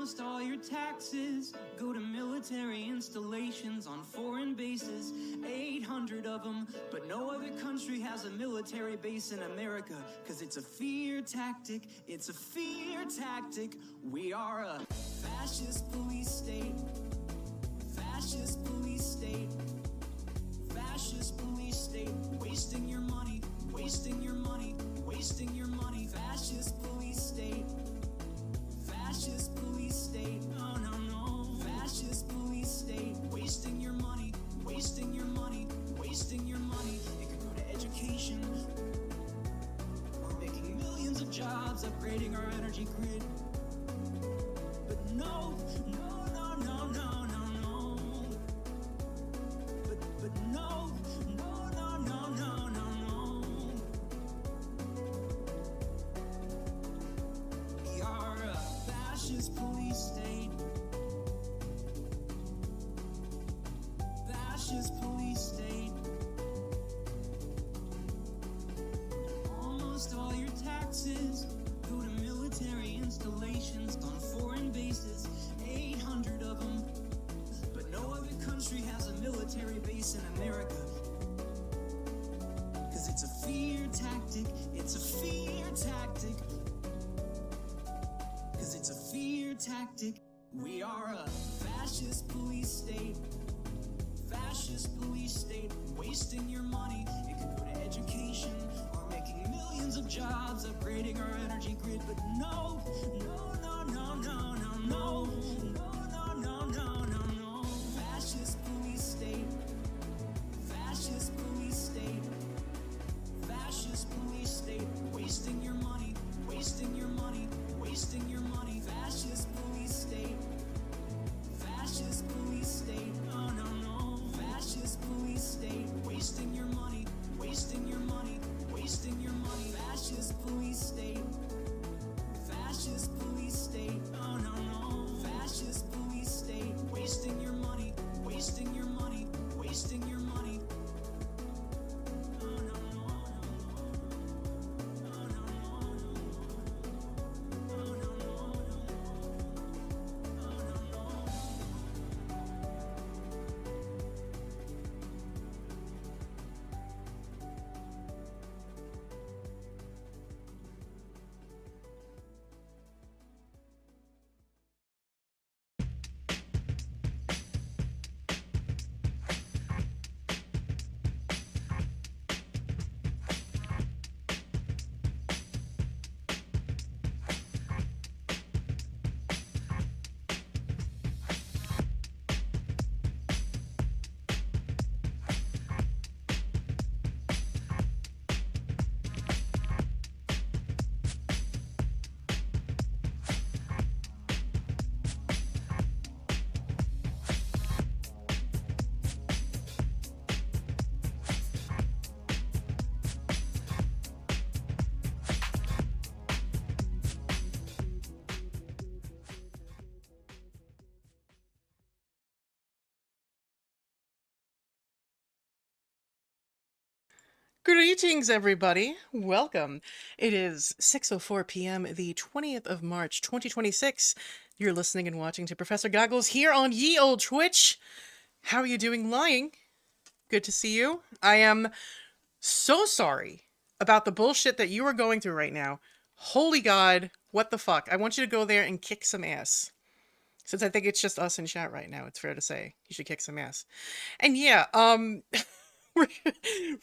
Almost all your taxes go to military installations on foreign bases, 800 of them, but no other country has a military base in America, cause it's a fear tactic, it's a fear tactic. We are a fascist police state, fascist police state, fascist police state, wasting your money, wasting your money, wasting your money, fascist police state. Fascist police state, no, no, no. Fascist police state, wasting your money, wasting your money, wasting your money. It could go to education. We're making millions of jobs, upgrading our energy grid. But no, no, no, no, no, no, no. But no, no, no, no, no, no, no. We are a fascist police state. Fascist police state. Almost all your taxes go to military installations on foreign bases, 800 of them. But no other country has a military base in America. Cause it's a fear tactic, it's a fear tactic. Cause it's a fear tactic. We are a fascist police state. Fascist police state, wasting your money. It could go to education or making millions of jobs, upgrading our energy grid. But no, no, no, no, no, no, no, no, no, no, no, no. Fascist police state. Fascist police state. Fascist police state, wasting your money, wasting your money, wasting your money. Fascist police state. Fascist police state, no, no, no. Fascist police state, wasting your money, wasting your money, wasting your money. Fascist police state. Fascist police state, no, no, no. Fascist police state, wasting your money, wasting your money, wasting your money. No, no, no, no, no, no, no, no, no, no, no. Greetings, everybody. Welcome. It is 6:04 p.m., the 20th of March, 2026. You're listening and watching to Professor Goggles here on ye old Twitch. How are you doing, lying? Good to see you. I am so sorry about the bullshit that you are going through right now. Holy God, what the fuck? I want you to go there and kick some ass. Since I think it's just us in chat right now, it's fair to say you should kick some ass. And yeah,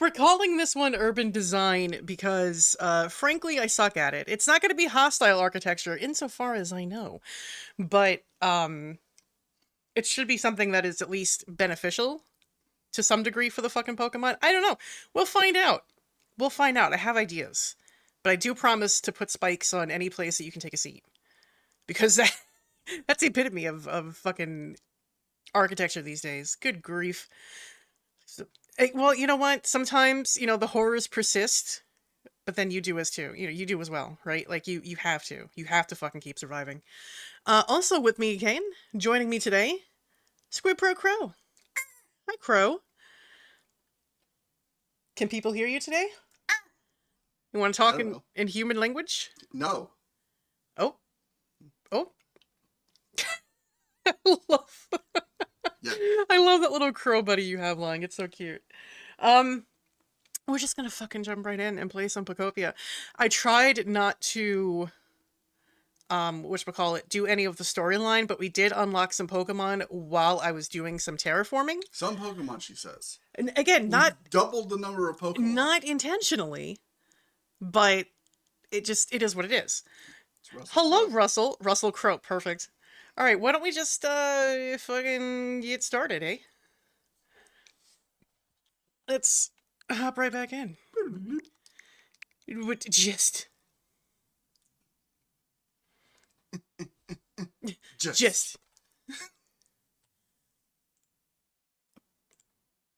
we're calling this one urban design because, frankly, I suck at it. It's not going to be hostile architecture insofar as I know, but it should be something that is at least beneficial to some degree for the fucking Pokemon. I don't know. We'll find out. We'll find out. I have ideas, but I do promise to put spikes on any place that you can take a seat, because that's the epitome of fucking architecture these days. Good grief. So, well, you know what? Sometimes, the horrors persist, but then you do as too. You do as well, right? Like, you have to. You have to fucking keep surviving. Also with me again, joining me today, Squid Pro Crow. Hi, Crow. Can people hear you today? You want to talk in human language? No. Oh. I love, Yeah. I love that little crow buddy you have lying. It's so cute. We're just gonna fucking jump right in and play some Pokopia. I tried not to, whatchamacallit, do any of the storyline, but we did unlock some Pokemon while I was doing some terraforming. Some Pokemon, she says. And again, We not doubled the number of Pokemon. not intentionally, but it is what it is. It's Russell Hello, Crowe. Russell Crowe. Perfect. All right, why don't we just fucking get started, eh? Let's hop right back in. What just Just.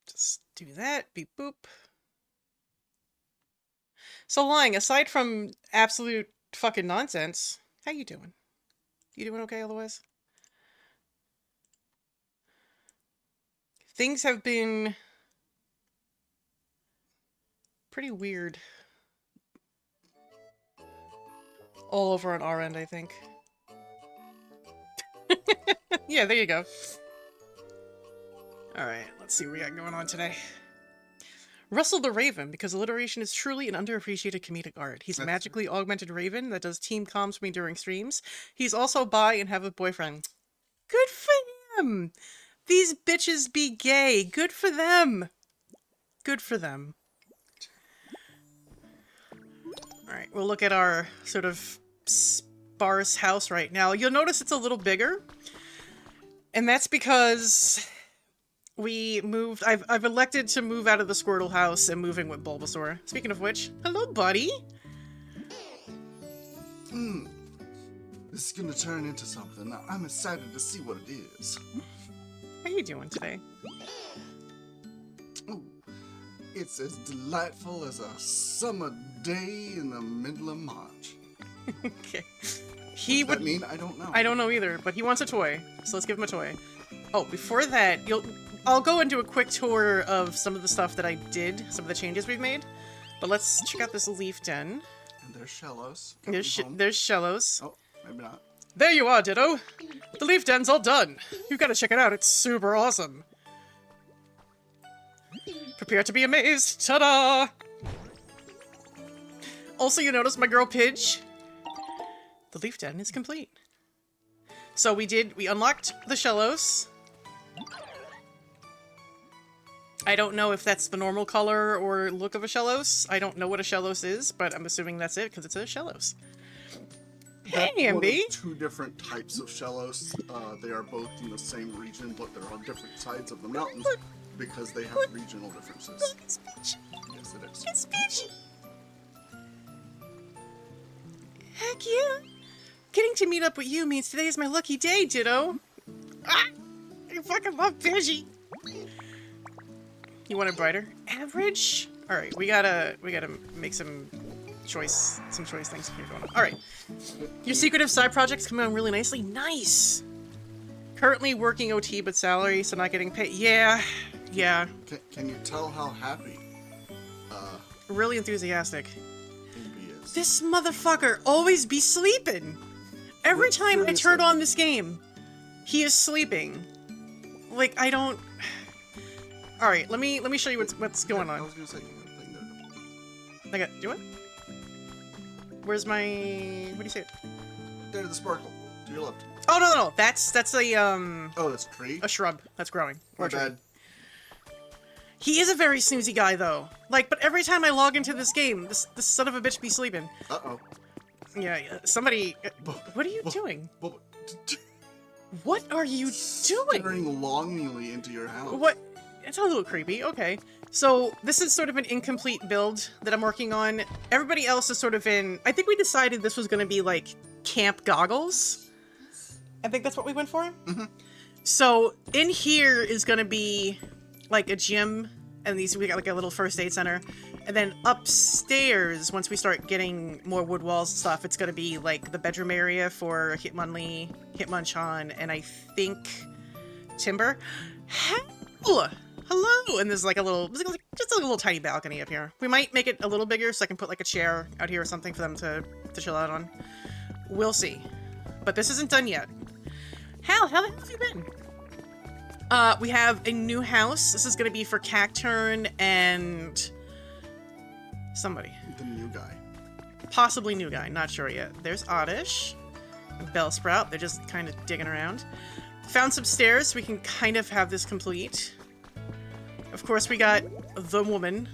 just do that. Beep boop. So lying, aside from absolute fucking nonsense, how you doing? You doing okay otherwise? Things have been pretty weird all over on our end, I think. Yeah, there you go. Alright, let's see what we got going on today. Russell the Raven, because alliteration is truly an underappreciated comedic art. He's a magically augmented raven that does team comms for me during streams. He's also bi and have a boyfriend. Good for him! These bitches be gay. Good for them. Good for them. Alright, we'll look at our sort of sparse house right now. You'll notice it's a little bigger. And that's because we moved... I've elected to move out of the Squirtle house and move in with Bulbasaur. Speaking of which, hello, buddy! This is gonna turn into something. I'm excited to see what it is. How you doing today? Ooh, it's as delightful as a summer day in the middle of March. Okay. What does that mean? I don't know. I don't know either, but he wants a toy, so let's give him a toy. Oh, before that, I'll go into a quick tour of some of the stuff that I did, some of the changes we've made. But let's check out this leaf den. And there's Shellos. There's Shellos. Oh, maybe not. There you are, Ditto! The leaf den's all done! You've got to check it out, it's super awesome! Prepare to be amazed! Ta-da! Also, you notice my girl Pidge? The leaf den is complete. So we unlocked the Shellos. I don't know if that's the normal color or look of a Shellos. I don't know what a Shellos is, but I'm assuming that's it, because it's a Shellos. Hey, MB! Two different types of Shellos. They are both in the same region, but they're on different sides of the mountains because they have regional differences. Look, it's Peach! Yes, it is. It's Peach! Heck yeah! Getting to meet up with you means today is my lucky day, Ditto! Ah! I fucking love Pidgey! You want it brighter? Average? Alright, we gotta make some choice things here going on. Alright. Your secretive side project's coming on really nicely. Nice! Currently working OT but salary, so not getting paid. Yeah. Can you tell how happy Really enthusiastic. eepyist is? This motherfucker always be sleeping! Every Wait, time I turn seriously? on this game, he is sleeping. Like, I don't... Alright, let me show you what's going I on. was gonna say, you got a thing there. I got... Do it? Where's my... What do you say? There to the sparkle. To your left. Oh, no. That's a, Oh, that's a tree? a shrub that's growing. Or My a tree. bad. He is a very snoozy guy, though. Like, but every time I log into this game, this son of a bitch be sleeping. Uh-oh. Yeah, somebody... What are you doing? What are you doing? Staring longingly into your house. What? It's a little creepy. Okay. So, this is sort of an incomplete build that I'm working on. Everybody else is sort of in... I think we decided this was going to be, like, camp goggles. I think that's what we went for. Mm-hmm. So, in here is going to be, like, a gym, and we got, like, a little first aid center. And then upstairs, once we start getting more wood walls and stuff, it's going to be, like, the bedroom area for Hitmonlee, Hitmonchan, and I think Timber. Hello! And there's like a little, just like a little tiny balcony up here. We might make it a little bigger so I can put like a chair out here or something for them to chill out on. We'll see. But this isn't done yet. Hal, how the hell have you been? We have a new house. This is gonna be for Cacturn and somebody. The new guy. Possibly new guy, not sure yet. There's Oddish and Bellsprout. They're just kind of digging around. Found some stairs so we can kind of have this complete. Of course, we got the woman,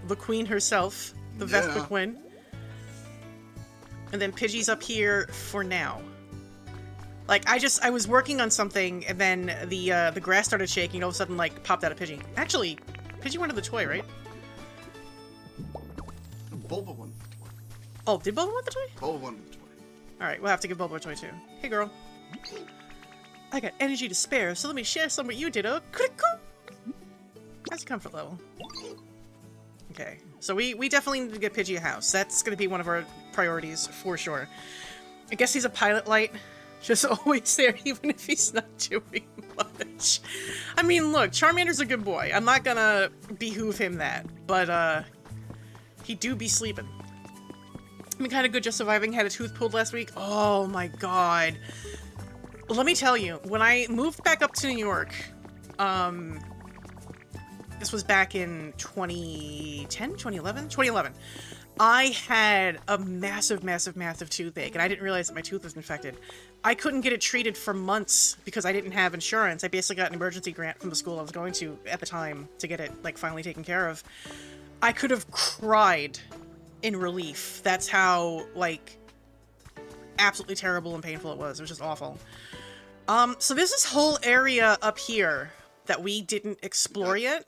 the queen herself, the Vespa Queen. And then Pidgey's up here for now. Like, I was working on something, and then the grass started shaking, and all of a sudden, like, popped out a Pidgey. Actually, Pidgey wanted the toy, right? Bulba wanted the toy. Oh, did Bulba want the toy? Bulba wanted the toy. Alright, we'll have to give Bulba a toy, too. Hey, girl. I got energy to spare, so let me share some with you, Ditto. That's comfort level. Okay, so we definitely need to get Pidgey a house. That's going to be one of our priorities, for sure. I guess he's a pilot light. Just always there, even if he's not doing much. I mean, look, Charmander's a good boy. I'm not gonna behoove him that, but, he do be sleeping. I mean, kind of good just surviving. Had a tooth pulled last week. Oh my god. Let me tell you, when I moved back up to New York, this was back in 2010, 2011? 2011. I had a massive toothache, and I didn't realize that my tooth was infected. I couldn't get it treated for months because I didn't have insurance. I basically got an emergency grant from the school I was going to at the time to get it, like, finally taken care of. I could have cried in relief. That's how, like, absolutely terrible and painful it was. It was just awful. So there's this whole area up here that we didn't explore yet.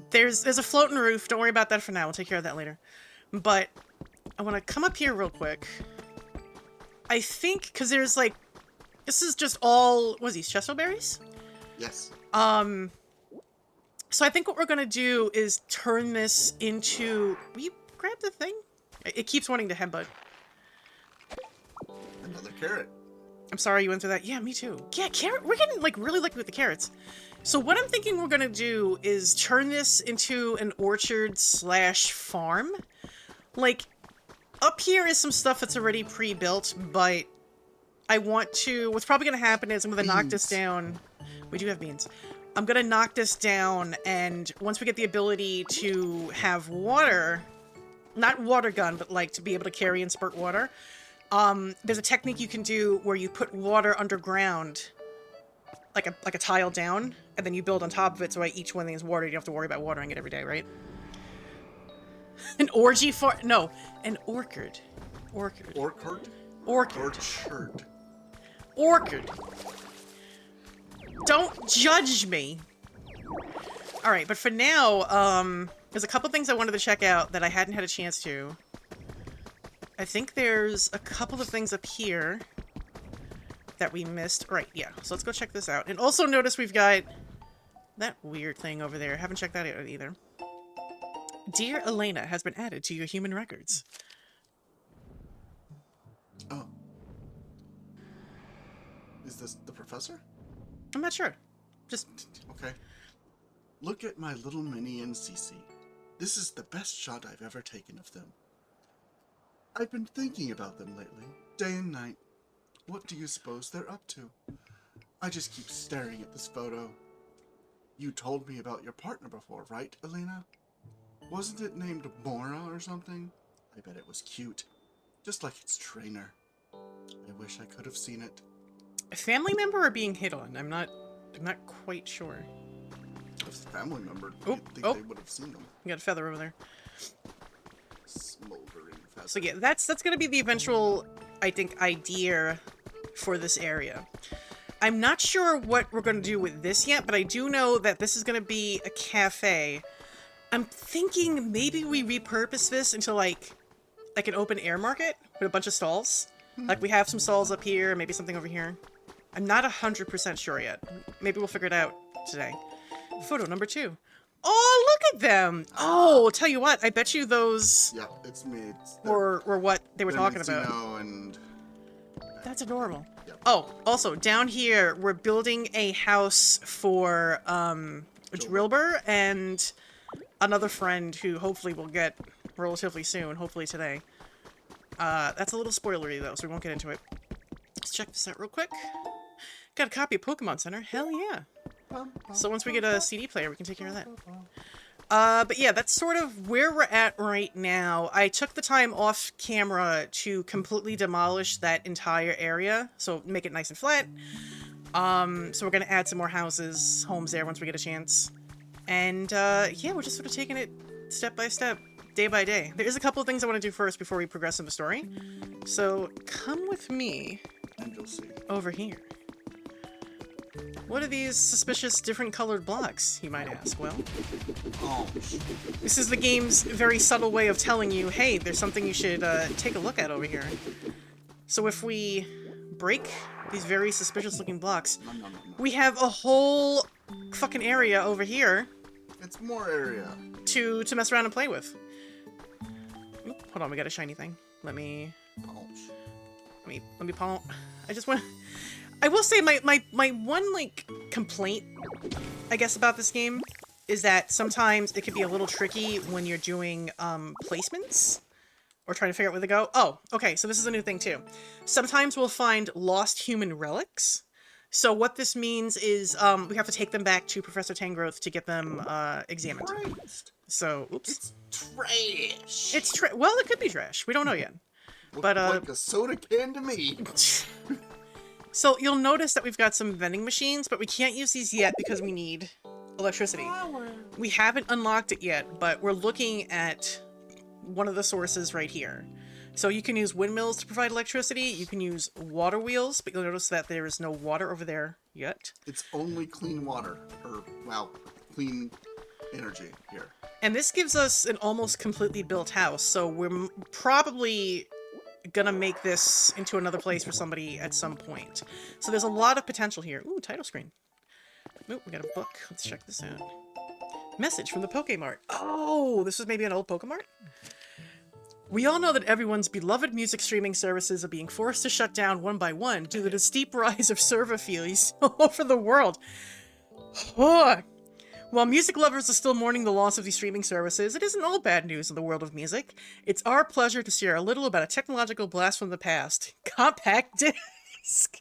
There's a floating roof. Don't worry about that for now. We'll take care of that later. But I want to come up here real quick. I think, because there's, like, this is just all, what is these, chesto berries? Yes. So I think what we're going to do is turn this into, will you grab the thing? It keeps wanting to headbutt. Another carrot. I'm sorry you went through that. Yeah, me too. Yeah, carrot, we're getting, like, really lucky with the carrots. So what I'm thinking we're going to do is turn this into an orchard slash farm. Like, up here is some stuff that's already pre-built, but I want to... What's probably going to happen is I'm going to knock this down. We do have beans. I'm going to knock this down, and once we get the ability to have water... Not water gun, but, like, to be able to carry and spurt water. There's a technique you can do where you put water underground, like a tile down, and then you build on top of it, so each one is watered. You don't have to worry about watering it every day, right? An orgy for... No, an orchard. Orchard. Orchard? Orchard. Orchard. Orchard. Don't judge me. Alright, but for now, there's a couple things I wanted to check out that I hadn't had a chance to. I think there's a couple of things up here that we missed. Right, yeah. So let's go check this out. And also notice we've got that weird thing over there. Haven't checked that out either. Dear Elena has been added to your human records. Oh. Is this the professor? I'm not sure. Just... Okay. Look at my little Minnie and Cece. This is the best shot I've ever taken of them. I've been thinking about them lately, day and night. What do you suppose they're up to? I just keep staring at this photo. You told me about your partner before, right, Elena? Wasn't it named Mora or something? I bet it was cute. Just like its trainer. I wish I could have seen it. A family member or being hit on? I'm not quite sure. If it's a family member, Oh, you'd think oh. they would have seen them. You got a feather over there. Smoldering feather. So yeah, that's gonna be the eventual, I think, idea for this area. I'm not sure what we're gonna do with this yet, but I do know that this is gonna be a cafe. I'm thinking maybe we repurpose this into like an open air market with a bunch of stalls. Like we have some stalls up here, maybe something over here. I'm not 100% sure yet. Maybe we'll figure it out today. Photo number 2. Oh, look at them! Oh, tell you what, I bet you those Yeah, it's me. It's were what they were talking about. And... That's adorable. Yep. Oh, also, down here, we're building a house for, Drillbur and another friend who hopefully will get relatively soon, hopefully today. That's a little spoilery, though, so we won't get into it. Let's check this out real quick. Got a copy of Pokemon Center? Hell yeah. So once we get a CD player, we can take care of that. But yeah, that's sort of where we're at right now. I took the time off camera to completely demolish that entire area, so make it nice and flat. So we're gonna add some more houses, homes there once we get a chance. And, yeah, we're just sort of taking it step by step, day by day. There is a couple of things I want to do first before we progress in the story. So, come with me And you'll see. over here. What are these suspicious different colored blocks, you might ask? Well, Oh, this is the game's very subtle way of telling you, hey, there's something you should take a look at over here. So if we break these very suspicious looking blocks, no. we have a whole fucking area over here It's more area. to mess around and play with. Oop, hold on, we got a shiny thing. Let me pawn. I just want. I will say my one like complaint, I guess, about this game is that sometimes it can be a little tricky when you're doing placements or trying to figure out where to go. Oh, okay, so this is a new thing too. Sometimes we'll find lost human relics. So what this means is we have to take them back to Professor Tangrowth to get them examined. Christ. So, oops. It's trash. It's well, it could be trash. We don't know yet. Looked But like a soda can to me. So you'll notice that we've got some vending machines, but we can't use these yet because we need electricity. We haven't unlocked it yet, but we're looking at one of the sources right here. So you can use windmills to provide electricity, you can use water wheels, but you'll notice that there is no water over there yet. It's only clean water, or, well, clean energy here. And this gives us an almost completely built house, so we're probably gonna make this into another place for somebody at some point. So there's a lot of potential here. Ooh, title screen. Ooh, we got a book. Let's check this out. Message from the Pokemart. Oh, this was maybe an old Pokemart? We all know that everyone's beloved music streaming services are being forced to shut down one by one due to the steep rise of server fees all over the world. Oh. While music lovers are still mourning the loss of these streaming services, it isn't all bad news in the world of music. It's our pleasure to share a little about a technological blast from the past. Compact disc!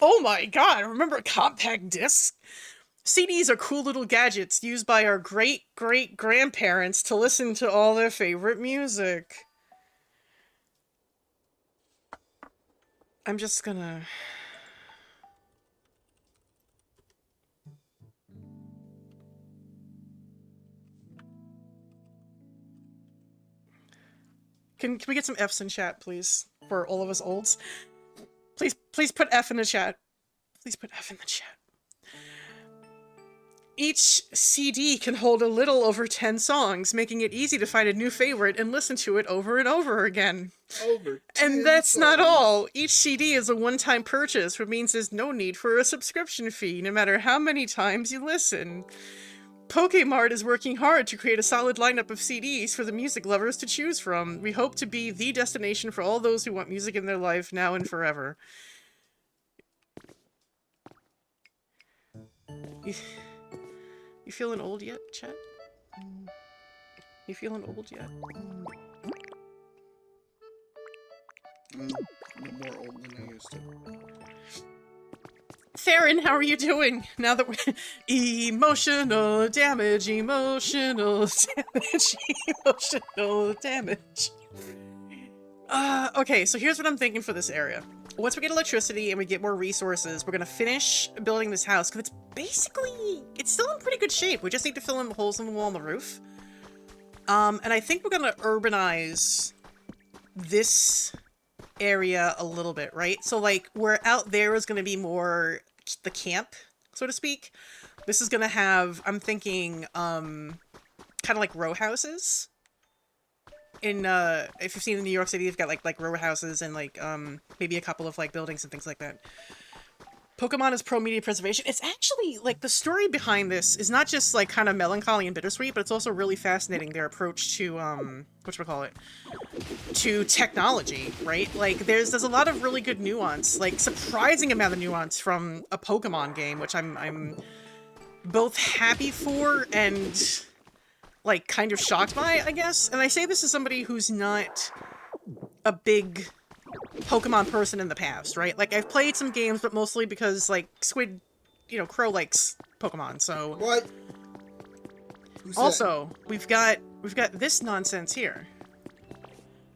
Oh my god, remember compact disc? CDs are cool little gadgets used by our great-great-grandparents to listen to all their favorite music. I'm just gonna... Can we get some Fs in chat, please? For all of us olds. Please put F in the chat. Please put F in the chat. Each CD can hold a little over 10 songs, making it easy to find a new favorite and listen to it over and over again. Over 10 And that's not songs. all. Each CD is a one-time purchase, which means there's no need for a subscription fee, no matter how many times you listen. Pokemart is working hard to create a solid lineup of CDs for the music lovers to choose from. We hope to be the destination for all those who want music in their life now and forever. You feeling old yet, chat? You feeling old yet? I'm more old than I used to. Theron, how are you doing? Now that we're... Emotional damage, emotional damage, emotional damage. Okay, so here's what I'm thinking for this area. Once we get electricity and we get more resources, we're gonna finish building this house, because it's basically... It's still in pretty good shape. We just need to fill in the holes in the wall and the roof. And I think we're gonna urbanize this area a little bit, right? So, like, where out there is gonna be more the camp, so to speak. This is gonna have, I'm thinking, kind of like row houses. In, if you've seen in New York City, you've got, like row houses and, like, maybe a couple of, like, buildings and things like that. Pokemon is pro-media preservation. It's actually, like, the story behind this is not just, like, kind of melancholy and bittersweet, but it's also really fascinating, their approach to, whatchamacallit, to technology, right? Like, there's a lot of really good nuance, like, surprising amount of nuance from a Pokemon game, which I'm both happy for and... like, kind of shocked by, I guess. And I say this as somebody who's not a big Pokemon person in the past, right? Like, I've played some games, but mostly because, like, Squid, Crow likes Pokemon, so... What? Who said? Also, we've got this nonsense here.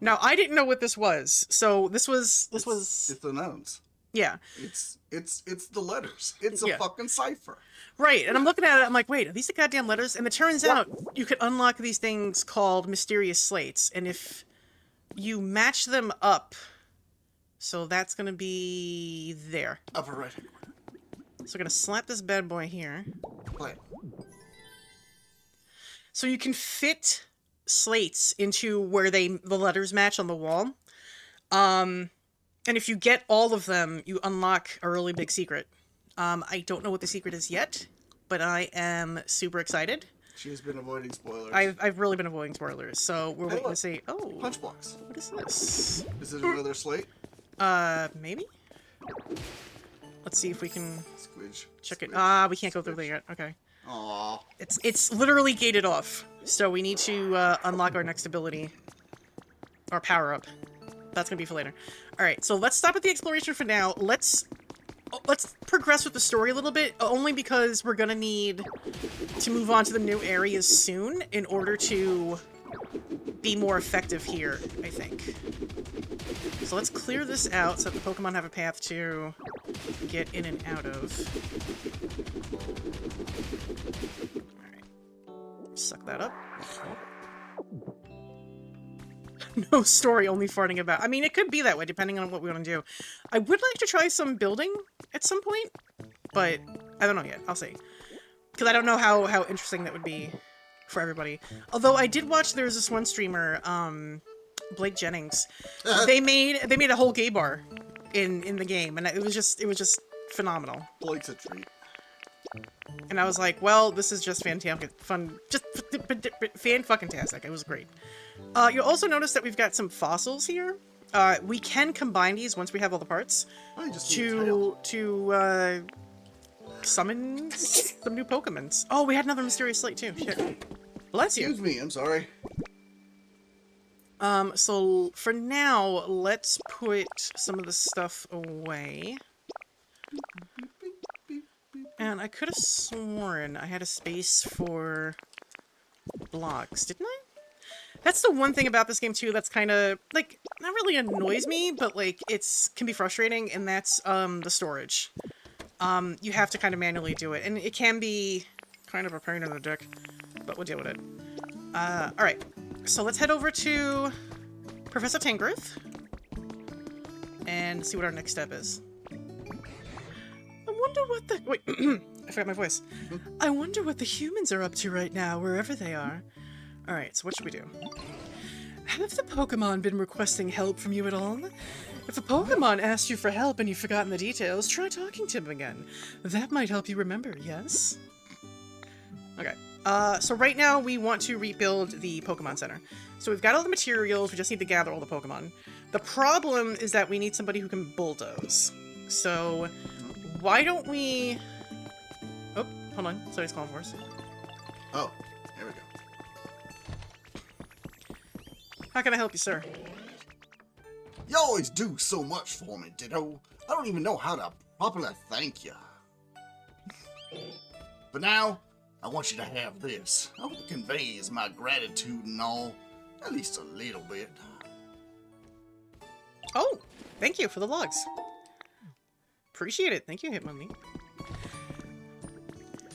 Now, I didn't know what this was, so this was... It's the nouns. Yeah. It's the letters. It's a Yeah. fucking cipher. Right, and I'm looking at it, I'm like, wait, are these the goddamn letters? And it turns out you could unlock these things called mysterious slates, and if you match them up, so that's gonna be there. Upper right hand corner. So we're gonna slap this bad boy here. Play. So you can fit slates into where the letters match on the wall. And if you get all of them, you unlock a really big secret. I don't know what the secret is yet, but I am super excited. She has been avoiding spoilers. I've really been avoiding spoilers, so we're waiting to see. Oh, Punch blocks. what is this? Is it another slate? Maybe? Let's see if we can Squidge. check it. Squidge. We can't go through there yet. Okay. Aww. It's literally gated off, so we need to unlock our next ability. Our power-up. That's gonna be for later. Alright, so let's stop at the exploration for now. Let's progress with the story a little bit, only because we're gonna need to move on to the new areas soon in order to be more effective here, I think. So let's clear this out so that the Pokemon have a path to get in and out of. Alright. Suck that up. No story, only farting about. I mean, it could be that way, depending on what we want to do. I would like to try some building at some point, but I don't know yet. I'll see. Because I don't know how interesting that would be for everybody. Although I did watch, there was this one streamer, Blake Jennings. They made a whole gay bar in the game, and it was just phenomenal. Blake's a treat. And I was like, well, this is just fantastic, fun, just fan-fucking-tastic. It was great. You'll also notice that we've got some fossils here. We can combine these once we have all the parts to summon some new Pokemons. Oh, we had another mysterious slate too. Shit. Bless you. Excuse me, I'm sorry. So for now, let's put some of the stuff away. And I could have sworn I had a space for blocks, didn't I? That's the one thing about this game too that's kind of, like, not really annoys me, but, like, can be frustrating, and that's, the storage. You have to kind of manually do it, and it can be kind of a pain in the dick, but we'll deal with it. Alright. So let's head over to Professor Tangrowth and see what our next step is. I wonder what the... Wait, I forgot my voice. I wonder what the humans are up to right now, wherever they are. Alright, so what should we do? Have the Pokemon been requesting help from you at all? If a Pokemon asked you for help and you've forgotten the details, try talking to him again. That might help you remember, yes? Okay. So right now we want to rebuild the Pokemon Center. So we've got all the materials, we just need to gather all the Pokemon. The problem is that we need somebody who can bulldoze. So why don't we... Oh, hold on. Somebody's calling for us. Oh, there we go. How can I help you, sir? You always do so much for me, Ditto. I don't even know how to properly thank you. But now, I want you to have this. I hope it conveys my gratitude and all. At least a little bit. Oh, thank you for the logs. Appreciate it. Thank you, Hitmonlee.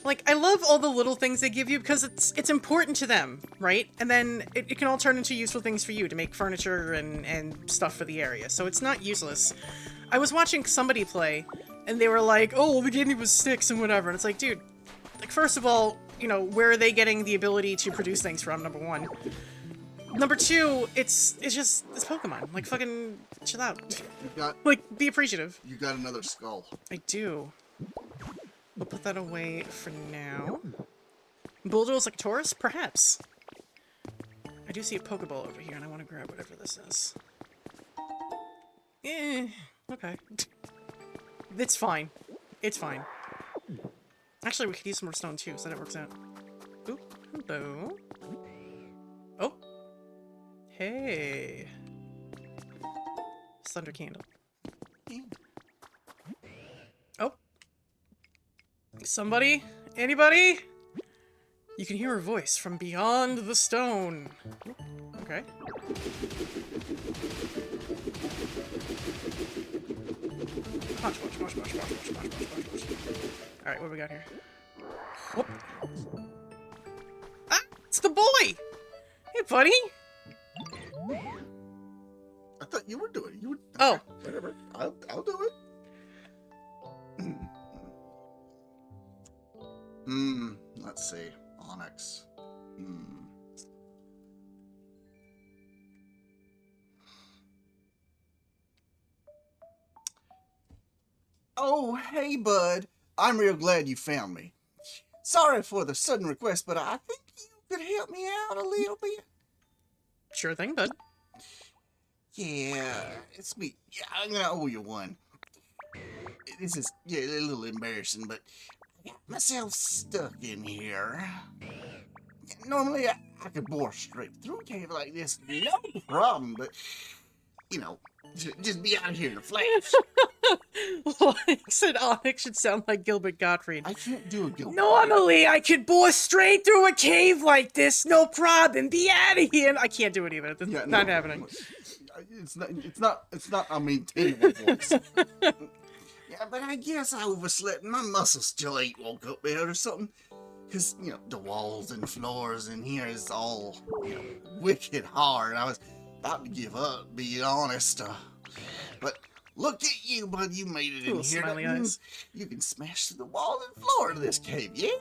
Like, I love all the little things they give you because it's important to them, right? And then it can all turn into useful things for you to make furniture and stuff for the area. So it's not useless. I was watching somebody play, and they were like, oh, all they gave me was sticks and whatever. And it's like, dude, like, first of all, you know, where are they getting the ability to produce things from, number one? Number two, it's Pokemon. Like, fucking chill out. Like, be appreciative. You got another skull. I do. We'll put that away for now. Bulldoze like a Taurus? Perhaps. I do see a Pokeball over here, and I want to grab whatever this is. Okay. It's fine. It's fine. Actually, we could use some more stone, too, so that works out. Oop, hello. Oh. Hey. God's thunder candle. Oh. Somebody? Anybody? You can hear her voice from beyond the stone. Okay. Watch. Alright, what do we got here? Whoop. Ah! It's the boy! Hey, buddy! I thought you were doing it. You were... Oh. Whatever. I'll do it. Let's see. Onyx. Oh, hey, bud. I'm real glad you found me. Sorry for the sudden request, but I think you could help me out a little bit. Sure thing, bud. Yeah, it's me. Yeah, I'm gonna owe you one. This is a little embarrassing, but I got myself stuck in here. Normally, I could bore straight through a cave like this, no problem, but, you know, just be out here in a flash. Onyx and Onyx should sound like Gilbert Gottfried. I can't do a Gilbert. Normally, I could bore straight through a cave like this, no problem. Be out of here. I can't do it either. It's not happening. It's not a maintainable voice. Yeah, but I guess I overslept and my muscles still ain't woke up yet or something. Because, you know, the walls and floors in here is all, you know, wicked hard. I was about to give up, being honest. But look at you, bud. You made it in Ooh, here. smiley That means eyes. you can smash through the wall and floor of this cave, yeah?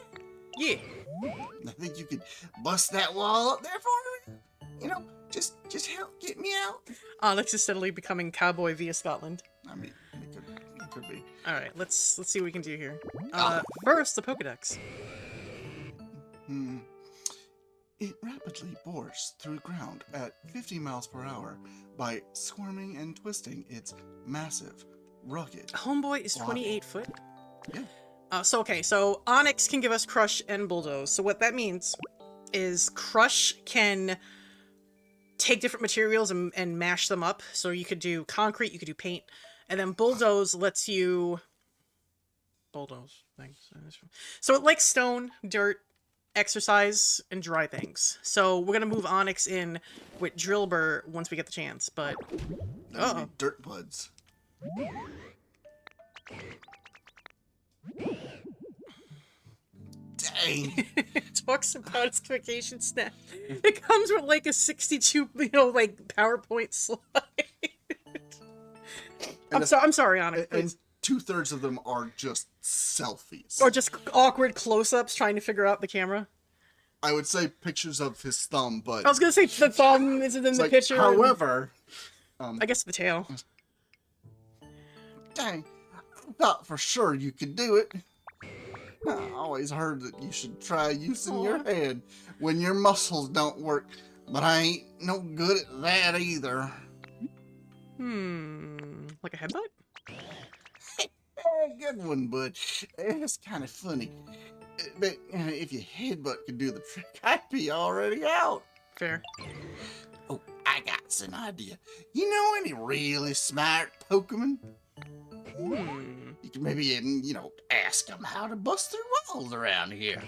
Yeah. I think you could bust that wall up there for me. You know, just help get me out. Onyx is steadily becoming cowboy via Scotland. I mean, it could be. All right, let's see what we can do here. First, the Pokedex. It rapidly bores through ground at 50 miles per hour by squirming and twisting its massive, rugged. Homeboy is Wow. 28 foot. Yeah. So Onyx can give us Crush and Bulldoze. So what that means is Crush can take different materials and mash them up. So you could do concrete, you could do paint, and then Bulldoze lets you bulldoze things. So it likes stone, dirt, exercise, and dry things. So we're gonna move Onyx in with Drillbur once we get the chance. But That would be dirt buds. Dang. talks about its vacation snack. It comes with like a 62, like PowerPoint slide. I'm sorry, Onyx. And 2/3 of them are just selfies. Or just awkward close-ups trying to figure out the camera. I would say pictures of his thumb, but I was gonna say the thumb isn't in the picture. However, I guess the tail. Dang, I thought for sure you could do it. I always heard that you should try using your head when your muscles don't work, but I ain't no good at that either. Like a headbutt? Good one, bud. It's kind of funny. But if your headbutt could do the trick, I'd be already out. Fair. Oh, I got an idea. You know any really smart Pokemon? You can maybe even, ask them how to bust through walls around here.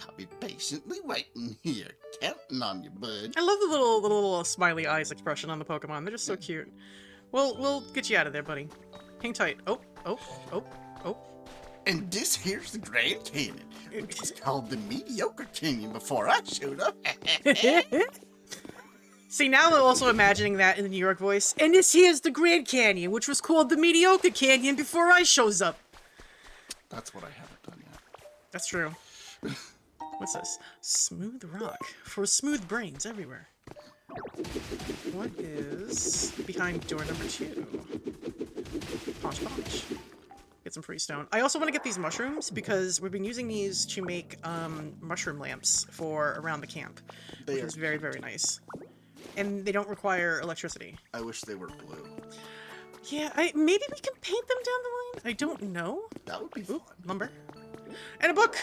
I'll be patiently waiting here, counting on you, bud. I love the little smiley eyes expression on the Pokemon. They're just so cute. We'll get you out of there, buddy. Hang tight. Oh. And this here's the Grand Canyon, which was called the Mediocre Canyon before I showed up. See, now I'm also imagining that in the New York voice. And this here's the Grand Canyon, which was called the Mediocre Canyon before I shows up. That's what I haven't done yet. That's true. What's this? Smooth rock for smooth brains everywhere. What is behind door number 2? Punch. Get some free stone. I also want to get these mushrooms because we've been using these to make mushroom lamps for around the camp, which is very, very nice. And they don't require electricity. I wish they were blue. Yeah, maybe we can paint them down the line. I don't know. That would be fun. Lumber. And a book!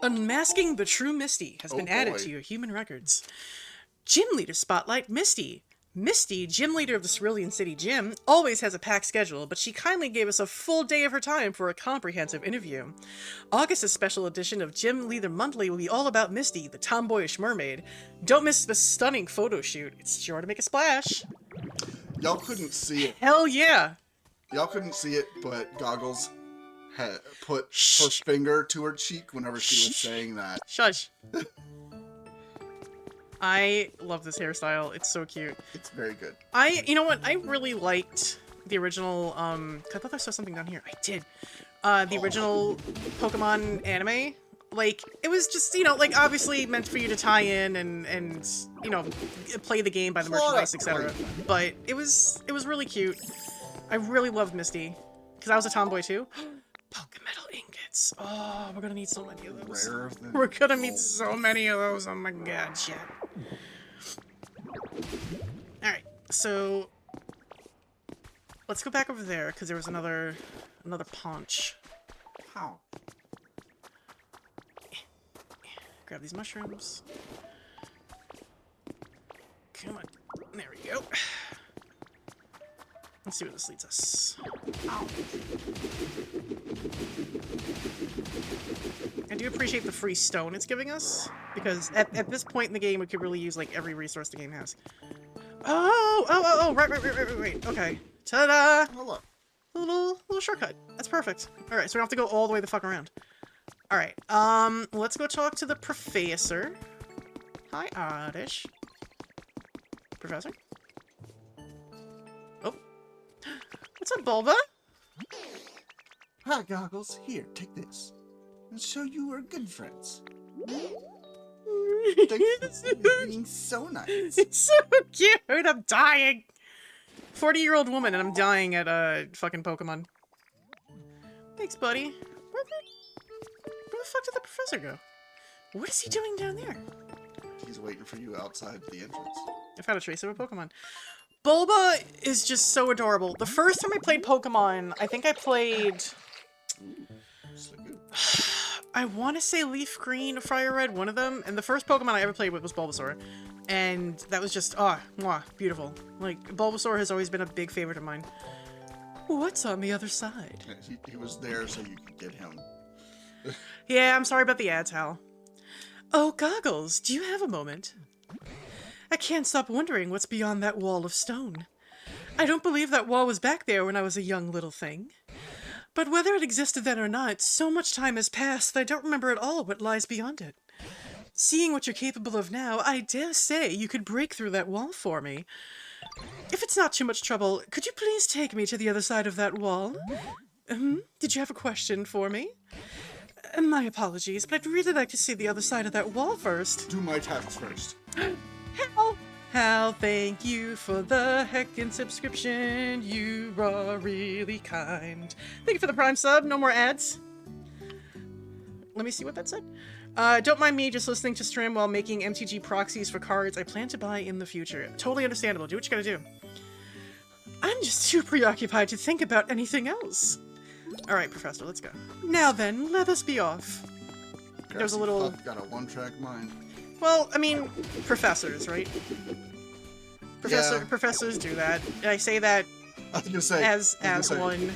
Unmasking the True Misty has been added to your human records. Gym Leader Spotlight Misty. Misty, gym leader of the Cerulean City Gym, always has a packed schedule, but she kindly gave us a full day of her time for a comprehensive interview. August's special edition of Gym Leader Monthly will be all about Misty, the tomboyish mermaid. Don't miss the stunning photo shoot. It's sure to make a splash. Y'all couldn't see it. Hell yeah! Y'all couldn't see it, but Goggles had put her finger to her cheek whenever she was saying that. Shush. I love this hairstyle. It's so cute. It's very good. You know what? I really liked the original, I thought I saw something down here. I did. The original Pokemon anime. Like, it was just, you know, like, obviously meant for you to tie in and you know, play the game, buy the merchandise, etc. But it was really cute. I really loved Misty. Because I was a tomboy, too. Pokemetal ingots. Oh, we're gonna need so many of those. Rarer than We're gonna need so many of those. Oh my god, shit. Alright, so let's go back over there, because there was another paunch. How? Grab these mushrooms. Come on. There we go. Let's see where this leads us. Ow. I do appreciate the free stone it's giving us, because at this point in the game, we could really use, like, every resource the game has. Oh, right, okay. Ta-da! Oh, look. Little shortcut. That's perfect. Alright, so we don't have to go all the way the fuck around. Alright, let's go talk to the professor. Hi, Oddish. Professor? Oh. What's up, Bulba? Hi, Goggles. Here, take this. I'll show you we're good friends. Thanks for being so nice. It's so cute! I'm dying! 40-year-old woman and I'm dying at, fucking Pokemon. Thanks, buddy. Where the fuck did the professor go? What is he doing down there? He's waiting for you outside the entrance. I found a trace of a Pokemon. Bulba is just so adorable. The first time I played Pokemon, I think I played... So good. I want to say Leaf Green or Fire Red, one of them. And the first Pokemon I ever played with was Bulbasaur. And that was just, mwah, beautiful. Like, Bulbasaur has always been a big favorite of mine. What's on the other side? He was there so you could get him. Yeah, I'm sorry about the ads, Hal. Oh, Goggles, do you have a moment? I can't stop wondering what's beyond that wall of stone. I don't believe that wall was back there when I was a young little thing. But whether it existed then or not, so much time has passed that I don't remember at all what lies beyond it. Seeing what you're capable of now, I dare say you could break through that wall for me. If it's not too much trouble, could you please take me to the other side of that wall? Did you have a question for me? My apologies, but I'd really like to see the other side of that wall first. Do my tasks first. Hal, thank you for the heckin' subscription. You are really kind. Thank you for the Prime sub. No more ads. Let me see what that said. Don't mind me just listening to stream while making MTG proxies for cards I plan to buy in the future. Totally understandable. Do what you gotta do. I'm just too preoccupied to think about anything else. Alright, Professor, let's go. Now then, let us be off. There's a little... Got a one-track mind. Well, I mean, professors, right? Yeah. Professors do that. I say that I was gonna say, as one.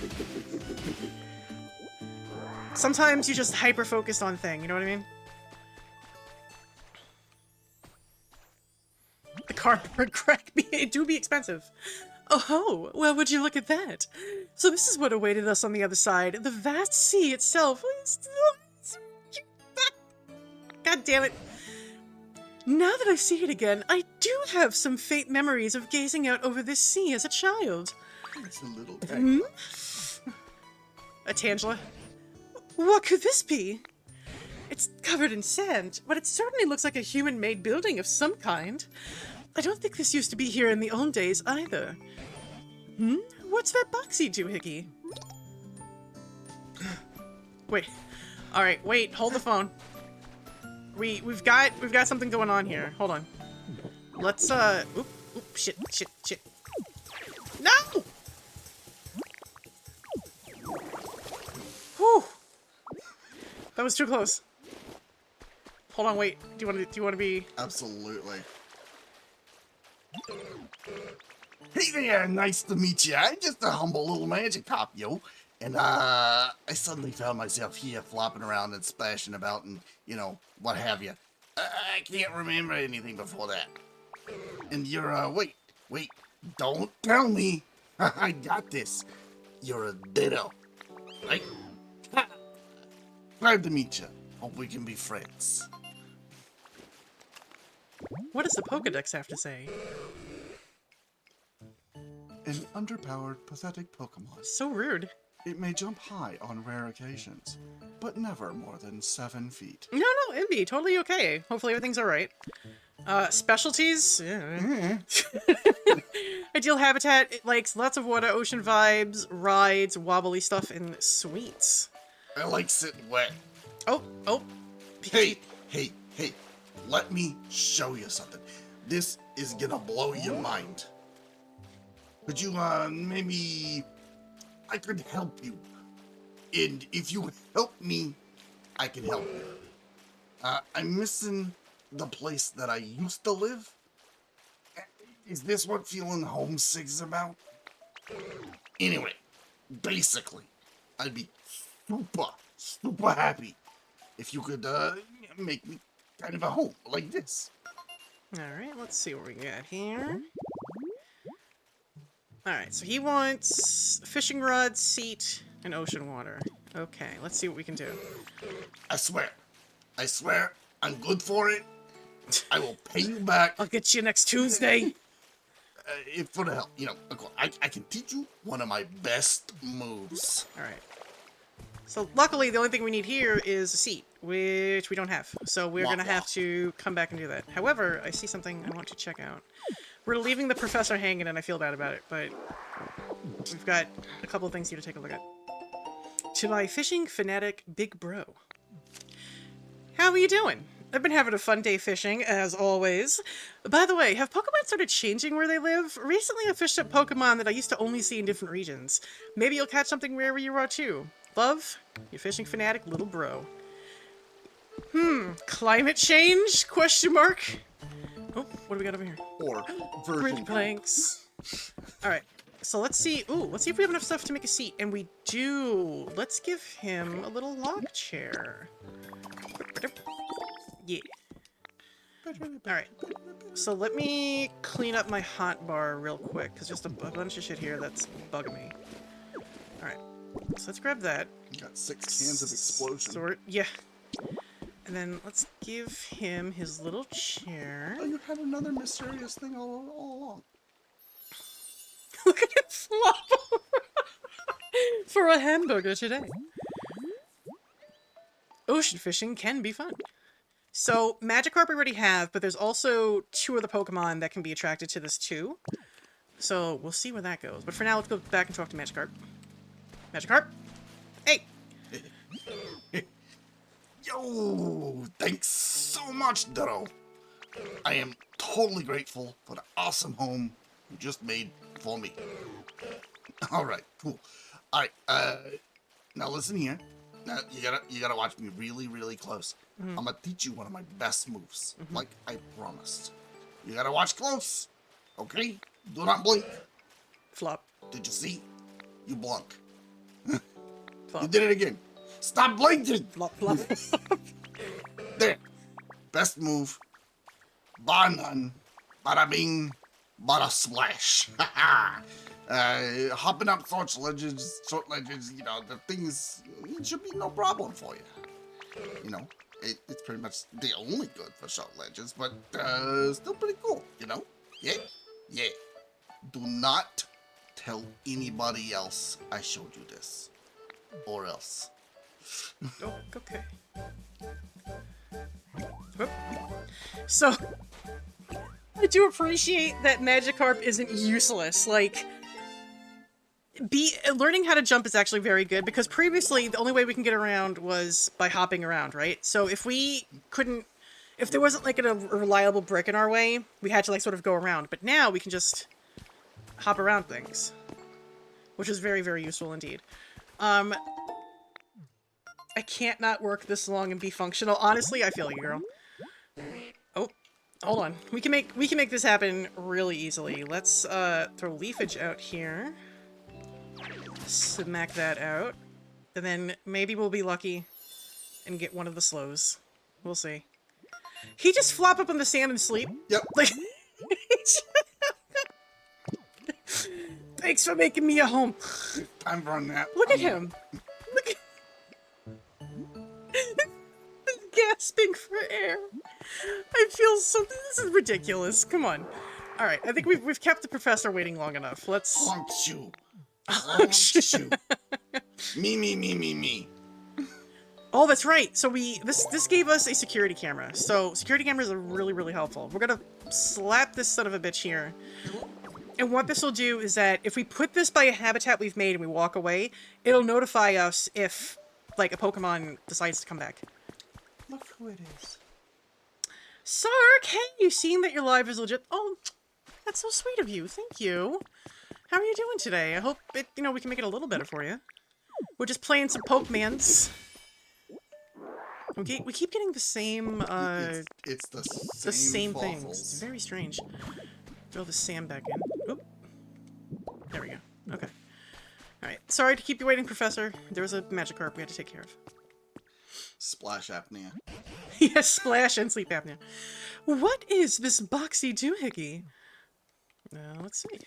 Sometimes you just hyper-focused on thing, you know what I mean? The cardboard cracked me. It do be expensive. Oh, well, would you look at that? So this is what awaited us on the other side. The vast sea itself. God damn it. Now that I see it again, I do have some faint memories of gazing out over this sea as a child. It's a little tiny. A Tangela? What could this be? It's covered in sand, but it certainly looks like a human-made building of some kind. I don't think this used to be here in the old days either. What's that boxy doohickey? Wait. Alright, wait, hold the phone. We've got something going on here. Hold on. Let's oop, shit. No! Whew. That was too close. Hold on, wait. Do you want to be... Absolutely. there, nice to meet you. I'm just a humble little magic cop, yo. And, I suddenly found myself here flopping around and splashing about and, you know, what have you. I can't remember anything before that. And you're, wait, don't tell me. I got this. You're a ditto, right? Glad to meet you. Hope we can be friends. What does the Pokedex have to say? An underpowered, pathetic Pokemon. So rude. It may jump high on rare occasions, but never more than 7 feet. No, it'd be totally okay. Hopefully everything's alright. Specialties? Yeah. Ideal habitat, it likes lots of water, ocean vibes, rides, wobbly stuff, and sweets. I like sitting wet. Oh. Hey, let me show you something. This is gonna blow your mind. Could you, maybe... I could help you. And if you help me, I can help you. I'm missing the place that I used to live. Is this what feeling homesick's about? Anyway, basically, I'd be super happy if you could, make me kind of a home like this. Alright, let's see what we got here. Alright, so he wants fishing rod, seat, and ocean water. Okay, let's see what we can do. I swear, I'm good for it. I will pay you back. I'll get you next Tuesday. If for the help, you know, I can teach you one of my best moves. Alright. So luckily, the only thing we need here is a seat, which we don't have. So we're going to have to come back and do that. However, I see something I want to check out. We're leaving the professor hanging, and I feel bad about it, but we've got a couple of things here to take a look at. To my fishing fanatic big bro. How are you doing? I've been having a fun day fishing, as always. By the way, have Pokemon started changing where they live? Recently I fished up Pokemon that I used to only see in different regions. Maybe you'll catch something wherever you are too. Love, your fishing fanatic little bro. Climate change? Question mark? Oh, what do we got over here? Or version. Bridge planks. Alright, so let's see. Ooh, let's see if we have enough stuff to make a seat. And we do. Let's give him a little log chair. Yeah. Alright. So let me clean up my hot bar real quick, because just a bunch of shit here that's bugging me. Alright. So let's grab that. You got 6 cans of explosion. Yeah. And then let's give him his little chair. Oh, you had another mysterious thing all along. Look at him flop for a hamburger today. Ocean fishing can be fun. So, Magikarp we already have, but there's also 2 other Pokemon that can be attracted to this too. So, we'll see where that goes. But for now, let's go back and talk to Magikarp. Magikarp? Hey! Yo, thanks so much, Ditto. I am totally grateful for the awesome home you just made for me. Alright, cool. Alright, now listen here. Now, you gotta watch me really close. I'm gonna teach you one of my best moves, like I promised. You gotta watch close, okay? Do not blink. Flop. Did you see? You blunk. Flop. You did it again. Stop blinking! Flop, flop. There. Best move. Bar none. Bada bing. Bada splash. Hopping up short ledges, you know, the things, it should be no problem for you. You know, it's pretty much the only good for short ledges, but still pretty cool, you know? Yeah. Do not tell anybody else I showed you this. Or else. Oh, okay. Oop. So, I do appreciate that Magikarp isn't useless. Like, learning how to jump is actually very good, because previously the only way we can get around was by hopping around, right? So if there wasn't like a reliable brick in our way, we had to like sort of go around. But now we can just hop around things, which is very useful indeed. I can't not work this long and be functional. Honestly, I feel you, girl. Hold on. We can make this happen really easily. Let's throw leafage out here. Smack that out. And then maybe we'll be lucky and get one of the slows. We'll see. He just flop up on the sand and sleep. Yep. Like thanks for making me a home. Time for a nap. Look at him. Look at gasping for air. I feel something. This is ridiculous. Come on. All right. I think we've kept the professor waiting long enough. Let's. Honk you. Honk you. Me. Oh, that's right. So this gave us a security camera. So security cameras are really helpful. We're gonna slap this son of a bitch here. And what this will do is that if we put this by a habitat we've made and we walk away, it'll notify us if, like, a Pokemon decides to come back. Look who it is. Sark, hey, you seen that your live is legit? Oh, that's so sweet of you. Thank you. How are you doing today? I hope it, we can make it a little better for you. We're just playing some Pokemans. Okay, we keep getting the same, it's the same fossils. things. It's very strange. Throw the sand back in. Oop. There we go. Okay. Alright. Sorry to keep you waiting, Professor. There was a Magikarp we had to take care of. Splash apnea. Yes, splash and sleep apnea. What is this boxy doohickey? Let's see.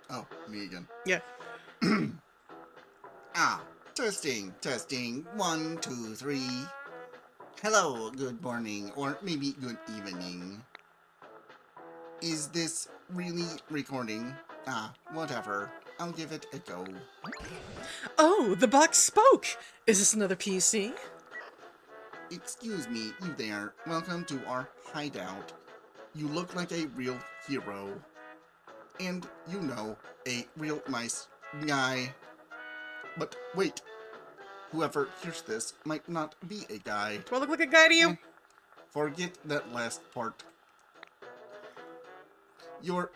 Oh, me again. Yeah. Testing. 1, 2, 3. Hello, good morning, or maybe good evening. Is this really recording? Whatever. I'll give it a go. Oh, the box spoke! Is this another PC? Excuse me, you there. Welcome to our hideout. You look like a real hero. And, a real nice guy. But wait. Whoever hears this might not be a guy. Do I look like a guy to you? Forget that last part. You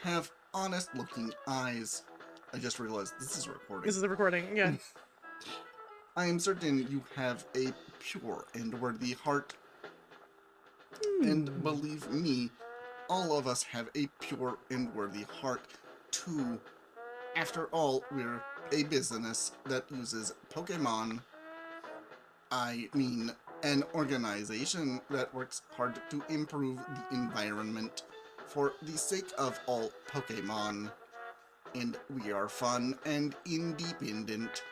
have honest-looking eyes. I just realized this is recording. This is the recording, yeah. I am certain you have a pure and worthy heart. And believe me, all of us have a pure and worthy heart, too. After all, we're a business that uses Pokemon. I mean, an organization that works hard to improve the environment for the sake of all Pokemon. And we are fun and independent.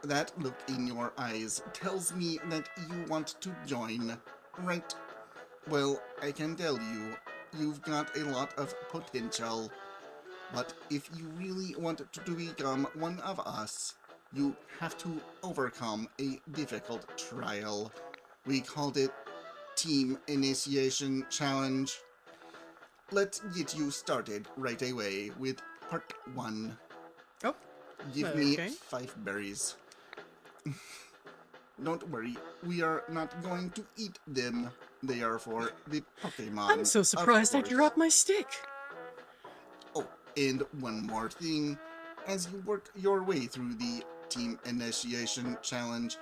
That look in your eyes tells me that you want to join, right? Well, I can tell you, you've got a lot of potential. But if you really want to become one of us, you have to overcome a difficult trial. We called it Team Initiation Challenge. Let's get you started right away with part 1. Oh. Give me 5 berries. Don't worry, we are not going to eat them. They are for the Pokemon. I'm so surprised I dropped my stick. Oh, and one more thing. As you work your way through the Team Initiation Challenge,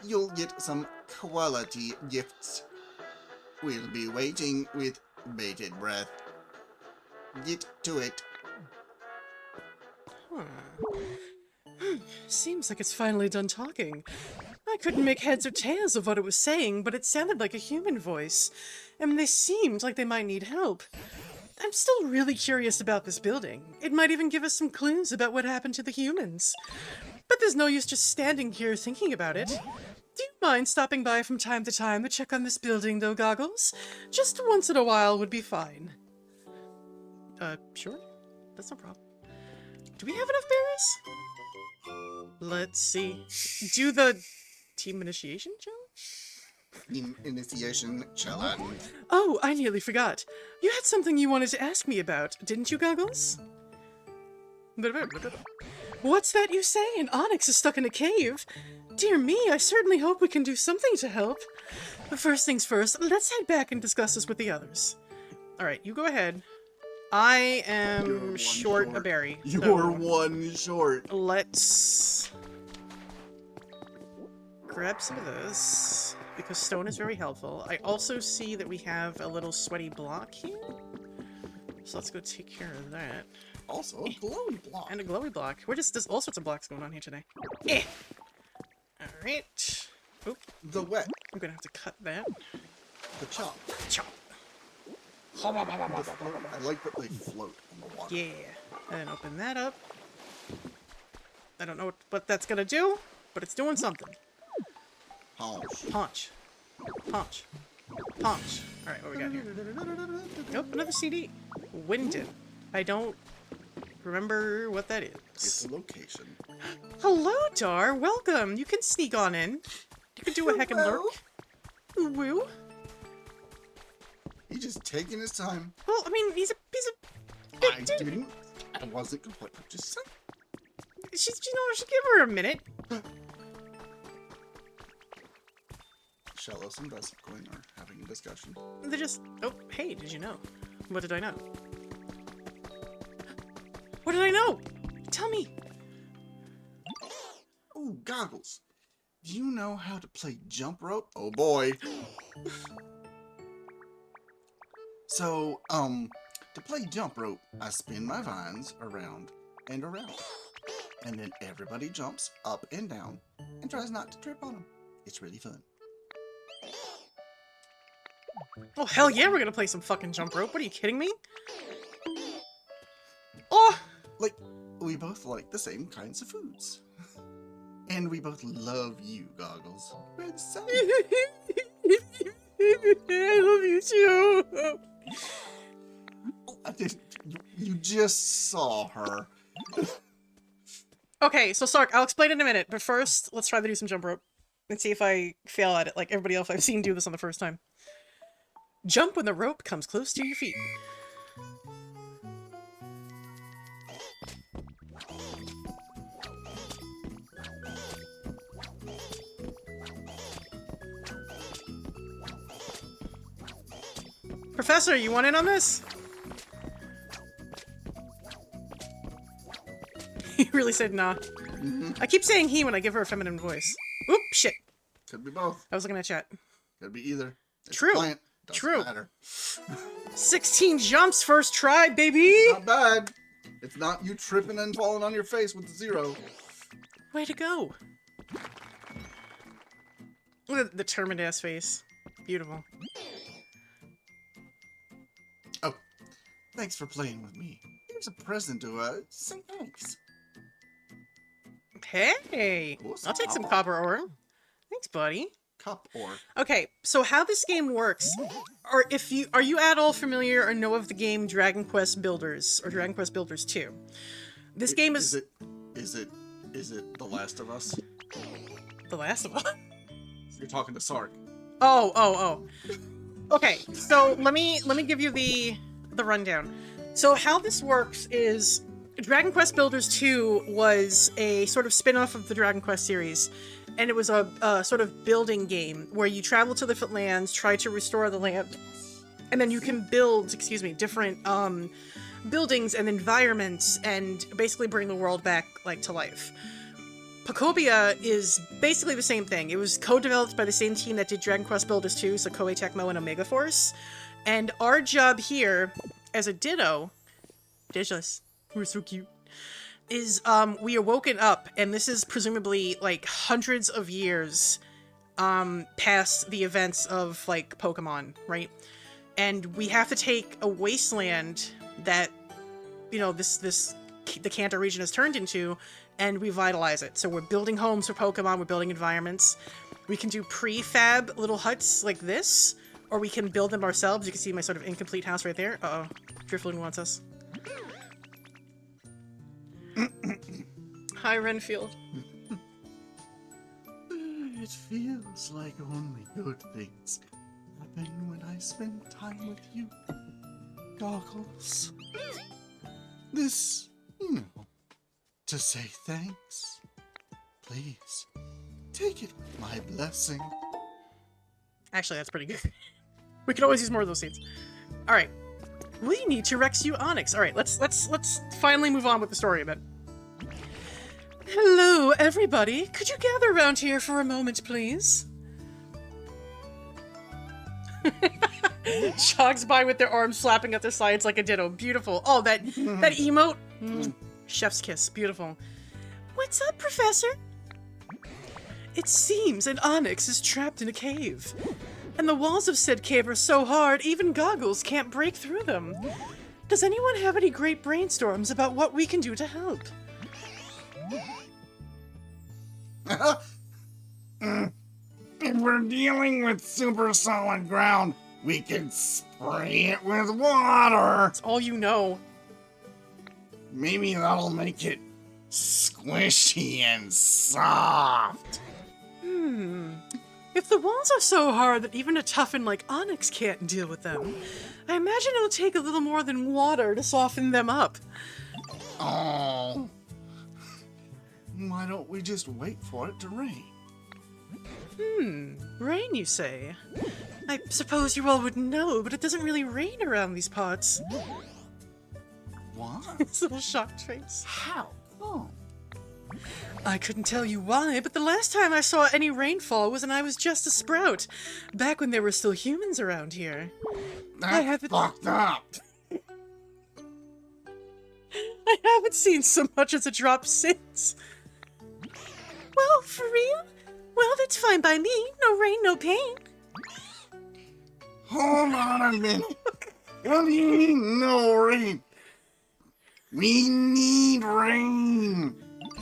you'll get some quality gifts. We'll be waiting with bated breath. Get to it. Seems like it's finally done talking. I couldn't make heads or tails of what it was saying, but it sounded like a human voice, and they seemed like they might need help. I'm still really curious about this building. It might even give us some clues about what happened to the humans. But there's no use just standing here thinking about it. Do you mind stopping by from time to time to check on this building, though, Goggles? Just once in a while would be fine. Sure. That's no problem. Do we have enough berries? Let's see. Do the Team Initiation Challenge? Team Initiation Challenge. Oh, I nearly forgot. You had something you wanted to ask me about, didn't you, Goggles? What's that you say? An Onyx is stuck in a cave? Dear me, I certainly hope we can do something to help. But first things first, let's head back and discuss this with the others. Alright, you go ahead. I am short a berry. You're one short. Let's grab some of this, because stone is very helpful. I also see that we have a little sweaty block here. So let's go take care of that. Also, a glowy block. And a glowy block. There's all sorts of blocks going on here today. Eh! Alright. Oop, The wet. I'm gonna have to cut that. The chop. Chop. The float. I like that they float in the water. Yeah. And then open that up. I don't know what that's gonna do, but it's doing something. Punch. Punch. Punch. Punch. Alright, what we got here? Nope, another CD. Windon. I don't remember what that It's is. a location. Hello, Dar. Welcome. You can sneak on in. You can do a heck and lurk. Woo. He's just taking his time. Well, I mean, he's a I big dude. didn't. I wasn't complete. I'm just saying. Should give her a minute. Shallows and Bessicoin are having a discussion. They're just... Oh, hey, did you know? What did I know? What did I know? Tell me. Ooh, goggles. Do you know how to play jump rope? Oh boy. So, to play jump rope, I spin my vines around and around. And then everybody jumps up and down and tries not to trip on them. It's really fun. Oh, hell yeah, we're gonna play some fucking jump rope. What, are you kidding me? Oh! Like, we both like the same kinds of foods. And we both love you, Goggles. We're the same. I love you too. I didn't. You just saw her. Okay, so Sark, I'll explain in a minute, but first, let's try to do some jump rope. And see if I fail at it like everybody else I've seen do this on the first time. Jump when the rope comes close to your feet. Professor, you want in on this? He really said nah. I keep saying he when I give her a feminine voice. Oop, shit. Could be both. I was looking at chat. Could be either. It's True. a plant. Doesn't True. matter. 16 jumps first try, baby! Not bad. It's not you tripping and falling on your face with the 0. Way to go. Look at the determined ass face. Beautiful. Oh, thanks for playing with me. Here's a present to say thanks. Hey! Cool. I'll take some copper ore. Thanks, buddy. Cup or Okay, so how this game works, or are you at all familiar or know of the game Dragon Quest Builders or Dragon Quest Builders 2? This game is Is it The Last of Us? The Last of Us. You're talking to Sark. Oh. Okay, so let me give you the rundown. So how this works is Dragon Quest Builders 2 was a sort of spin-off of the Dragon Quest series, and it was a sort of building game where you travel to different lands, try to restore the land, and then you can build, different buildings and environments and basically bring the world back like to life. Pokopia is basically the same thing. It was co-developed by the same team that did Dragon Quest Builders 2, so Koei Tecmo and Omega Force. And our job here, as a Ditto, Digilus, we're so cute, is we are woken up, and this is presumably like hundreds of years past the events of like Pokemon, right? And we have to take a wasteland that, you know, the Kanto region has turned into, and revitalize it. So we're building homes for Pokemon, we're building environments. We can do prefab little huts like this, or we can build them ourselves. You can see my sort of incomplete house right there. Uh-oh, Drifloon wants us. Hi, Renfield. It feels like only good things happen when I spend time with you, Goggles. This, to say thanks. Please, take it with my blessing. Actually, that's pretty good. We could always use more of those seeds. All right. We need to Rex you Onyx. All right, let's finally move on with the story a bit. Hello, everybody. Could you gather around here for a moment, please? Jogs by with their arms flapping at their sides like a ditto. Beautiful. Oh, that emote. Chef's kiss. Beautiful. What's up, Professor? It seems an onyx is trapped in a cave. And the walls of said cave are so hard, even goggles can't break through them. Does anyone have any great brainstorms about what we can do to help? If we're dealing with super solid ground, we can spray it with water. That's all you know. Maybe that'll make it squishy and soft. If the walls are so hard that even a toughen like onyx can't deal with them, I imagine it'll take a little more than water to soften them up. Oh, Why don't we just wait for it to rain? Rain, you say? I suppose you all would know, but it doesn't really rain around these parts. What? His little shocked face. How? Oh. I couldn't tell you why, but the last time I saw any rainfall was when I was just a sprout, back when there were still humans around here. that's haven't- fucked up. I haven't seen so much as a drop since. Well, for real? Well, that's fine by me. No rain, no pain. Hold on a minute. What do you mean no rain? We need rain.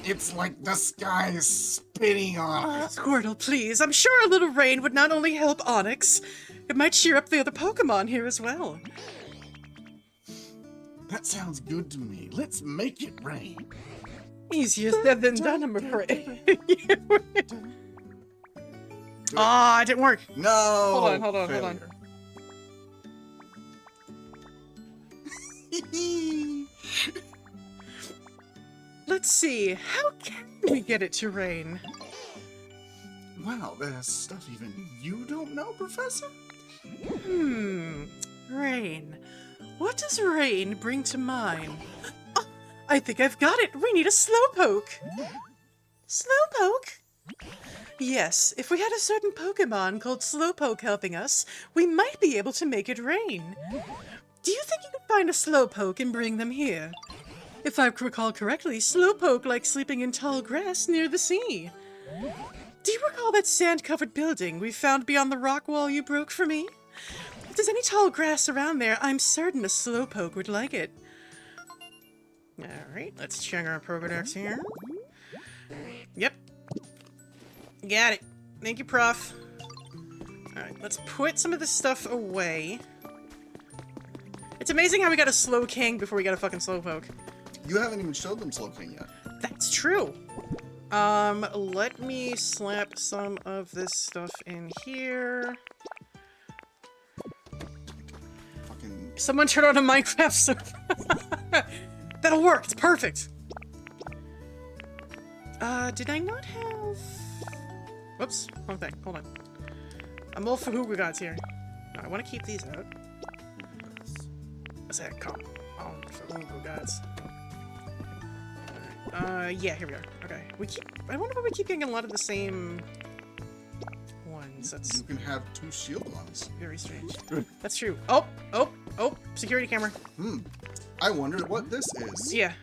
It's like the sky is spitting on us. Squirtle, please. I'm sure a little rain would not only help Onyx, it might cheer up the other Pokemon here as well. That sounds good to me. Let's make it rain. Easier said than done, I'm afraid. Ah, it didn't work. No! Hold on. Failure. Let's see. How can we get it to rain? Wow, there's stuff even you don't know, Professor? Rain. What does rain bring to mind? Oh, I think I've got it. We need a Slowpoke. Slowpoke? Yes, if we had a certain Pokemon called Slowpoke helping us, we might be able to make it rain. Do you think you could find a Slowpoke and bring them here? If I recall correctly, Slowpoke likes sleeping in tall grass near the sea. Do you recall that sand-covered building we found beyond the rock wall you broke for me? If there's any tall grass around there, I'm certain a Slowpoke would like it. Alright, let's check our Pokedex here. Yep. Got it. Thank you, Prof. Alright, let's put some of this stuff away. It's amazing how we got a Slowking before we got a fucking Slowpoke. You haven't even showed them Slowking yet. That's true. Let me slap some of this stuff in here. Fucking... Someone turn on a Minecraft server. That'll work. It's perfect. Did I not have... Whoops. Wrong thing. Hold on. I'm all for Hooga Gods here. No, I want to keep these out. What's that called? Oh, for Hooga Gods. Yeah, here we are. Okay. I wonder why we keep getting a lot of the same ones. That's You can have 2 shield ones. very strange. Good. That's true. Oh! Security camera. I wonder what this is. Yeah.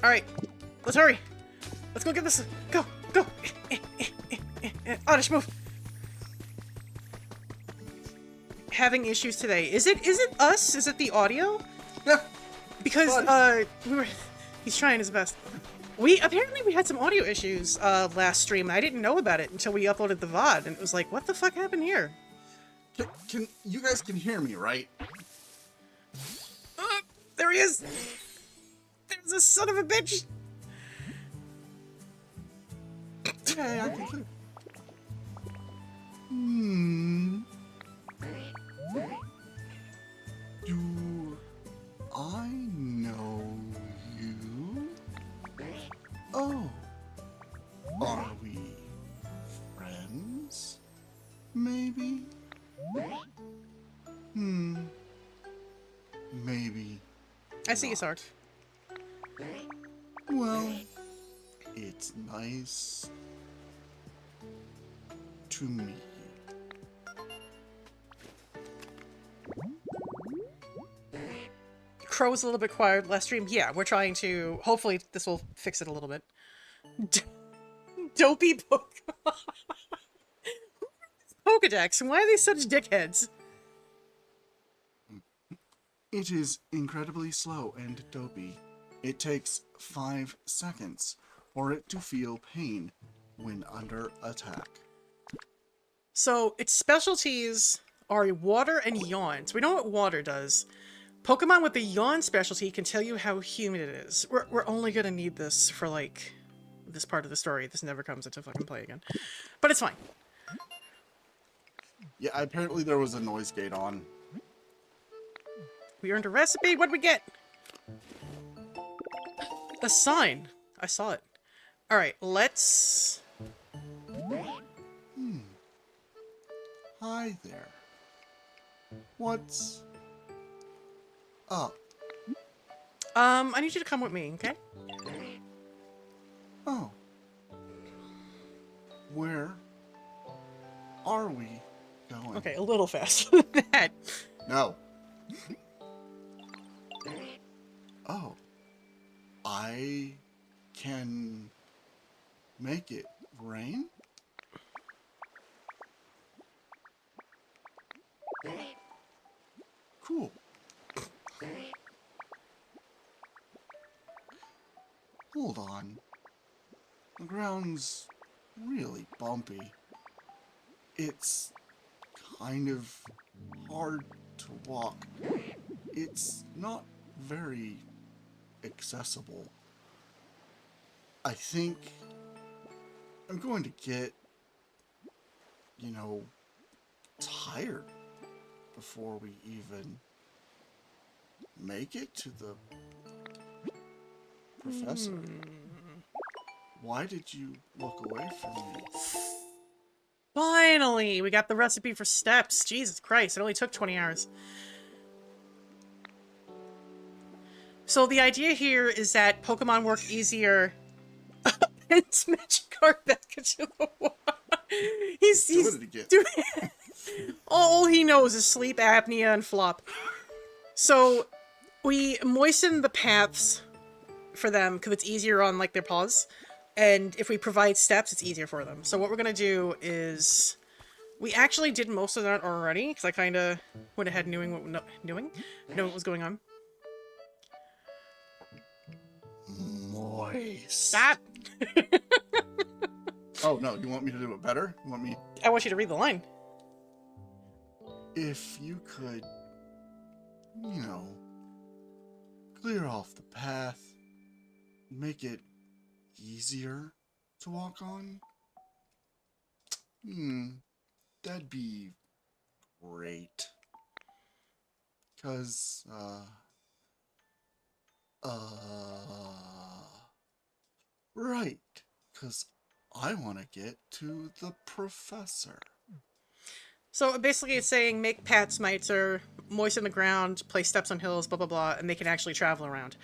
Alright. Let's hurry. Let's go get this. Go! Oddish, move! Having issues today. Is it us? Is it the audio? Yeah. Because, he's trying his best. Apparently we had some audio issues, last stream. I didn't know about it until we uploaded the VOD, and it was like, what the fuck happened here? Can you guys can hear me, right? There he is! There's a son of a bitch! Yeah, I can hear. Do I know you? Oh. Are we friends? Maybe? Maybe. I see you, Sarge. Well, it's nice to meet you. Crow was a little bit quiet last stream. Yeah, we're trying to... Hopefully this will fix it a little bit. Dopey Pokemon. Pokedex, why are they such dickheads? It is incredibly slow and dopey. It takes 5 seconds for it to feel pain when under attack. So, its specialties are water and yawn. So we know what water does. Pokemon with the yawn specialty can tell you how humid it is. We're only gonna need this for, like, this part of the story. This never comes into fucking play again. But it's fine. Yeah, apparently there was a noise gate on. We earned a recipe. What'd we get? A sign. I saw it. Alright, let's... Hi there. What's up? I need you to come with me, okay? Oh. Where are we going? Okay, a little faster than that. No. Oh. I can make it rain? Cool. Hold on. The ground's really bumpy. It's kind of hard to walk. It's not very accessible. I think I'm going to get, you know, tired before we even make it to the professor. Why did you look away from me? Finally! We got the recipe for steps. Jesus Christ, it only took 20 hours. So the idea here is that Pokemon work easier. It's Magikarp back into the water. He's Doing it again. doing all he knows is sleep apnea and flop. So we moisten the paths for them because it's easier on like their paws, and if we provide steps, it's easier for them. So what we're gonna do is we actually did most of that already because I kind of went ahead knowing what was going on. Moist. Stop. Oh no, you want me to do it better? You want me? I want you to read the line. If you could, you know, clear off the path, make it easier to walk on, that'd be great. 'Cause, right, 'cause I want to get to the professor. So basically it's saying make paths mites moisten the ground, place steps on hills, blah blah blah, and they can actually travel around.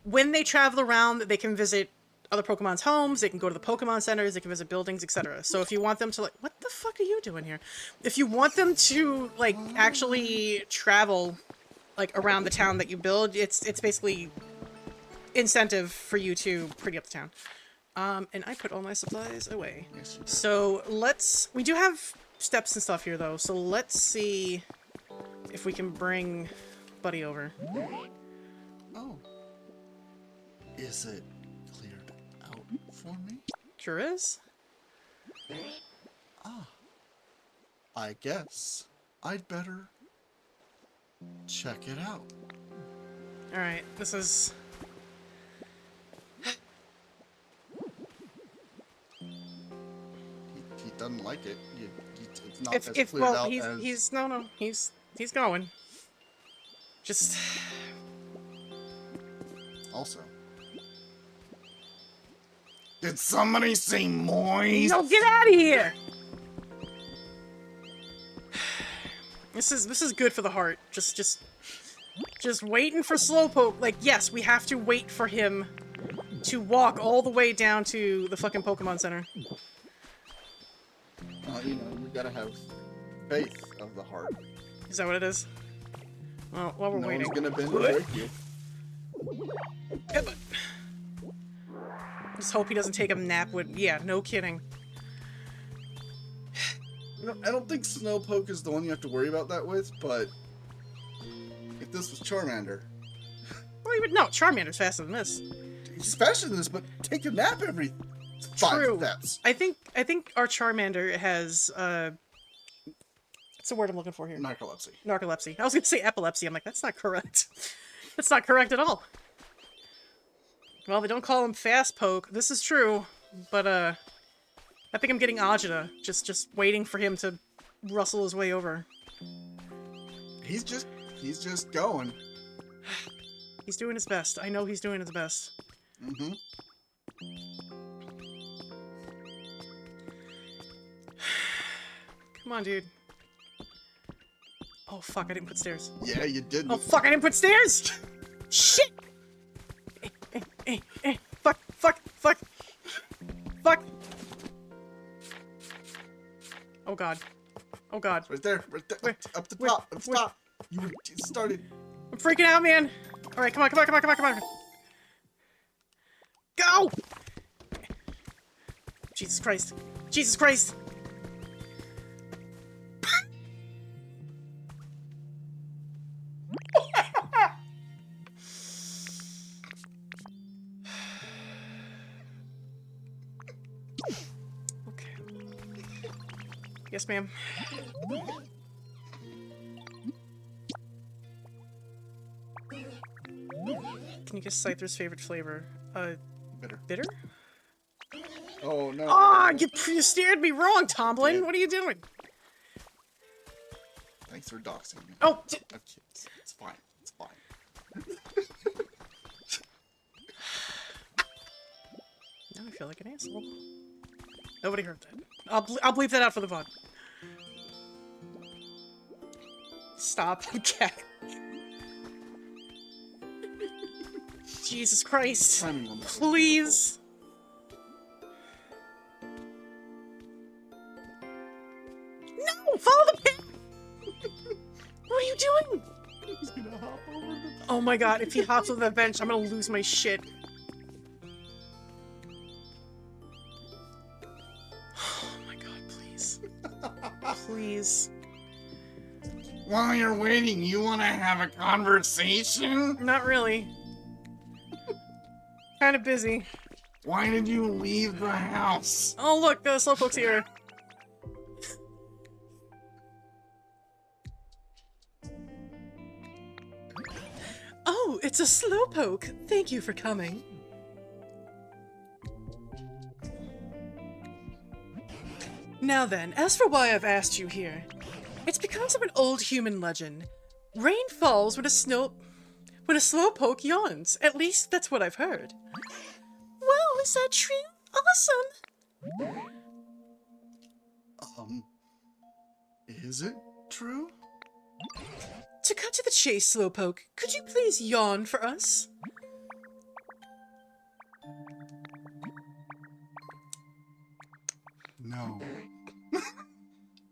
When they travel around, they can visit other Pokemon's homes, they can go to the Pokemon centers, they can visit buildings, etc. So if you want them to like, what the fuck are you doing here? If you want them to like actually travel like around the town that you build, it's basically incentive for you to pretty up the town. And I put all my supplies away. Yes, you did. So we do have steps and stuff here though, so let's see if we can bring Buddy over. Oh. Is it cleared out for me? Sure is. I guess I'd better check it out. Alright, this is... He doesn't like it. It's not as cleared well, out he's, as... he's going. Just... Also. Did somebody say moist? No, get out of here! This is good for the heart. Just waiting for Slowpoke. Like, yes, we have to wait for him to walk all the way down to the fucking Pokemon Center. You know, we gotta have faith of the heart. Is that what it is? Well, while we're No waiting. one's gonna bend or break you. Headbutt. Just hope he doesn't take a nap with. Yeah, no kidding. I don't think Slowpoke is the one you have to worry about that with, but if this was Charmander, Well, even no, Charmander's faster than this. he's faster than this, but take a nap every 5 True. steps. I think our Charmander has what's the word I'm looking for here? Narcolepsy. Narcolepsy. I was gonna say epilepsy. I'm like, that's not correct. That's not correct at all. Well, they don't call him Fast Poke. This is true, but I think I'm getting Agita. Just waiting for him to rustle his way over. He's just going. He's doing his best. I know he's doing his best. Mm-hmm. Come on, dude. Oh fuck! I didn't put stairs. Yeah, you did. Oh fuck! I didn't put stairs. Shit! Fuck! Fuck! Fuck! Fuck! Oh god! Oh god! Right there, Where? up the Where? top, up the Where? top. You started. I'm freaking out, man! Alright, come on, come on, come on, come on, come on! Go! Jesus Christ! Jesus Christ! Okay. Yes, ma'am. Can you guess Scyther's favorite flavor? Bitter. Bitter? Oh no. Ah, you steered me wrong, Tomlin. Yeah. What are you doing? Thanks for doxing me. Oh, Okay, it's fine. It's fine. now I feel like an asshole. Nobody heard that. I'll bleep that out for the VOD. Stop, cat. Jesus Christ. Timing on this. Please. No! Follow the pin! What are you doing? He's gonna hop over the. Oh my god, if he hops over the bench, I'm gonna lose my shit. Oh my god, please. Please. While you're waiting, you want to have a conversation? Not really. Kind of busy. Why did you leave the house? Oh look, Slowpoke's here. Oh, it's a Slowpoke. Thank you for coming. Now then, as for why I've asked you here, it's because of an old human legend. Rain falls when a Slowpoke yawns. At least that's what I've heard. Well, is that true? Awesome. Is it true? To cut to the chase, Slowpoke, could you please yawn for us? No.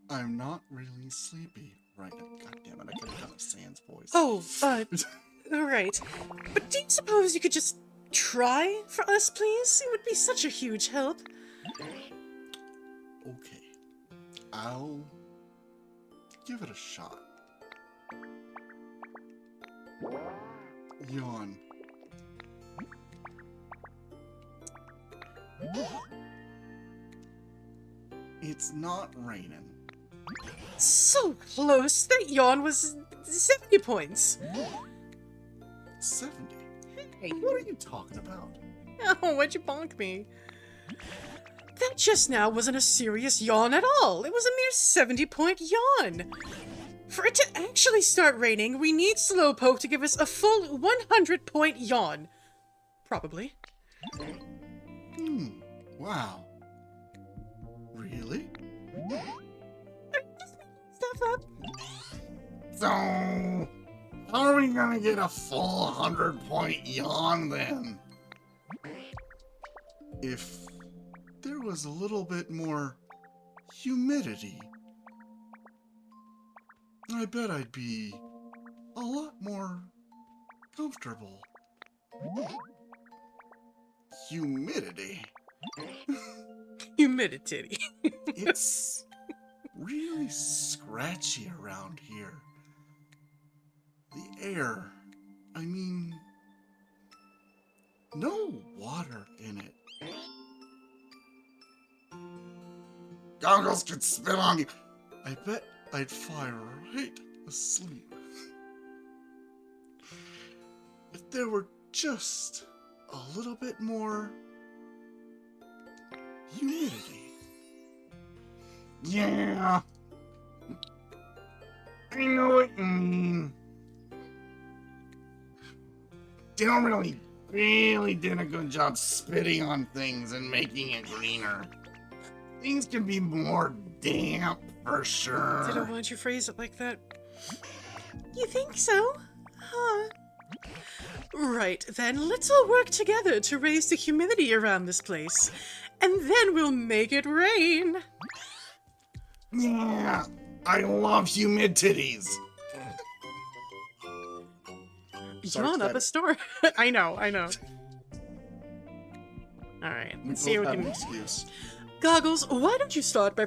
I'm not really sleepy right now. God damn it, I could have done a Sans voice. Oh, alright. But do you suppose you could just try for us, please? It would be such a huge help. Okay. I'll give it a shot. Yawn. It's not raining. So close! That yawn was 70 points. 70? Hey, What are you talking about? oh, why'd you bonk me? That just now wasn't a serious yawn at all. It was a mere 70-point yawn. For it to actually start raining, we need Slowpoke to give us a full 100-point yawn. Probably. Wow. Really? Stuff up. So, how are we gonna get a full 100-point yawn then? if there was a little bit more humidity, I bet I'd be a lot more comfortable. Humidity? Humidity. It's really scratchy around here. The air, I mean, no water in it. Goggles could spit on you. I bet I'd fall right asleep. If there were just a little bit more humidity. Yeah. I know what you mean. Dale really did a good job spitting on things and making it greener. Things can be more damp for sure. Didn't want you phrase it like that. You think so? Huh? Right, then let's all work together to raise the humidity around this place. And then we'll make it rain. Yeah, I love humid titties. Yawn up a storm. I know. Alright, let's see Both what have we an can... excuse. Goggles, why don't you start by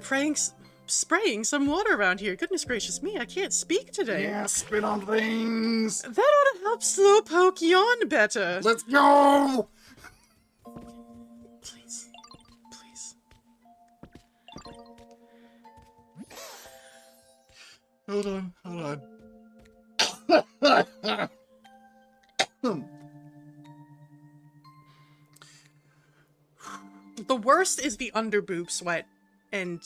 spraying some water around here? Goodness gracious me, I can't speak today. Yeah, spit on things. That ought to help Slowpoke yawn better. Let's go. Please. Hold on. The worst is the underboob sweat. And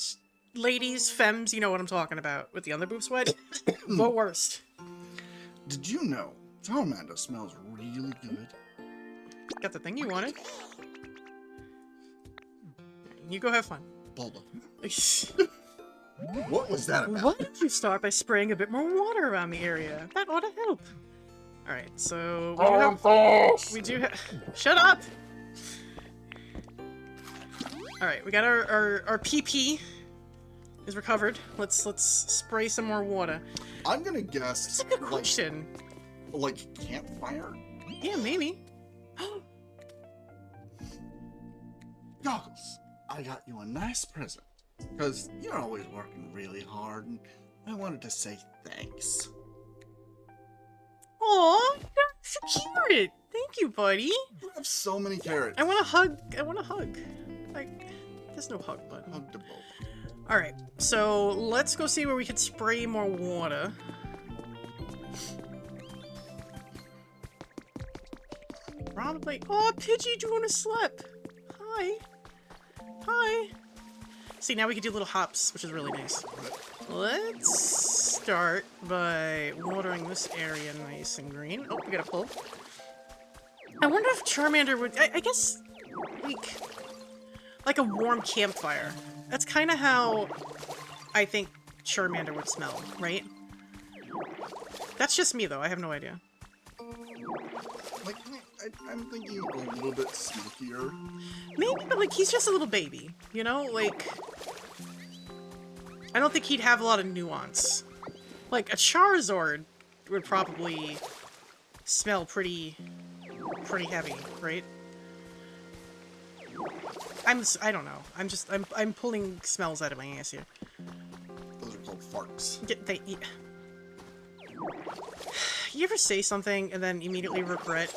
ladies, femmes, you know what I'm talking about with the underboob sweat. The worst. Did you know Charmander smells really good? Got the thing you wanted. You go have fun. Bulba. Why What was that about? don't you start by spraying a bit more water around the area? That ought to help. Alright, so we do have... Shut up! Alright, we got our PP is recovered. Let's spray some more water. I'm gonna guess That's a good question. like campfire? Yeah, maybe. Goggles, I got you a nice present. Because you're always working really hard, and I wanted to say thanks. Aw, that's so cute. Thank you, buddy. You have so many carrots. I want a hug. Like, there's no hug button. Hug the bulb. Alright, so let's go see where we could spray more water. Probably. Oh, Pidgey, do you want to slip? Hi. See, now we can do little hops, which is really nice. Let's start by watering this area nice and green. Oh, we got a pull. I wonder if Charmander would... I guess, like a warm campfire. That's kind of how I think Charmander would smell, right? That's just me, though. I have no idea. Like, I'm thinking a little bit smokier. Maybe, but, like, he's just a little baby, you know? Like, I don't think he'd have a lot of nuance. Like, a Charizard would probably smell pretty heavy, right? I don't know. I'm pulling smells out of my ass here. Those are called farts. You ever say something and then immediately regret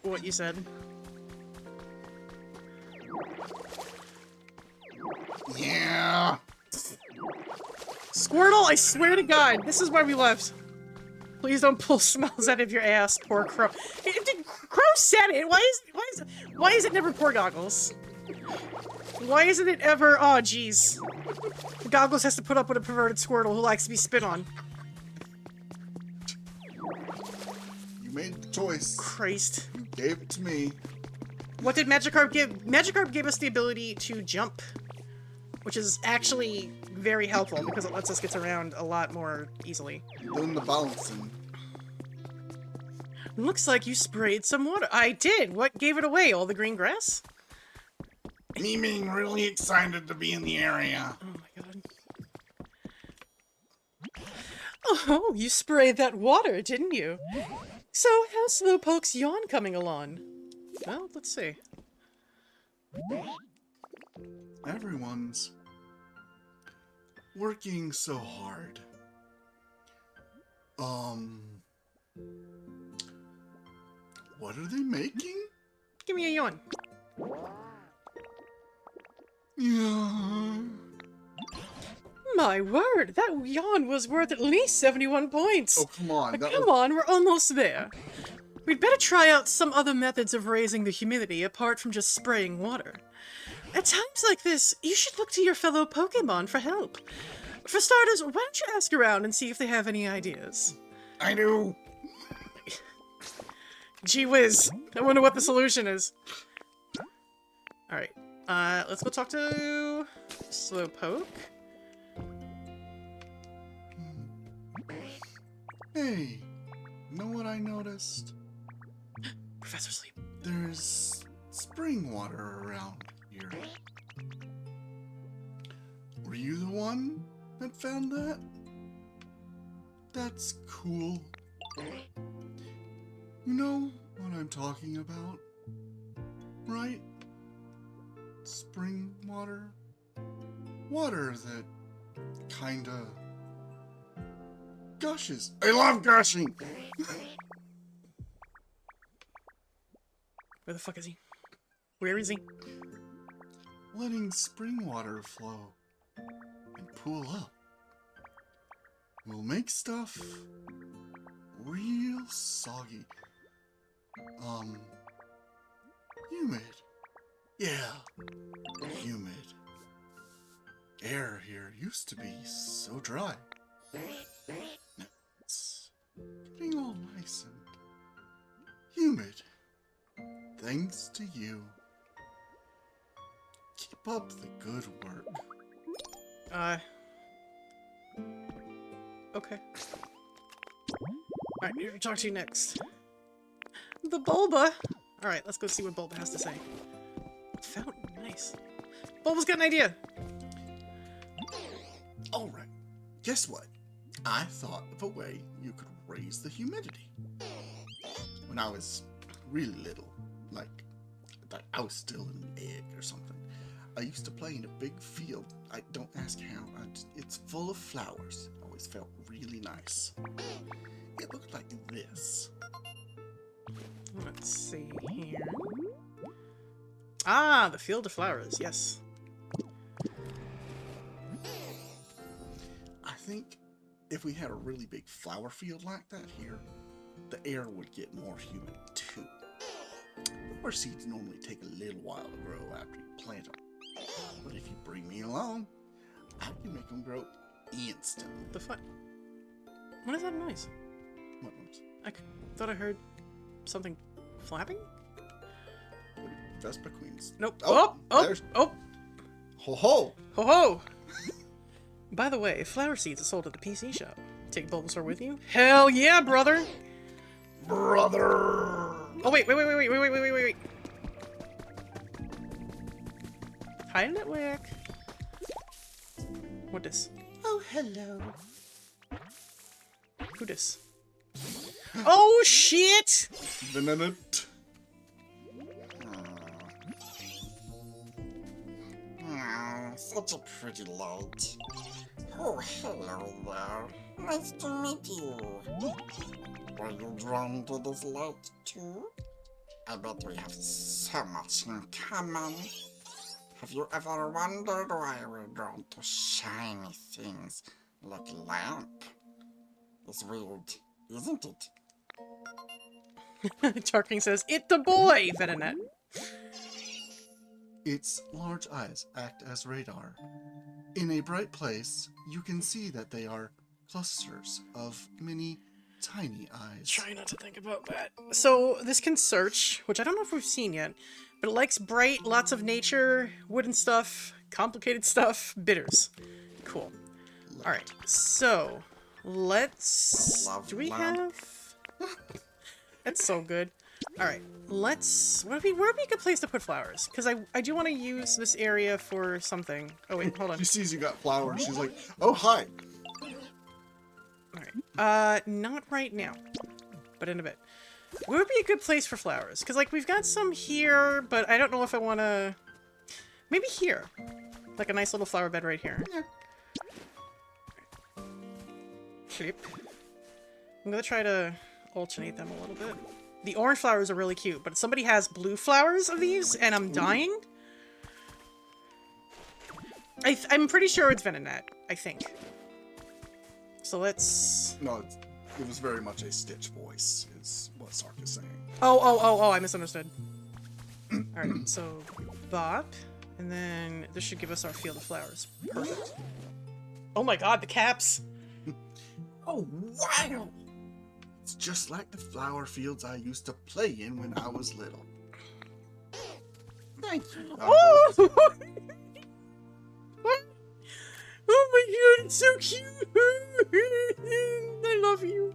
what you said? Yeah. Squirtle, I swear to God, this is why we left. Please don't pull smells out of your ass, poor Crow. Crow said it. Why is it never poor Goggles? Why isn't it ever? Oh, jeez. Goggles has to put up with a perverted Squirtle who likes to be spit on. You made the choice. Christ. You gave it to me. What did Magikarp give? Magikarp gave us the ability to jump, which is actually very helpful because it lets us get around a lot more easily. Doing the balancing. Looks like you sprayed some water. I did. What gave it away? All the green grass? Me being really excited to be in the area. Oh my god. Oh, you sprayed that water, didn't you? So, how's Slowpoke's yawn coming along? Well, let's see. Everyone's working so hard. What are they making? Give me a yawn. Yeah. My word, that yawn was worth at least 71 points. Oh, come on. That Come was... on, we're almost there. We'd better try out some other methods of raising the humidity apart from just spraying water. At times like this, you should look to your fellow Pokemon for help. For starters, why don't you ask around and see if they have any ideas? I do. Gee whiz, I wonder what the solution is. Alright, let's go talk to Slowpoke. Hey, know what I noticed? Professor Sleep. There's spring water around here. Were you the one that found that? That's cool. You know what I'm talking about, right? Spring water? Water that kinda gushes. I love gushing. Where the fuck is he? Where is he? Letting spring water flow and pool up will make stuff real soggy. Humid. Yeah, humid. Air here used to be so dry. Now it's getting all nice and humid. Thanks to you. Keep up the good work. Okay. Alright, here to talk to you next. The Bulba! Alright, let's go see what Bulba has to say. Fountain, nice. Bulba's got an idea! Alright, guess what? I thought of a way you could raise the humidity. When I was really little, like I was still an egg or something, I used to play in a big field. I don't ask how, it's full of flowers. It always felt really nice. It looked like this. Let's see here. Ah, the Field of Flowers, yes. I think if we had a really big flower field like that here, the air would get more humid too. Flower seeds normally take a little while to grow after you plant them. But if you bring me along, I can make them grow instantly. The fuck? What is that noise? What ones? I thought I heard something flapping? Vespa Queens. Nope. Oh, Oh! there's- Oh! Ho ho! Ho ho! By the way, flower seeds are sold at the PC shop. Take Bulbasaur with you? Hell yeah, brother! Brother. Oh wait. Hi, network. What this? Oh, hello. Who this? Oh shit! Benedict. Such a pretty light. Oh, hello there. Nice to meet you. Are you drawn to this light too? I bet we have so much in common. Have you ever wondered why we're drawn to shiny things like a lamp? It's weird, isn't it? Tarking says, "It's the boy, Venonat." Its large eyes act as radar. In a bright place, you can see that they are clusters of many tiny eyes. Try not to think about that. So this can search, which I don't know if we've seen yet, but it likes bright, lots of nature, wooden stuff, complicated stuff, bitters. Cool. All right, so let's. Love Do we lamp. have? That's so good. Alright, let's... Where would be a good place to put flowers? Because I do want to use this area for something. Oh, wait, hold on. She sees you got flowers. She's like, oh, hi. Alright, not right now, but in a bit. Where would be a good place for flowers? Because, like, we've got some here, but I don't know if I want to... Maybe here. Like a nice little flower bed right here. Yeah. Flip. I'm gonna try to alternate them a little bit. The orange flowers are really cute, but somebody has blue flowers of these, and I'm dying. I'm pretty sure it's Venonat, I think. So let's... No, it was very much a Stitch voice, is what Sark is saying. Oh, I misunderstood. Alright, so Bop, and then this should give us our field of flowers. Perfect. Oh my god, the caps! Oh, wow! It's just like the flower fields I used to play in when I was little. Thank you. Oh! Oh my god, it's so cute! I love you.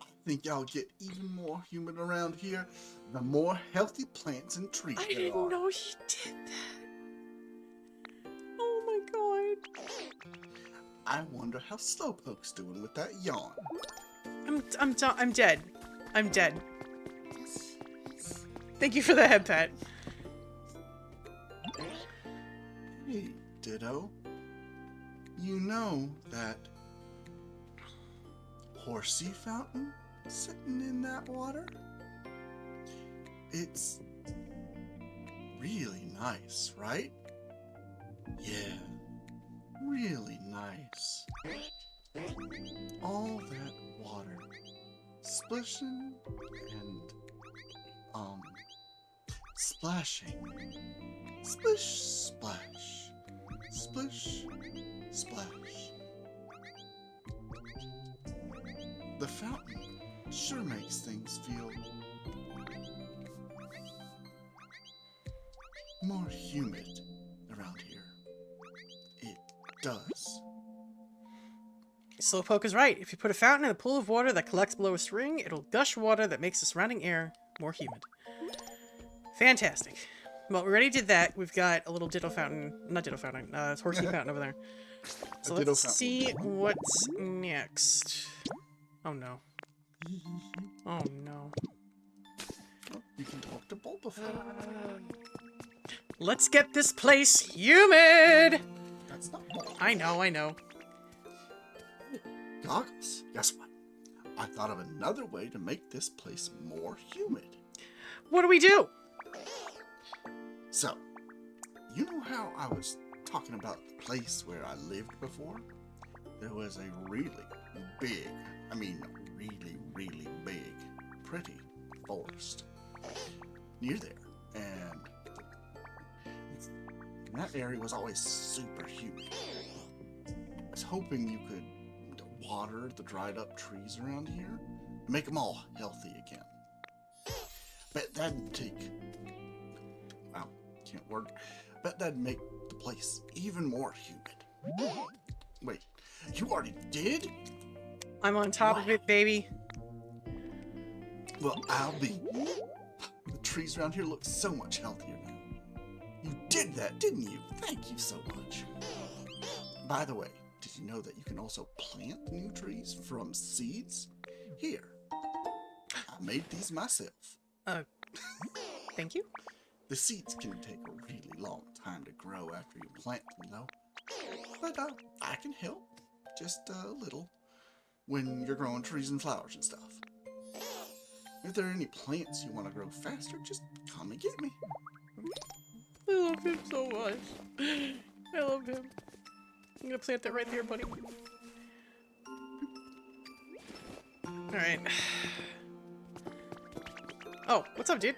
I think I'll get even more humid around here, the more healthy plants and trees I there didn't are. know he did that. Oh my god. I wonder how Slowpoke's doing with that yawn. I'm dead. I'm dead. Thank you for the head pat. Hey, Ditto. You know that horsey fountain sitting in that water? It's really nice, right? Yeah, really nice. All that water splishing and splashing. Splish, splash. Splish, splash. The fountain sure makes things feel more humid around here. It does. Slowpoke is right. If you put a fountain in a pool of water that collects below a spring, it'll gush water that makes the surrounding air more humid. Fantastic. Well, we already did that. We've got a little Ditto fountain. Not Ditto fountain. It's Horsey fountain over there. So Ditto let's fountain. see what's next. Oh no. Oh no. Oh, you can talk to Bulbasaur. Let's get this place humid! That's not Bulbasaur. I know. Goggles, guess what? I thought of another way to make this place more humid. What do we do? So, you know how I was talking about the place where I lived before? There was a really big, really big, pretty forest near there. And that area was always super humid. I was hoping you could water the dried up trees around here, make them all healthy again. Bet that'd take... Wow, can't word. Bet that'd make the place even more humid. Wait, you already did? I'm on top of it, baby. Well, I'll be. The trees around here look so much healthier now. You did that, didn't you? Thank you so much. By the way, did you know that you can also plant new trees from seeds? Here, I made these myself. Thank you. The seeds can take a really long time to grow after you plant them, though. But I can help, just a little, when you're growing trees and flowers and stuff. If there are any plants you want to grow faster, just come and get me. I love him so much. I love him. I'm gonna plant that right there, buddy. Alright. Oh, what's up, dude?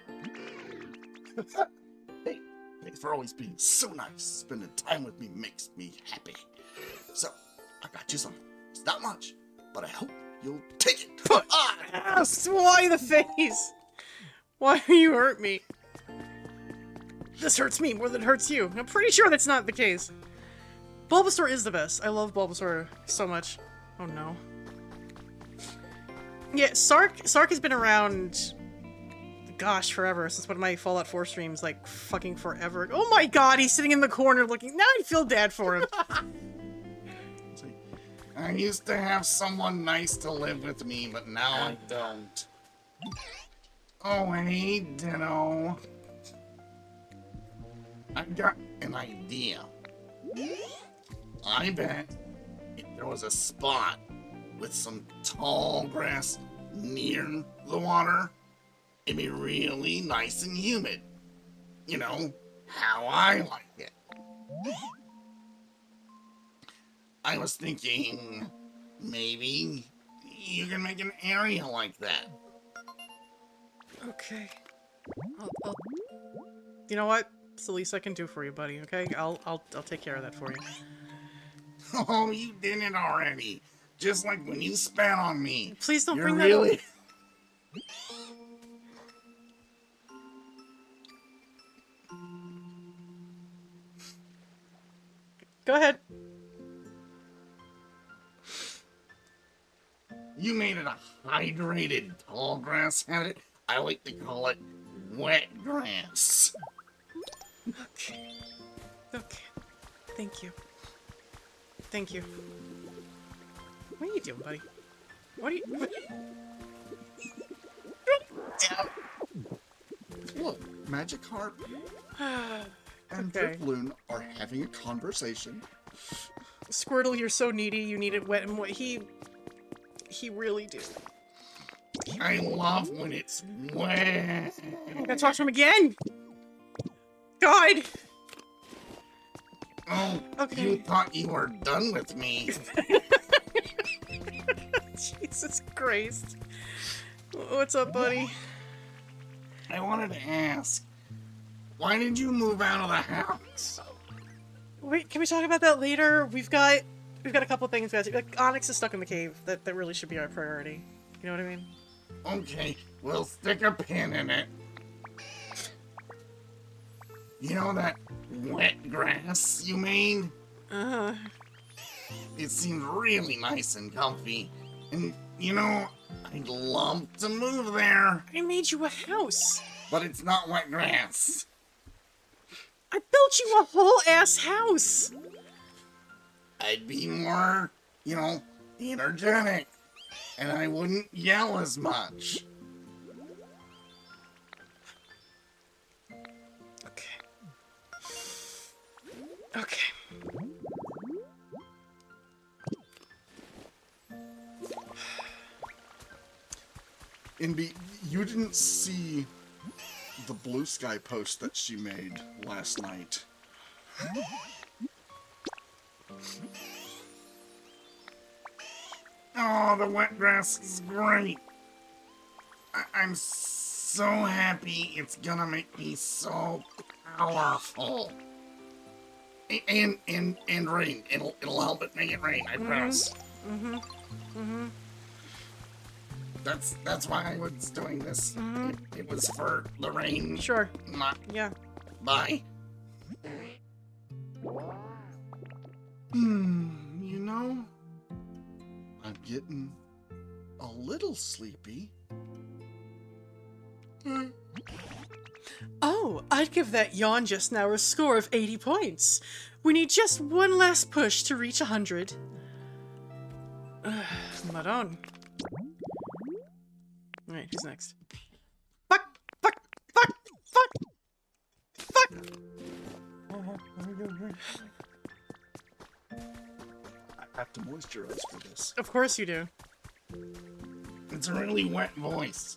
Hey, thanks for always being so nice. Spending time with me makes me happy. So, I got you something. It's not much, but I hope you'll take it. Yes! Why the face? Why do you hurt me? This hurts me more than it hurts you. I'm pretty sure that's not the case. Bulbasaur is the best. I love Bulbasaur so much. Oh no. Yeah, Sark has been around, gosh, forever, since one of my Fallout 4 streams, like, fucking forever. Oh my god, he's sitting in the corner looking, now I feel bad for him. See, I used to have someone nice to live with me, but now I don't. Oh, hey, Ditto. I've got an idea. I bet if there was a spot with some tall grass near the water, it'd be really nice and humid. You know, how I like it. I was thinking maybe you can make an area like that. Okay. I'll... You know what? It's the least I can do for you, buddy, okay? I'll take care of that for you. Oh, you did it already. Just like when you spat on me. Please don't You're bring that really... up. Go ahead. You made it a hydrated tall grass habit. I like to call it wet grass. Okay. Okay. Thank you. Thank you. What are you doing, buddy? What are you... What... Look, Magikarp and Okay. Drifloon are having a conversation. Squirtle, you're so needy. You need it wet and what he really do. I love when it's wet. I'm gonna talk to him again. God. Oh, Okay. you thought you were done with me. Jesus Christ. What's up, buddy? I wanted to ask, why did you move out of the house? Wait, can we talk about that later? We've got a couple things, guys. Like, Onyx is stuck in the cave. That really should be our priority. You know what I mean? Okay, we'll stick a pin in it. You know that wet grass you made? Uh-huh. It seems really nice and comfy. And, you know, I'd love to move there, I made you a house. but it's not wet grass. I built you a whole ass house. I'd be more, you know, energetic. And I wouldn't yell as much. Okay. Okay. Inby, you didn't see the blue sky post that she made last night. Oh, the wet grass is great. I'm so happy. It's gonna make me so powerful. And rain. It'll help it make it rain. I promise. That's why I was doing this. It was for the rain. Sure. Not Yeah. bye. You know, I'm getting a little sleepy. Oh, I'd give that yawn just now a score of 80 points. We need just one last push to reach 100. Maron. Alright, who's next? Fuck! Fuck! Fuck! Fuck! Fuck! I have to moisturize for this. Of course you do. It's a really wet voice.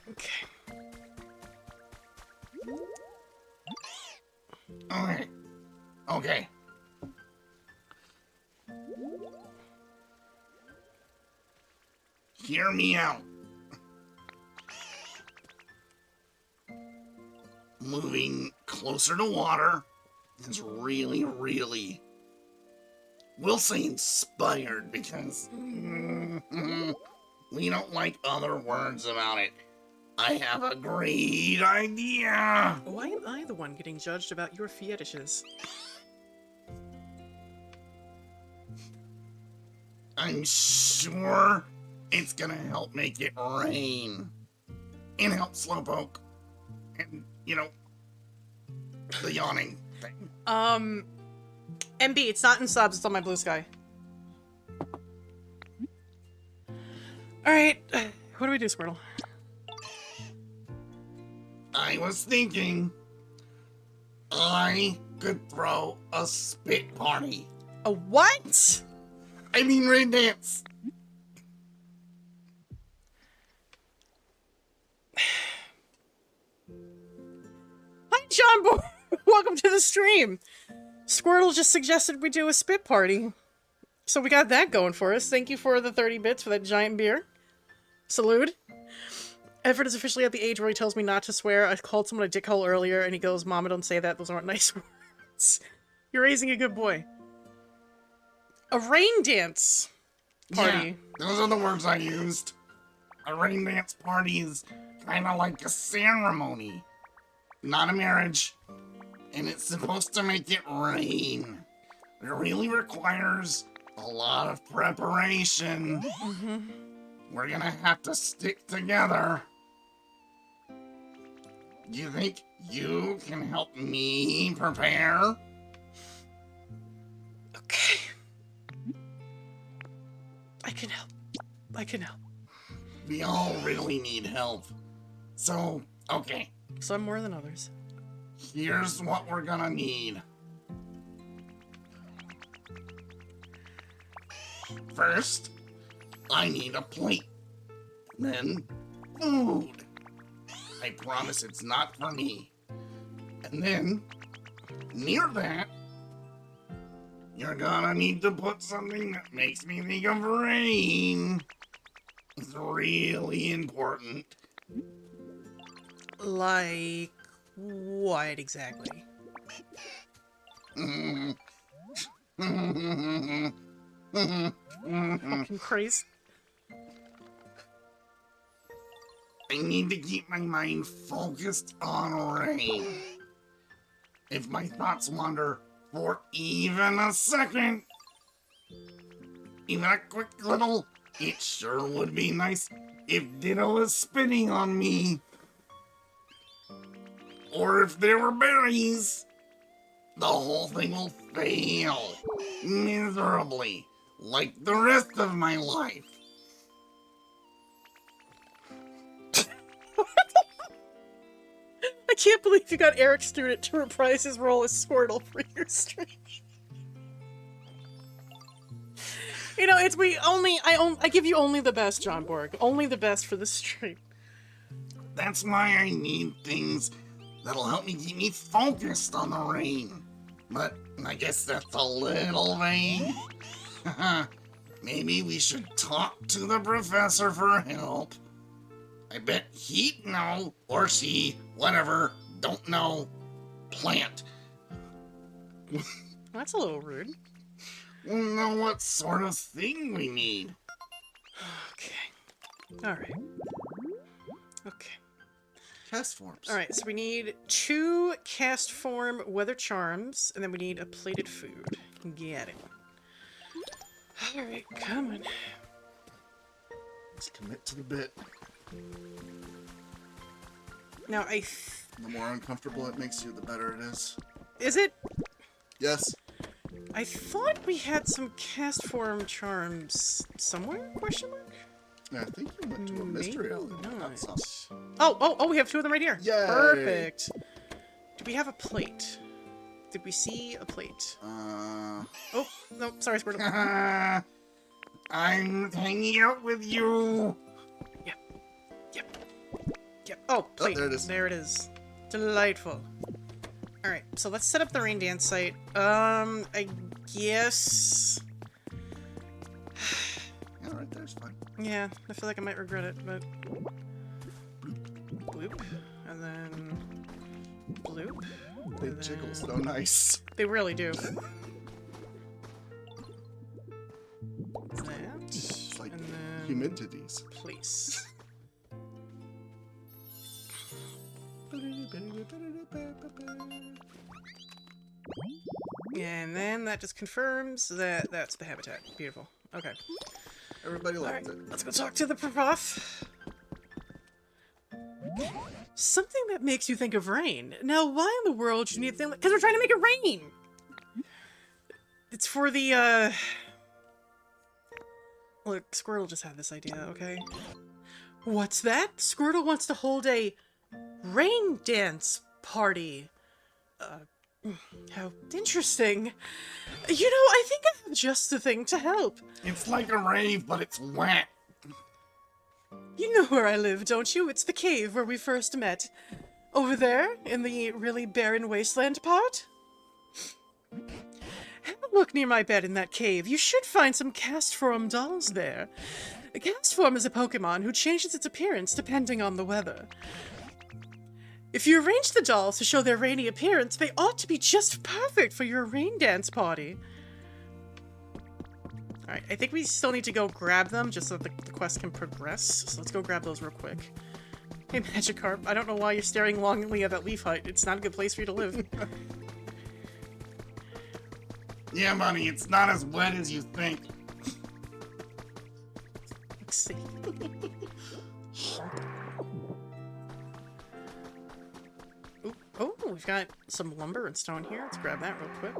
Okay. Okay. Okay. Hear me out. Moving closer to water is really, really, we'll say inspired because we don't like other words about it. I have a great idea. Why am I the one getting judged about your fetishes? I'm sure It's gonna help make it rain. And help Slowpoke. And, you know, the yawning thing. MB, it's not in subs, it's on my blue sky. Alright, what do we do, Squirtle? I was thinking I could throw a spit party. A what? I mean rain dance. Hi, John Boy! Welcome to the stream! Squirtle just suggested we do a spit party. So we got that going for us. Thank you for the 30 bits for that giant beer. Salute. Everett is officially at the age where he tells me not to swear. I called someone a dickhole earlier, and he goes, Mama, don't say that. Those aren't nice words. You're raising a good boy. A rain dance party. Yeah, those are the words I used. A rain dance party is kind of like a ceremony, not a marriage. And it's supposed to make it rain. It really requires a lot of preparation. Mm-hmm. We're gonna have to stick together. Do you think you can help me prepare? Okay. I can help. I can help. We all really need help. So, okay, Some more than others. here's what we're gonna need. First, I need a plate. Then, food. I promise it's not for me. And then, near that, you're gonna need to put something that makes me think of rain. It's really important. Like what exactly? Fucking crazy. I need to keep my mind focused on rain. If my thoughts wander for even a second, even a quick little, it sure would be nice if Ditto was spitting on me. Or if there were berries, the whole thing will fail miserably, like the rest of my life. I can't believe you got Eric Student to reprise his role as Squirtle for your stream. You know, it's I give you only the best, John Borg. Only the best for the stream. That's why I need things that'll help me keep me focused on the rain. But I guess that's a little vague. Maybe we should talk to the professor for help. I bet he'd know, or she, whatever, don't know, plant. That's a little rude. We'll know what sort of thing we need. Okay. Alright. Okay. Cast forms. Alright, so we need 2 cast form weather charms, and then we need a plated food. Get it. Alright, come on. Let's commit to the bit. Now, The more uncomfortable it makes you, the better it is. is it? Yes. I thought we had some cast form charms somewhere? Question mark? I think you went to a mystery Maybe island. not. Some. Oh, we have 2 of them right here. Yay. Perfect. Do we have a plate? Did we see a plate? Oh, no, sorry, Squirtle. I'm hanging out with you. Yep. Oh, plate. there it is. There it is. Delightful. Alright, so let's set up the rain dance site. I guess... Yeah, right there's fine. Yeah, I feel like I might regret it, but... Bloop. And then... Bloop. They and jiggle then- so nice. They really do. That. It's like and then... humidities. Place. And then that just confirms that that's the habitat. Beautiful. Okay. Everybody All right, liked it. let's go talk to the prof. Something that makes you think of rain. Now, why in the world should you need a thing like... Because we're trying to make it rain! It's for the, Look, Squirtle just had this idea, okay? What's that? Squirtle wants to hold a rain dance party. How interesting. You know, I think I have just the thing to help. It's like a rave, but it's wet. You know where I live, don't you? It's the cave where we first met. Over there, in the really barren wasteland part? Have a look near my bed in that cave. You should find some Castform dolls there. Castform is a Pokemon who changes its appearance depending on the weather. If you arrange the dolls to show their rainy appearance, they ought to be just perfect for your rain dance party. Alright, I think we still need to go grab them just so that the quest can progress. So let's go grab those real quick. Hey, Magikarp, I don't know why you're staring longingly at that leaf hut. It's not a good place for you to live. Yeah, buddy, it's not as wet as you think. Let's see. Ooh, oh, we've got some lumber and stone here. Let's grab that real quick.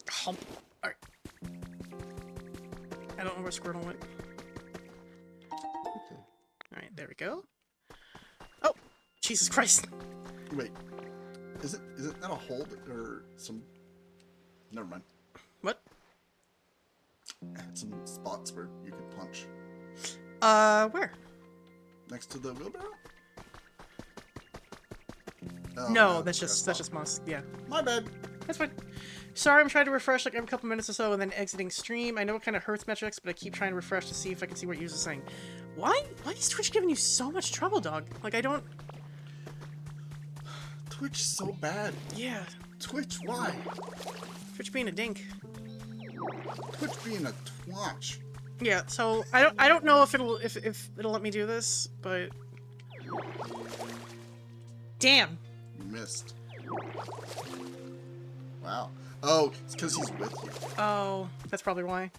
Hump. Alright. I don't know where Squirtle went. Alright, there we go. Oh! Jesus Christ! Wait, is it not a hold or some? Never mind. What? I had some spots where you could punch Where? next to the wheelbarrow. No, that's just moss. Yeah. My bad. That's fine. Sorry, I'm trying to refresh like every couple minutes or so and then exiting stream. I know it kind of hurts metrics, but I keep trying to refresh to see if I can see what users are saying. Why is Twitch giving you so much trouble, dog? Like, I don't... Twitch so bad. Yeah. Twitch, why? Twitch being a dink. Twitch being a twatch. Yeah, so I don't know if it'll let me do this, but... Damn. You missed. Wow. Oh, it's because he's with you. Oh, that's probably why.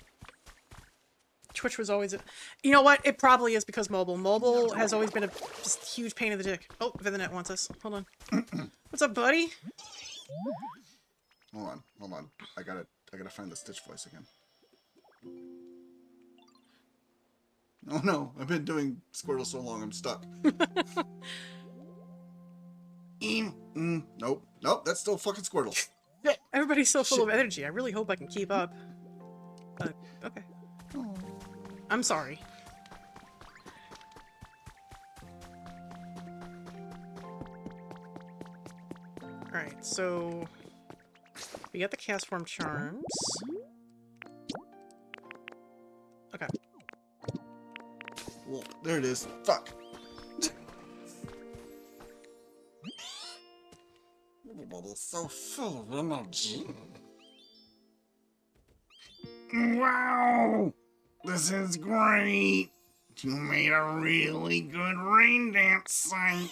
Twitch was always a... You know what? It probably is because mobile. Mobile has always been a just huge pain in the dick. Oh, Vithernet wants us. Hold on. What's up, buddy? Hold on. I gotta find the Stitch voice again. Oh no, I've been doing Squirtle so long, I'm stuck. Nope, that's still fucking Squirtle. Everybody's so full of energy. I really hope I can keep up. Okay. I'm sorry. Alright, so... We got the Castform charms. Okay. Well, there it is. Fuck. Everybody's so full of energy. Wow! This is great! You made a really good rain dance site.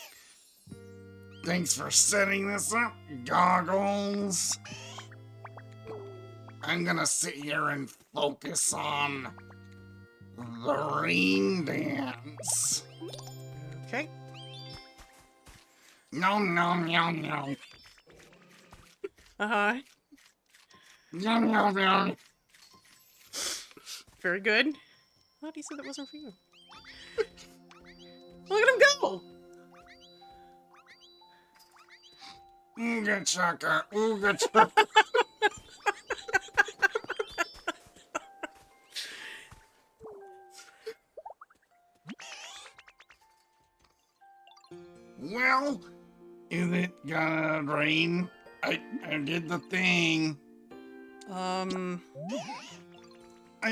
Thanks for setting this up, Goggles. I'm gonna sit here and focus on the rain dance. Okay. Nom nom nom nom. Uh-huh. Nom nom nom. Very good. How did he say that wasn't for you? Look at him go! Ooga chaka, ooga chaka. Well, is it gonna rain? I did the thing. I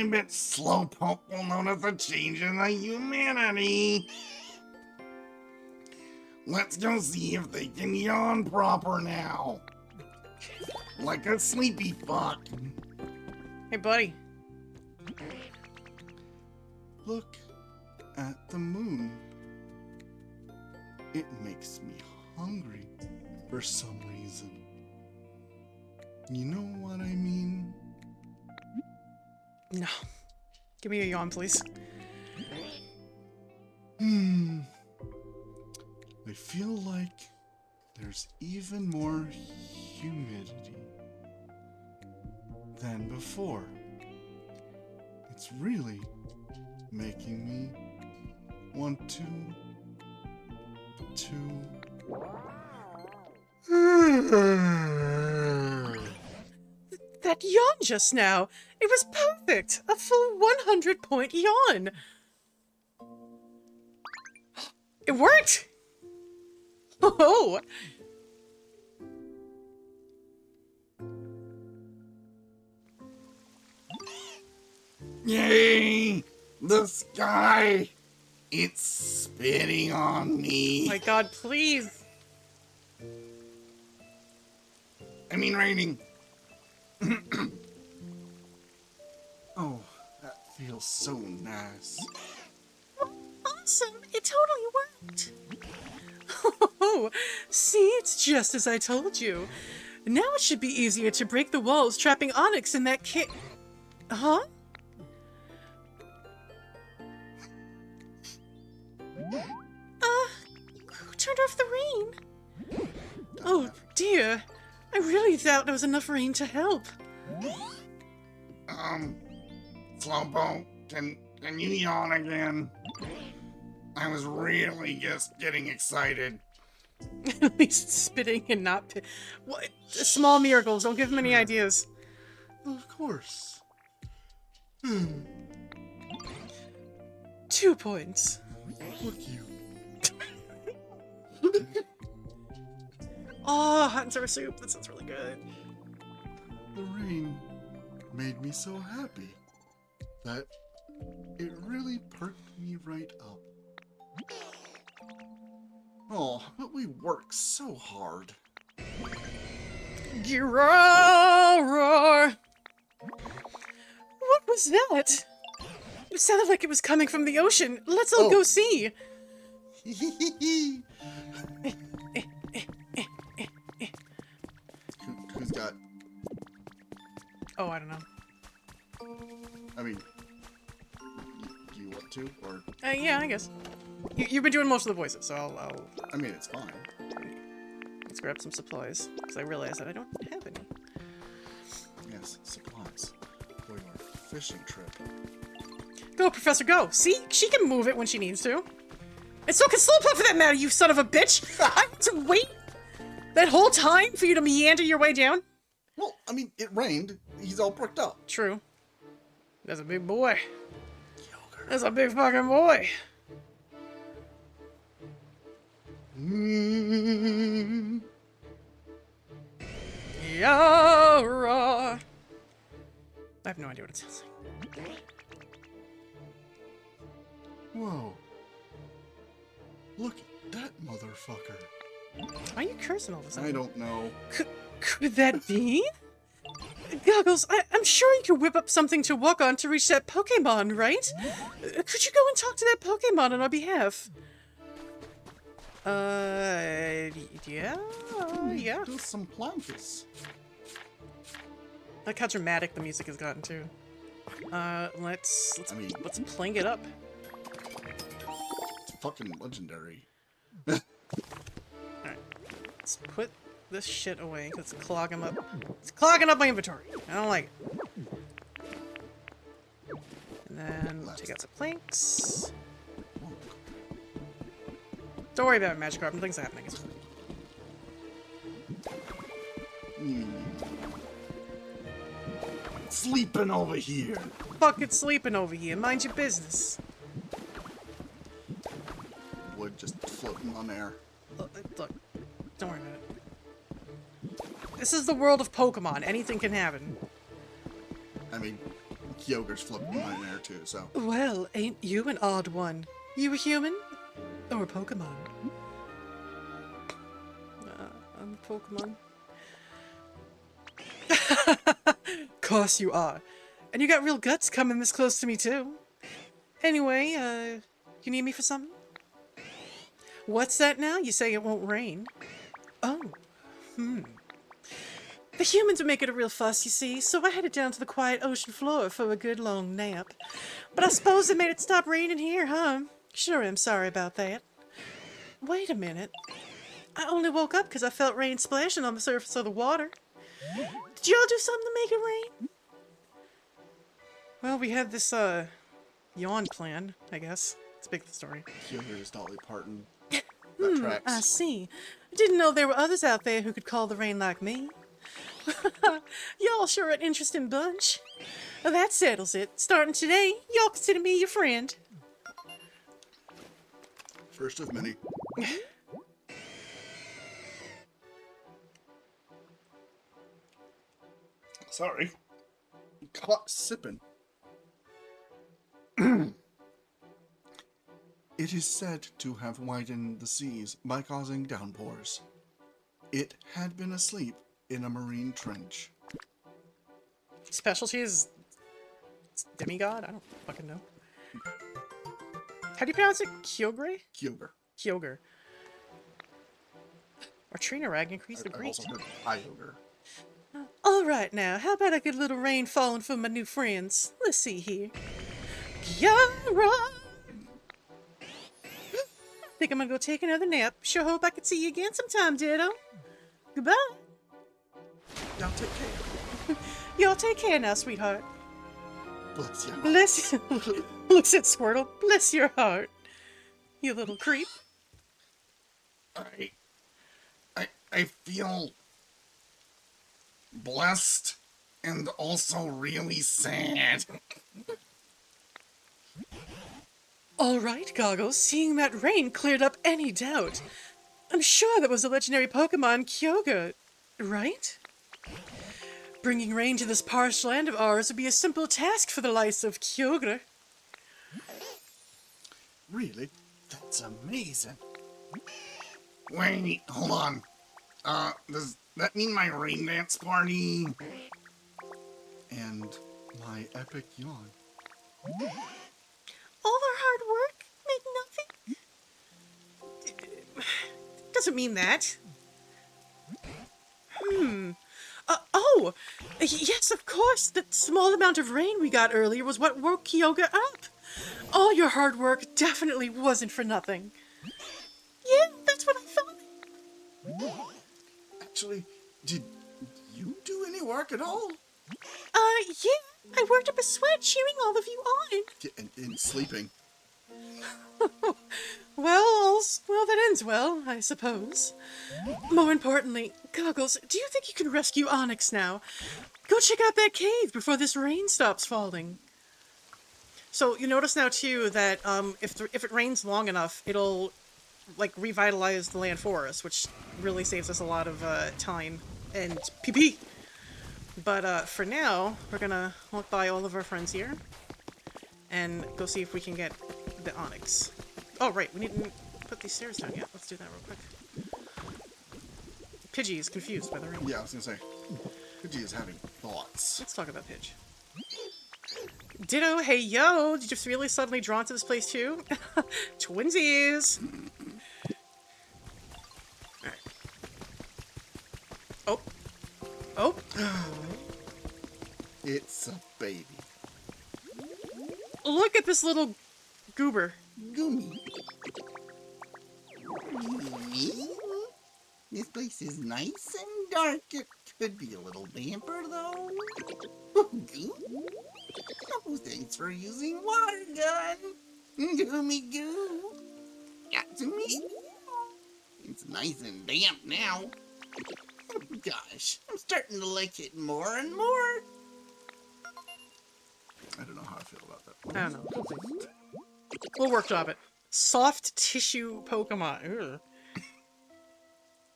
bet Slowpoke will notice a change in the humanity. Let's go see if they can yawn proper now. Like a sleepy fuck. Hey, buddy. Look at the moon. It makes me hungry for some reason. You know what I mean? No. Give me a yawn, please. I feel like there's even more humidity than before. It's really making me want to That yawn just now, it was perfect! A full 100-point yawn! It worked! Oh! Yay! The sky! It's spitting on me. My god, please! I mean, raining. Oh, that feels so nice. Awesome! It totally worked! Oh, see, it's just as I told you. Now it should be easier to break the walls trapping Onyx in that Huh? Who turned off the rain? Oh, dear. I really thought there was enough rain to help. Slowpoke, can you yawn again? I was really just getting excited. At least spitting and not what? Small miracles. Don't give him any ideas. Of course. 2 points. Look you. Oh, hot and sour soup. That sounds really good. The rain made me so happy that it really perked me right up. Oh, but we work so hard. Roar! What was that? It sounded like it was coming from the ocean. Let's all go see. Who's got? Oh, I don't know. I mean, do you want to, or? Yeah, I guess. You've been doing most of the voices, so I'll I mean, it's fine. let's grab some supplies because I realized that I don't have any. Yes, supplies for your fishing trip. Go, Professor, go. See, she can move it when she needs to. And so can Slowpoke for that matter, you son of a bitch. I had to wait that whole time for you to meander your way down. Well, I mean, it rained. He's all perked up. True. That's a big boy. That's a big fucking boy. Yara. I have no idea what it sounds like. Whoa. Look at that motherfucker. Why are you cursing all of a sudden? I don't know. Could that be? Goggles, I'm sure you could whip up something to walk on to reach that Pokemon, right? Could you go and talk to that Pokemon on our behalf? Yeah. Do some plankus. Like how dramatic the music has gotten too. Let's pling it up. It's fucking legendary. Alright. Let's put this shit away. Let's clog him up. It's clogging up my inventory. I don't like it. And then take out the planks. Don't worry about it, Magikarp. Nothing's happening. It's fine. Sleeping over here. Fucking sleeping over here. Mind your business. Wood just floating on air. Look, don't worry about it. This is the world of Pokemon. Anything can happen. I mean, Kyogre's floating on air too, so. Well, ain't you an odd one? You a human? Or a Pokemon? I'm a Pokemon. Course you are. And you got real guts coming this close to me too. Anyway, you need me for something? What's that now? You say it won't rain. Oh. The humans were making a real fuss, you see, so I headed down to the quiet ocean floor for a good long nap. But I suppose they made it stop raining here, huh? Sure am sorry about that. Wait a minute. I only woke up because I felt rain splashing on the surface of the water. Did y'all do something to make it rain? Well, we had this, yawn plan, I guess. Let's make the story. Kyogo's Dolly Parton. That tracks. I see. I didn't know there were others out there who could call the rain like me. Y'all sure an interesting bunch. Well, that settles it. Starting today, y'all consider me your friend. First of many. Sorry. Caught sipping. It is said to have widened the seas by causing downpours. It had been asleep in a marine trench. Specialty is demigod? I don't fucking know. How do you pronounce it? Kyogre? Kyoger. Kyogre. Or Trina Rag increased the I've great. also heard Kyogre. Alright now, how about a good little rain falling for my new friends? Let's see here. Kiara! Think I'm gonna go take another nap. Sure hope I can see you again sometime, Ditto. Goodbye. Now take care. Y'all take care now, sweetheart. Bless you. Bless you. Looks at Squirtle. Bless your heart. You little creep. I feel blessed and also really sad. Alright, Goggles, seeing that rain cleared up any doubt. I'm sure that was the legendary Pokemon Kyogre, right? Bringing rain to this parched land of ours would be a simple task for the likes of Kyogre. Really? That's amazing. Wait, hold on. Does that mean my rain dance party? And my epic yawn. All our hard work make nothing? Doesn't mean that. Yes, of course. The small amount of rain we got earlier was what woke Kyogre up. All your hard work definitely wasn't for nothing. Yeah, that's what I thought. Actually, did you do any work at all? Yeah, I worked up a sweat cheering all of you on. In sleeping. Well, that ends well, I suppose. More importantly, Goggles, do you think you can rescue Onyx now? Go check out that cave before this rain stops falling. So you notice now too that if it rains long enough, it'll like revitalize the land for us, which really saves us a lot of time and PP. But for now, we're gonna walk by all of our friends here and go see if we can get the Onyx. Oh, right, we didn't put these stairs down yet. Let's do that real quick. Pidgey is confused by the rain. Yeah, I was gonna say. Pidgey is having thoughts. Let's talk about Pidge. Ditto, hey yo! Did you just really suddenly drawn to this place too? Twinsies! Alright. Oh. Oh! It's a baby. Look at this little goober. Goomy. Me? This place is nice and dark. It could be a little damper, though. Goo? Oh, thanks for using water gun. Goomy goo. Got to meet you. It's nice and damp now. Gosh, I'm starting to like it more and more. I don't know how I feel about that. I don't know. We'll workshop it. Soft tissue Pokemon. Ugh.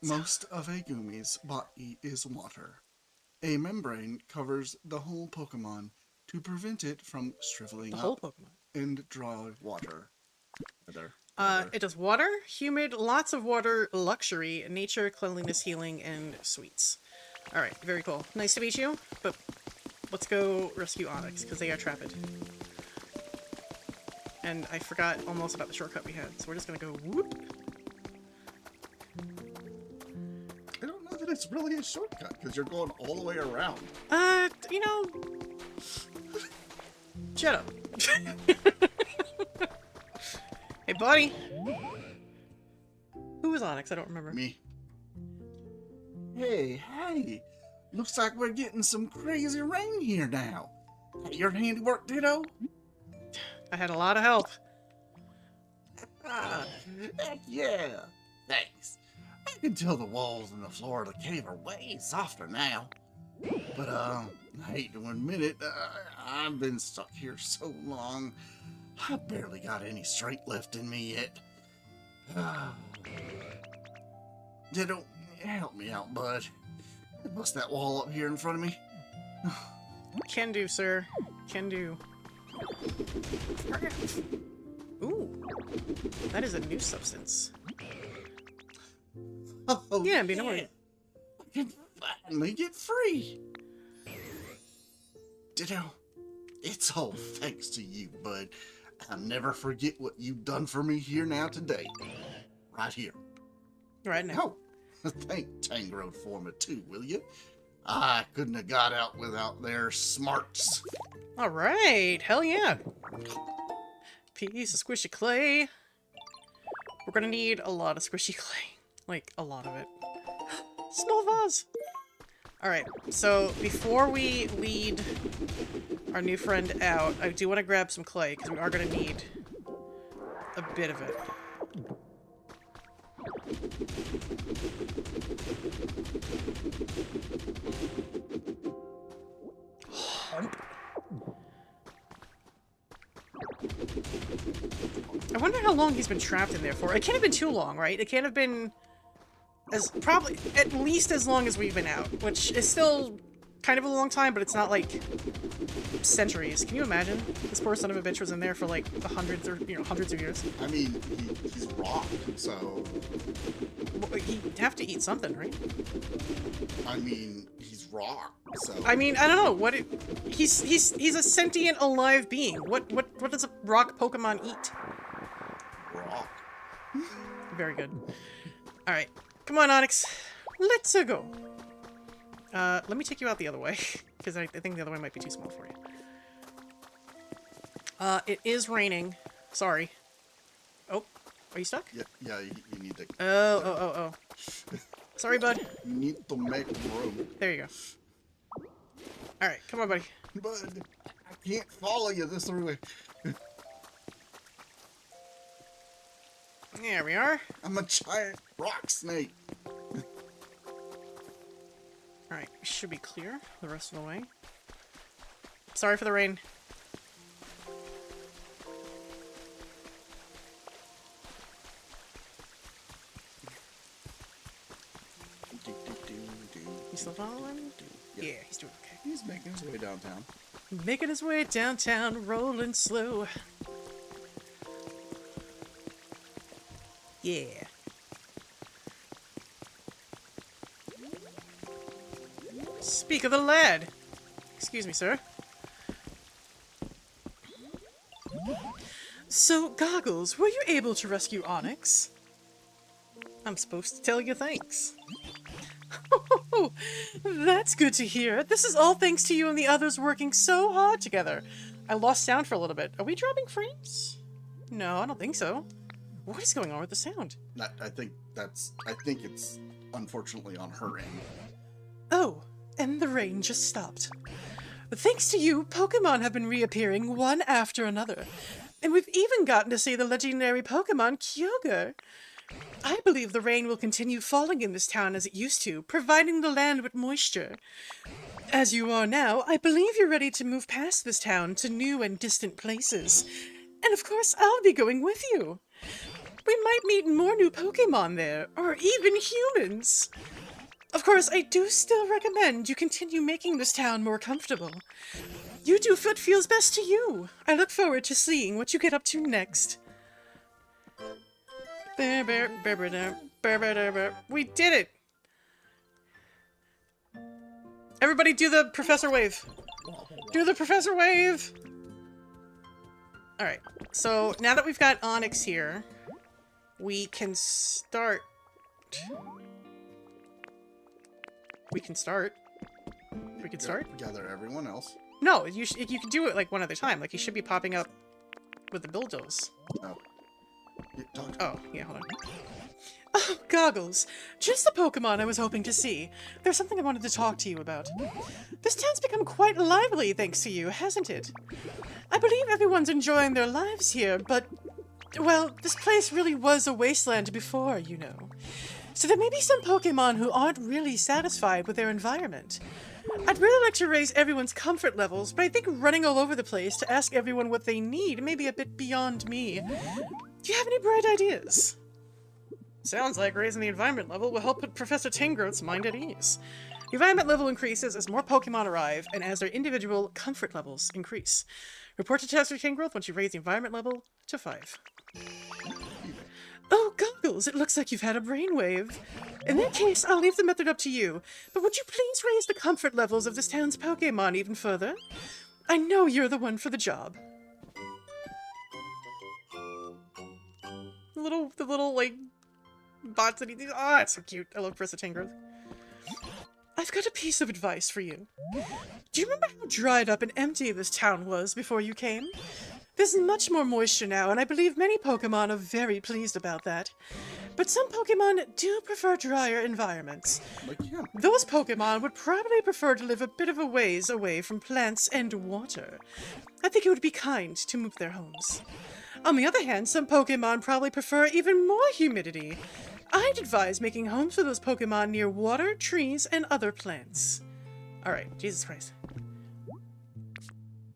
Most of a Gumi's body is water. A membrane covers the whole Pokemon to prevent it from shriveling The up whole Pokemon. and draw water. It does water, humid, lots of water, luxury, nature, cleanliness, healing, and sweets. Alright, very cool. Nice to meet you, but let's go rescue Onyx, because they are trapped. And I forgot almost about the shortcut we had, so we're just gonna go whoop. I don't know that it's really a shortcut because you're going all the way around. You know... Shut up. Hey, buddy. Who was Onyx? I don't remember. Me. Hey, hey. Looks like we're getting some crazy rain here now. Your handiwork, Ditto? I had a lot of help. Heck yeah. Thanks. I can tell the walls and the floor of the cave are way softer now. But, I hate to admit it, I've been stuck here so long, I barely got any strength left in me yet. Ditto, help me out, bud. Bust that wall up here in front of me. Can do, sir. Can do. Ooh. That is a new substance. Oh, Yeah, but don't worry. I can finally get free. Ditto, it's all thanks to you, bud. I'll never forget what you've done for me here now today. Right here. Right now. Oh, thank Tangrowth for me too, will you? I couldn't have got out without their smarts. Alright. Hell yeah. Piece of squishy clay. We're gonna need a lot of squishy clay. Like, a lot of it. Small vase! Alright, so before we lead our new friend out, I do want to grab some clay, because we are going to need a bit of it. I wonder how long he's been trapped in there for. It can't have been too long, right? It can't have been probably at least as long as we've been out, which is still kind of a long time, but it's not like centuries. Can you imagine? This poor son of a bitch was in there for like hundreds of years. I mean, he's rock, so... Well, he'd have to eat something, right? I mean, he's rock, so... I mean, I don't know. He's a sentient, alive being. What does a rock Pokemon eat? Rock. Very good. Alright. Come on, Onyx. Let's go. Let me take you out the other way, because I think the other way might be too small for you. It is raining. Sorry. Oh, are you stuck? Yeah, you need to... Oh. Sorry, bud. You need to make room. There you go. Alright, come on, buddy. Bud, I can't follow you this way. There we are. I'm a giant rock snake. Alright, we should be clear the rest of the way. Sorry for the rain. You still following? Yep. Yeah, he's doing okay. He's making his way downtown. Making his way downtown, rolling slow. Yeah. Speak of the lad. Excuse me, sir. So, Goggles, were you able to rescue Onyx? I'm supposed to tell you thanks. Oh, that's good to hear. This is all thanks to you and the others working so hard together. I lost sound for a little bit. Are we dropping frames? No, I don't think so. What is going on with the sound? I think it's unfortunately on her end. Oh, and the rain just stopped. Thanks to you, Pokemon have been reappearing one after another. And we've even gotten to see the legendary Pokemon Kyogre. I believe the rain will continue falling in this town as it used to, providing the land with moisture. As you are now, I believe you're ready to move past this town to new and distant places. And of course, I'll be going with you. We might meet more new Pokemon there, or even humans. Of course, I do still recommend you continue making this town more comfortable. You do what feels best to you. I look forward to seeing what you get up to next. We did it! Everybody do the Professor Wave. Do the Professor Wave! Alright, so now that we've got Onyx here, we can start We can start. We can start? Gather everyone else. No, you can do it like one at a time. Like he should be popping up with the bulldoze. Oh. Yeah, talk. Oh, yeah, hold on. Oh, Goggles. Just the Pokemon I was hoping to see. There's something I wanted to talk to you about. This town's become quite lively thanks to you, hasn't it? I believe everyone's enjoying their lives here, but, well, this place really was a wasteland before, you know. So there may be some Pokemon who aren't really satisfied with their environment. I'd really like to raise everyone's comfort levels, but I think running all over the place to ask everyone what they need may be a bit beyond me. Do you have any bright ideas? Sounds like raising the environment level will help put Professor Tingroth's mind at ease. The environment level increases as more Pokemon arrive and as their individual comfort levels increase. Report to Professor Tingroth once you raise the environment level to 5. Oh, Goggles, it looks like you've had a brainwave. In that case, I'll leave the method up to you, but would you please raise the comfort levels of this town's Pokemon even further? I know you're the one for the job. The little, like, bots that he... Oh, it's so cute. I love Professor Tingroth. I've got a piece of advice for you. Do you remember how dried up and empty this town was before you came? There's much more moisture now, and I believe many Pokemon are very pleased about that. But some Pokemon do prefer drier environments. Like him. Those Pokemon would probably prefer to live a bit of a ways away from plants and water. I think it would be kind to move their homes. On the other hand, some Pokemon probably prefer even more humidity. I'd advise making homes for those Pokemon near water, trees, and other plants. Alright, Jesus Christ.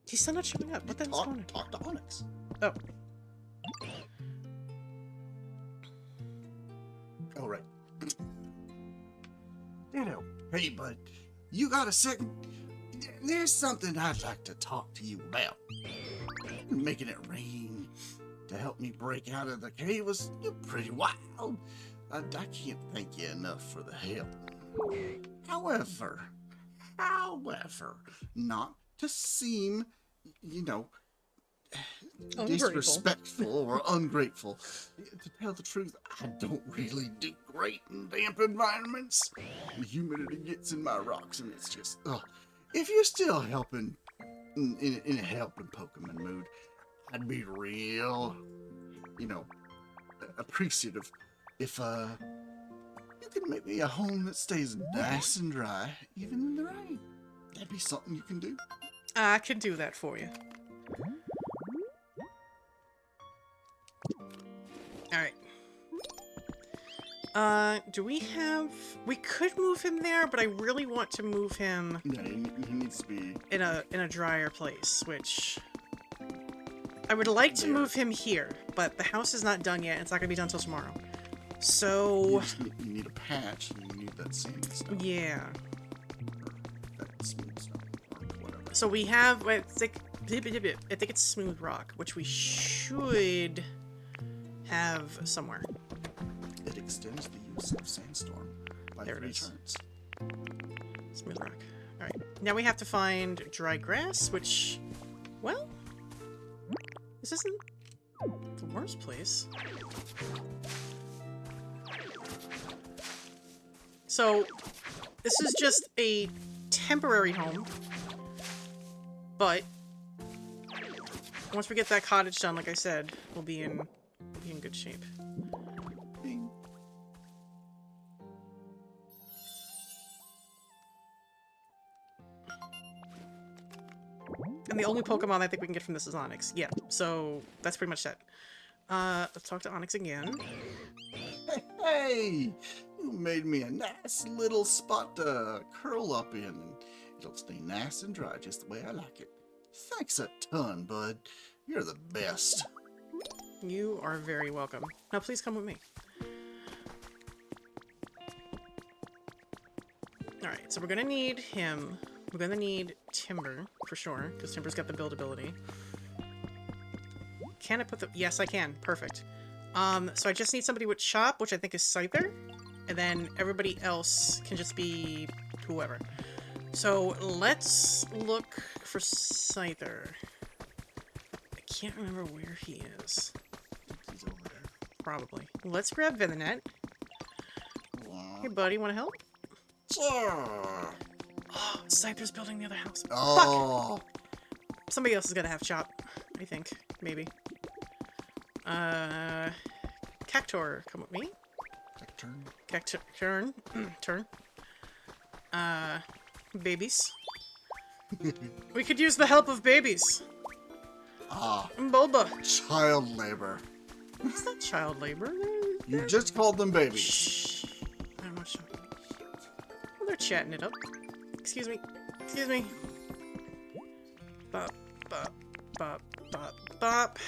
He's still not showing up. What the hell's going on? Talk to Onyx. Oh. Oh, right. Hey, bud, you got a second? There's something I'd like to talk to you about. Making it rain to help me break out of the cave was pretty wild. I can't thank you enough for the help. However, not to seem, disrespectful or ungrateful. To tell the truth, I don't really do great in damp environments. The humidity gets in my rocks and it's just, if you're still helping, in a helping Pokemon mood, I'd be real, appreciative if, you could make me a home that stays nice and dry, even in the rain. That'd be something you can do. I can do that for you. Alright. Do we have... We could move him there, but I really want to move him... Yeah, he needs to be... in a drier place, which... I would like to move him here, but the house is not done yet. It's not going to be done until tomorrow. So... You need a patch, and you need that sand stuff. Yeah. Or that smooth stuff, or whatever. So we have... I think it's smooth rock, which we should have somewhere. It extends the use of sandstorm by There it 3 is. turns. Smooth rock. Alright. Now we have to find dry grass, which... Well... This isn't the worst place. So, this is just a temporary home. But... once we get that cottage done, like I said, we'll be in good shape. Bing. And the only Pokemon I think we can get from this is Onyx. Yeah, so that's pretty much set. Let's talk to Onyx again. Hey! You made me a nice little spot to curl up in, and it'll stay nice and dry just the way I like it. Thanks a ton, bud. You're the best. You are very welcome. Now please come with me. Alright, so we're gonna need him. We're gonna need Timber, for sure, because Timber's got the buildability. Can I put the... Yes, I can. Perfect. So I just need somebody with Chop, which I think is Scyther, and then everybody else can just be whoever. So let's look for Scyther. I can't remember where he is. He's over there. Probably. Let's grab Venonat. Wow. Hey, buddy, want to help? Sure. Oh, Scyther's building the other house. Oh. Fuck! Somebody else is gonna have chop. I think. Maybe. Cactor, come with me. Turn. Cactor, turn. Turn. Babies. We could use the help of babies. Ah, Bulba. child labor. It's not child labor. You just called them babies. Shh. I'm not sure. Well, they're chatting it up. Excuse me. Excuse me. Bop, bop, bop, bop, bop.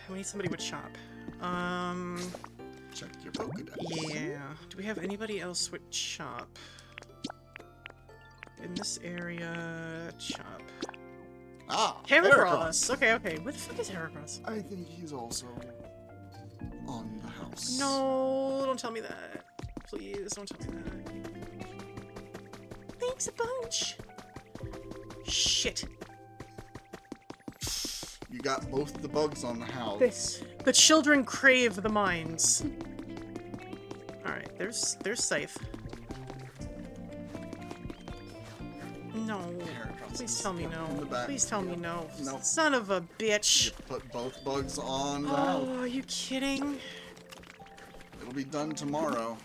We need somebody with chop. Check your Pokedex. Yeah. Do we have anybody else with chop? In this area, chop. Ah, Heracross. Okay, okay. Where the fuck is Heracross? I think he's also on the house. No, don't tell me that. Please, don't tell me that. Thanks a bunch. Shit. You got both the bugs on the house. The children crave the mines. Alright, there's Scythe. No. Heracross Please is tell me in the no. back. Please tell me no. No. Son of a bitch. You put both bugs on the Oh, house. are you kidding? It'll be done tomorrow.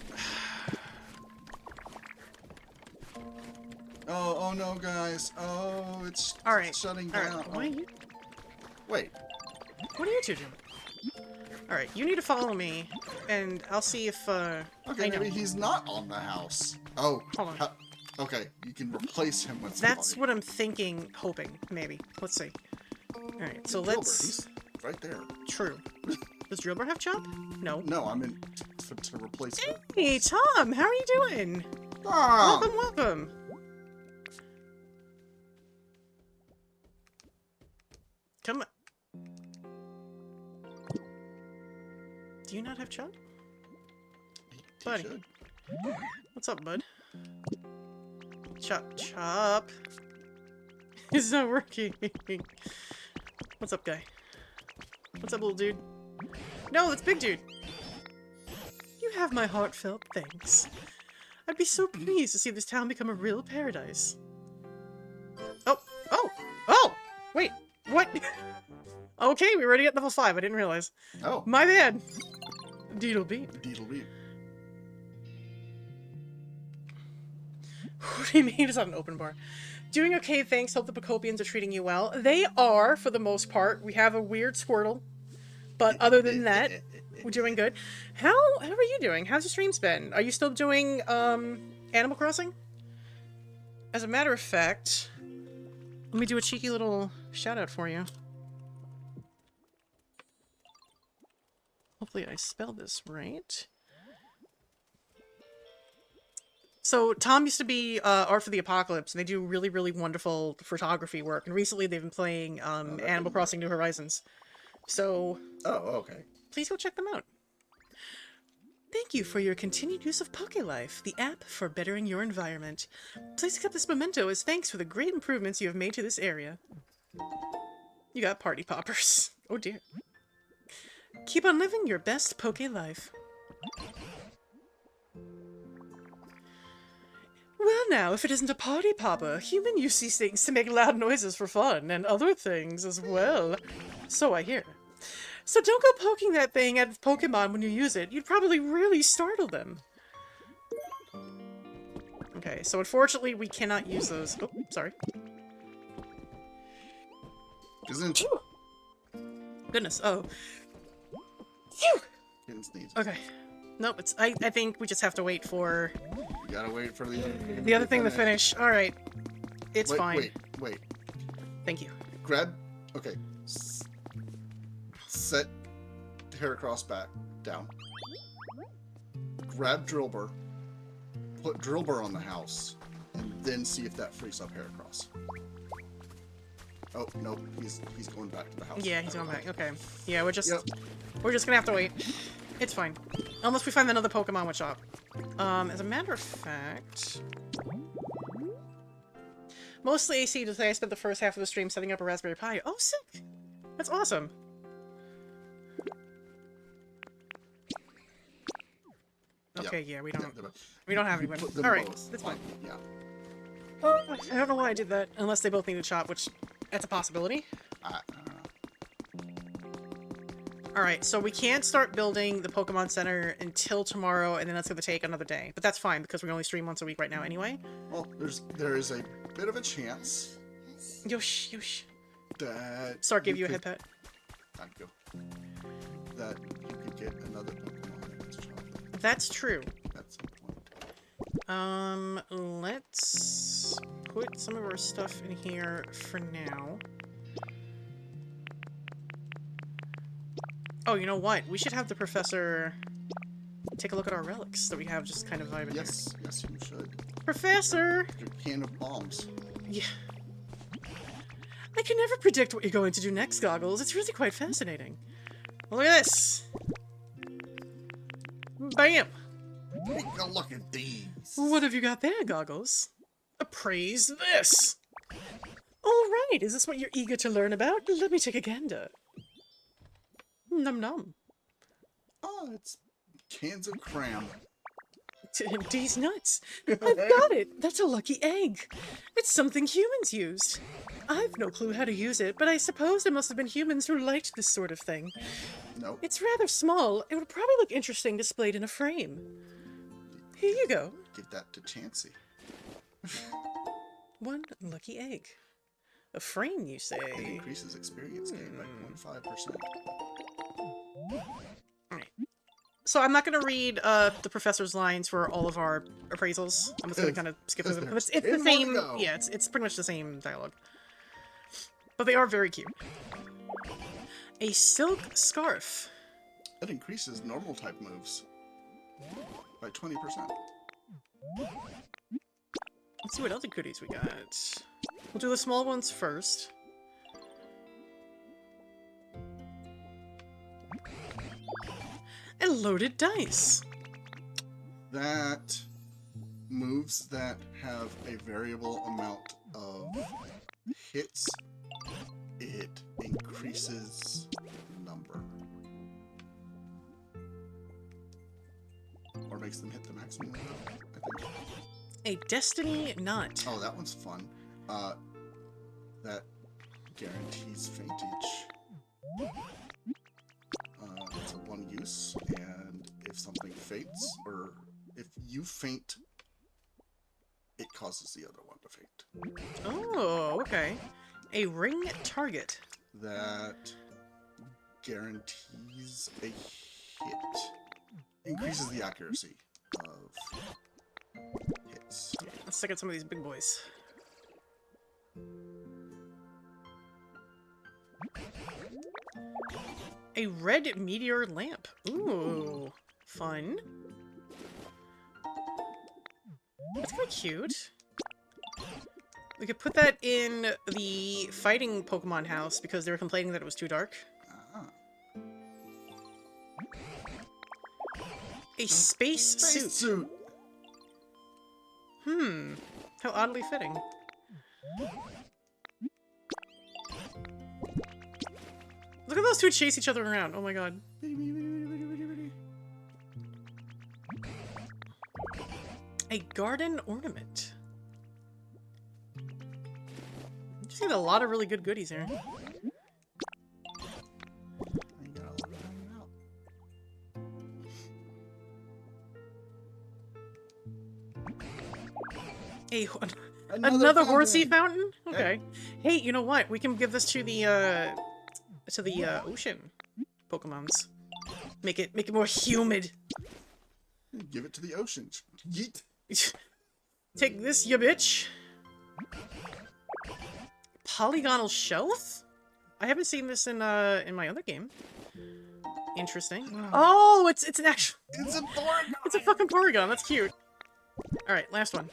Oh no, guys. Oh, it's Alright. shutting Alright, down. why are you... Wait. What are you two doing? Alright, you need to follow me, and I'll see if, Okay, I know. maybe he's not on the house. Oh. Hold on. Okay, you can replace him with That's somebody. what I'm thinking, hoping, maybe. Let's see. Alright, so Drillbur, let's... he's right there. True. Does Drillbur have chop? No. No, I mean to replace him. Hey, Tom! How are you doing? Ah! Welcome, welcome! Come on. Do you not have chop? He Buddy. should. What's up, bud? Chop, chop. It's not working. What's up, guy? What's up, little dude? No, that's big dude. You have my heartfelt thanks. I'd be so pleased to see this town become a real paradise. Oh, oh, oh! Wait, what? Okay, we already at level 5. I didn't realize. Oh. My bad. Deedle beep. Deedle beep. He made us on an open bar. Doing okay, thanks. Hope the Pokopians are treating you well. They are, for the most part. We have a weird Squirtle. But other than that, we're doing good. How are you doing? How's your streams been? Are you still doing, Animal Crossing? As a matter of fact, let me do a cheeky little shout-out for you. Hopefully I spelled this right. So, Tom used to be Art for the Apocalypse, and they do really, really wonderful photography work. And recently they've been playing Animal Crossing New Horizons. So, Oh, okay. please go check them out. Thank you for your continued use of PokeLife, the app for bettering your environment. Please accept this memento as thanks for the great improvements you have made to this area. You got party poppers. Oh dear. Keep on living your best Poke life. Well now, if it isn't a party popper, human use these things to make loud noises for fun, and other things as well. So I hear. So don't go poking that thing at Pokemon when you use it. You'd probably really startle them. Okay, so unfortunately we cannot use those. Oh, sorry. Isn't Goodness, oh. Phew! getting sneezed. Okay. Nope, it's I think we just have to wait for You gotta wait for the other thing to finish. Alright. It's wait, fine. Wait. Thank you. Grab. Okay. Set Heracross back down. Grab Drillbur. Put Drillbur on the house, and then see if that frees up Heracross. Oh no, he's going back to the house. Yeah, he's going back. Okay. Yeah, we're just Yep. gonna have to wait. It's fine. Unless we find another Pokemon with Chop. As a matter of fact, mostly AC to say I spent the first half of the stream setting up a Raspberry Pi. Oh, sick! That's awesome. Okay, yeah, we don't Yeah, have anyone. put them Alright, both that's fine. on, Yeah. I don't know why I did that, unless they both need a chop, which that's a possibility. I don't know. Alright, so we can't start building the Pokemon Center until tomorrow, and then that's going to take another day. But that's fine, because we only stream once a week right now anyway. Well, there is a bit of a chance Yosh, yosh. that... Sorry, give you a head could- pet. Thank you. That you could get another Pokemon in this shop That's true. at some point. Let's put some of our stuff in here for now. Oh, you know what? We should have the professor take a look at our relics that we have just kind of vibing Yes, yes, you should. here. Professor! Your can of bombs. Yeah. I can never predict what you're going to do next, Goggles. It's really quite fascinating. Look at this! Bam! Take a look at these. What have you got there, Goggles? Appraise this! Alright, is this what you're eager to learn about? Let me take a gander. Num num. Oh, it's cans of cram. These nuts. I've got it. That's a lucky egg. It's something humans used. I've no clue how to use it, but I suppose there must have been humans who liked this sort of thing. Nope. It's rather small. It would probably look interesting displayed in a frame. Here you go. Give that to Chansey. One lucky egg. A frame, you It say? increases experience gain by 0.5%. Alright. So I'm not going to read the professor's lines for all of our appraisals. I'm just going to kind of skip through them. It's the 10 more to same. go. Yeah, it's pretty much the same dialogue. But they are very cute. A silk scarf. That increases normal type moves by 20%. Let's see what other goodies we got. We'll do the small ones first. And loaded dice. That moves that have a variable amount of hits, it increases number. Or makes them hit the maximum amount, I think. A destiny knot. Oh, that one's fun. That guarantees faintage. It's a one use, and if something faints, or if you faint, it causes the other one to faint. Oh, okay. A ring target. That guarantees a hit. Increases the accuracy of hits. Let's check out some of these big boys. A red meteor lamp. Ooh, fun. That's kind of cute. We could put that in the fighting Pokemon house because they were complaining that it was too dark. Ah. A space suit. Suit. How oddly fitting. Look at those two chase each other around. Oh my god. A garden ornament. You see a lot of really good goodies here. I got all that out. Another horsey fountain? Okay. Hey, you know what? We can give this to the ocean Pokemons. Make it more humid. Give it to the ocean. Yeet. Take this, ya bitch. Polygonal shelf? I haven't seen this in my other game. Interesting. Oh, it's an actual. It's a Porygon. It's a fucking Porygon. That's cute. All right, last one.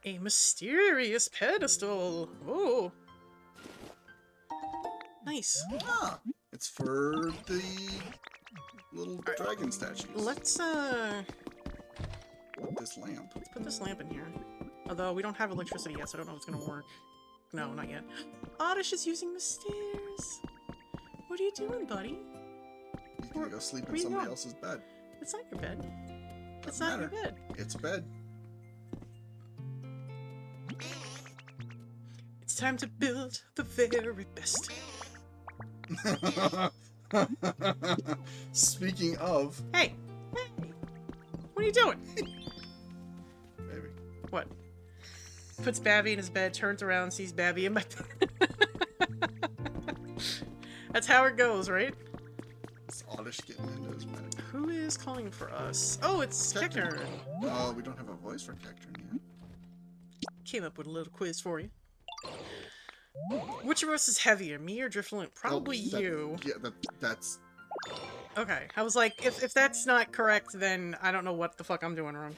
A mysterious pedestal. Oh. Nice. Ah, it's for the little dragon statues. Let's This lamp. put this lamp in here. Although we don't have electricity yet, so I don't know if it's gonna work. No, not yet. Oddish is using the stairs. What are you doing, buddy? He's gonna go sleep Where in you somebody going? else's bed. It's not your bed. It's Doesn't not your matter. bed. It's a bed. It's time to build the very best. Speaking of, Hey! Hey! What are you doing? baby. What? Puts Babby in his bed, turns around, sees Babby in my bed. That's how it goes, right? It's Oddish getting into his bed. Who is calling for us? Oh, it's Cacturn. Cacturn. Oh, we don't have a voice for Cacturn yet. Came up with a little quiz for you. Which of us is heavier, me or Drifloon? Probably Oh, you. Yeah, that's... Okay, I was like, if that's not correct, then I don't know what the fuck I'm doing wrong.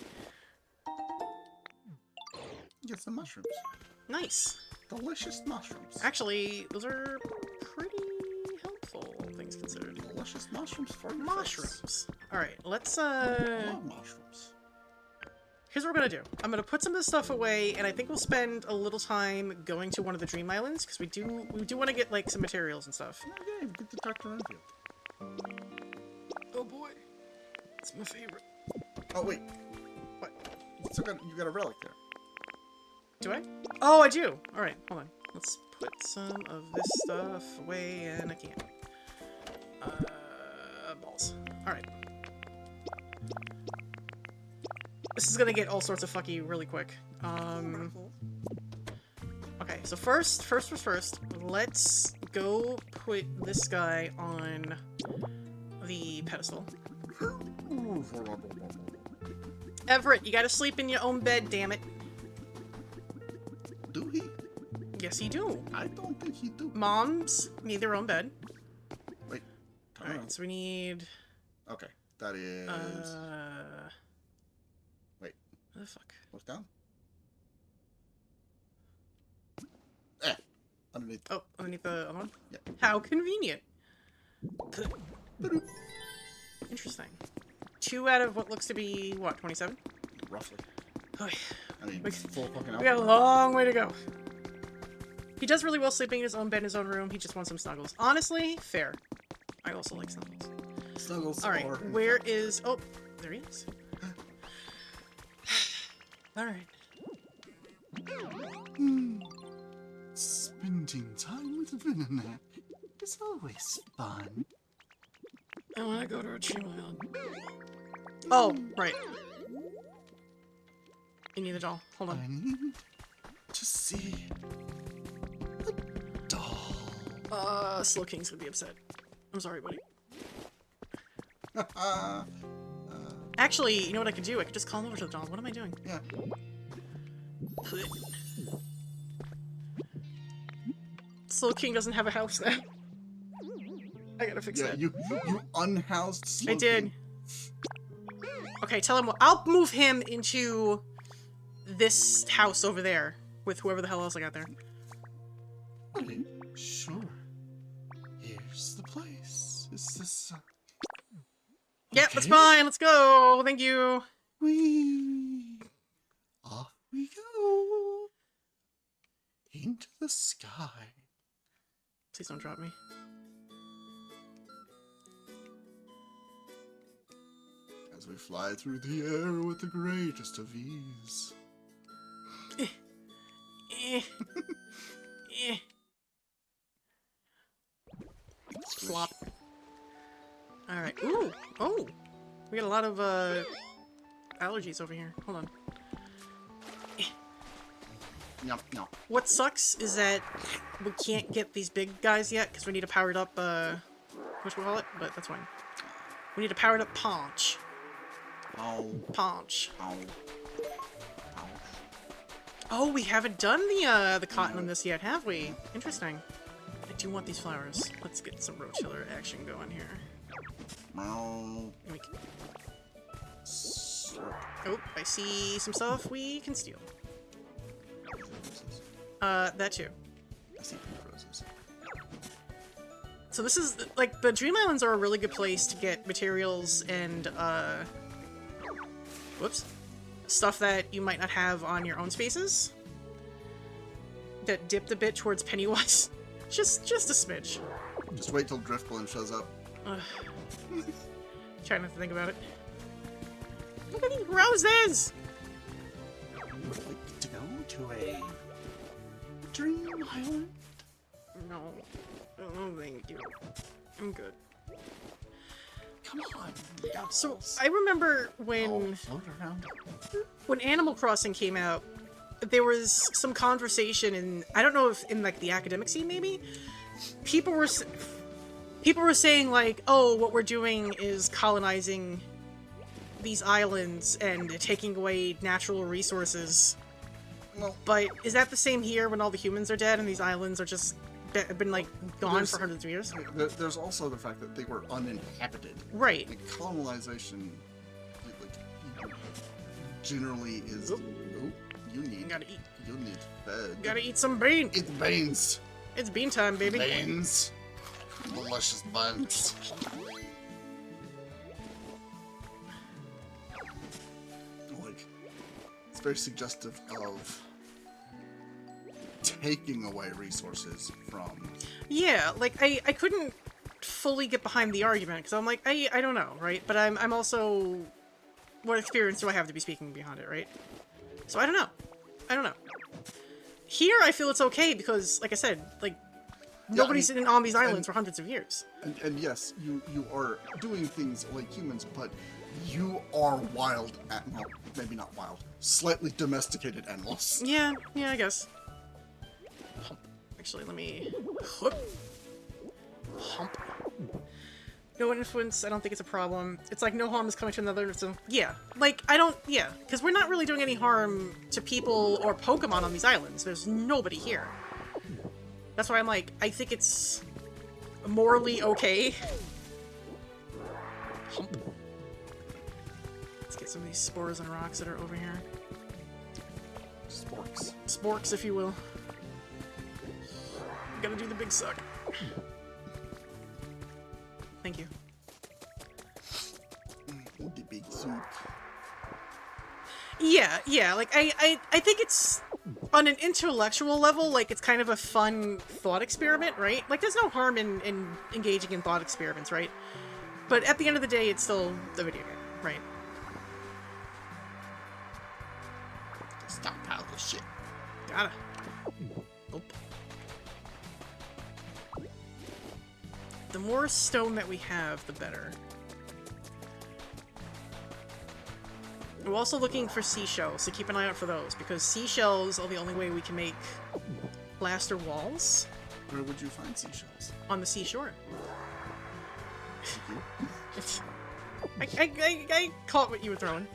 Get some mushrooms. Nice. Delicious mushrooms. Actually, those are pretty helpful, all things considered. Delicious mushrooms for your face. Mushrooms. Alright, let's, Love mushrooms. here's what we're gonna do. I'm gonna put some of this stuff away, and I think we'll spend a little time going to one of the Dream Islands, because we do want to get, like, some materials and stuff. Okay, get to talk to Renfield. Oh boy. It's my favorite. Oh, wait. What? You got a relic there. Do I? Oh, I do! Alright, hold on. Let's put some of this stuff away in a can. Balls. Alright. This is gonna get all sorts of fucky really quick. Okay, so first, let's go put this guy on the pedestal. Everett, you gotta sleep in your own bed, damn it. Do he? Yes, you do. I don't think he do. Moms need their own bed. Wait. Turn Alright, around. so we need... Okay, that is... Wait, What the fuck? look down. Underneath. Oh, underneath the other one? Yeah. How convenient. Interesting. 2 out of what looks to be, what, 27? Roughly. Oh, I mean, We- full fucking we got a outfit. long way to go. He does really well sleeping in his own bed in his own room. He just wants some snuggles. Honestly, fair. I also like snuggles. Snuggles Alright, are where infallible. is... Oh, there he is. Alright. Spending time with Venonat is always fun. I want to go to a Dream Island. Oh, right. You need the doll. Hold I on. need to see a doll. Slow King's gonna be upset. I'm sorry, buddy. Actually, you know what I could do? I could just call him over to the doll. What am I doing? Yeah. Slow King doesn't have a house now. I gotta fix Yeah, that. you unhoused Slow I did. King. Okay, tell him what. I'll move him into this house over there with whoever the hell else I got there. Okay, sure. Here's the place. Is this... Yep, that's Okay. fine. Let's go. Thank you. Off we go. Into the sky. Please don't drop me. As we fly through the air with the greatest of ease. Eh. Eh. Flop. Alright. Ooh! Oh! We got a lot of, allergies over here. Hold on. Yup, yup. What sucks is that we can't get these big guys yet, because we need a powered up, whatchamacallit? But that's fine. We need a powered up paunch. Ow, Paunch. ow, ow. Oh, we haven't done the cotton on this yet, have we? Interesting. I do want these flowers. Let's get some rotiller action going here. Meow. And we can... Slurp. Oh, I see some stuff we can steal. That too. I see pink roses. So this is, like, the Dream Islands are a really good place to get materials and, whoops. Stuff that you might not have on your own spaces. that dipped a bit towards Pennywise. just a smidge. Just wait till Driftbloom shows up. Ugh. Trying not to think about it. Look at these roses! Would like to go to a dream island? No. Oh, thank you. I'm good. Come on. So, I remember when Float around. Animal Crossing came out, there was some conversation in, I don't know if in like the academic scene maybe, people were saying like, oh, what we're doing is colonizing these islands and taking away natural resources. Well, But is that the same here when all the humans are dead and these islands are just been like gone There's- for hundreds of years? there's also the fact that they were uninhabited. Right. Like, colonization, like, generally is. Oop. Oh, you need. Gotta eat. You need fed. Gotta eat some bean. It's beans. It's bean time, baby. Beans. Delicious buns. Like, it's very suggestive of taking away resources from. Yeah, like I couldn't fully get behind the argument because I'm like I don't know, right? But I'm also, what experience do I have to be speaking behind it, right? So I don't know. Here I feel it's okay because, like I said, like nobody's been on these islands for hundreds of years. And yes, you are doing things like humans, but you are wild, well, maybe not wild, slightly domesticated animals. Yeah, I guess. Actually, let me... Hump. No influence, I don't think it's a problem. It's like no harm is coming to another, so... Yeah, like, I don't... Yeah, because we're not really doing any harm to people or Pokemon on these islands. There's nobody here. That's why I'm like, I think it's morally okay. Hump. Let's get some of these spores and rocks that are over here. Sporks. Sporks, if you will. Gotta do the big suck. Thank you. The big soup. Yeah, like, I think it's, on an intellectual level, like, it's kind of a fun thought experiment, right? Like, there's no harm in engaging in thought experiments, right? But at the end of the day, it's still the video game, right? Stockpile this shit. Gotta. Nope. The more stone that we have, the better. We're also looking for seashells, so keep an eye out for those, because seashells are the only way we can make plaster walls Where would you find seashells? on the seashore. Thank I caught what you were throwing.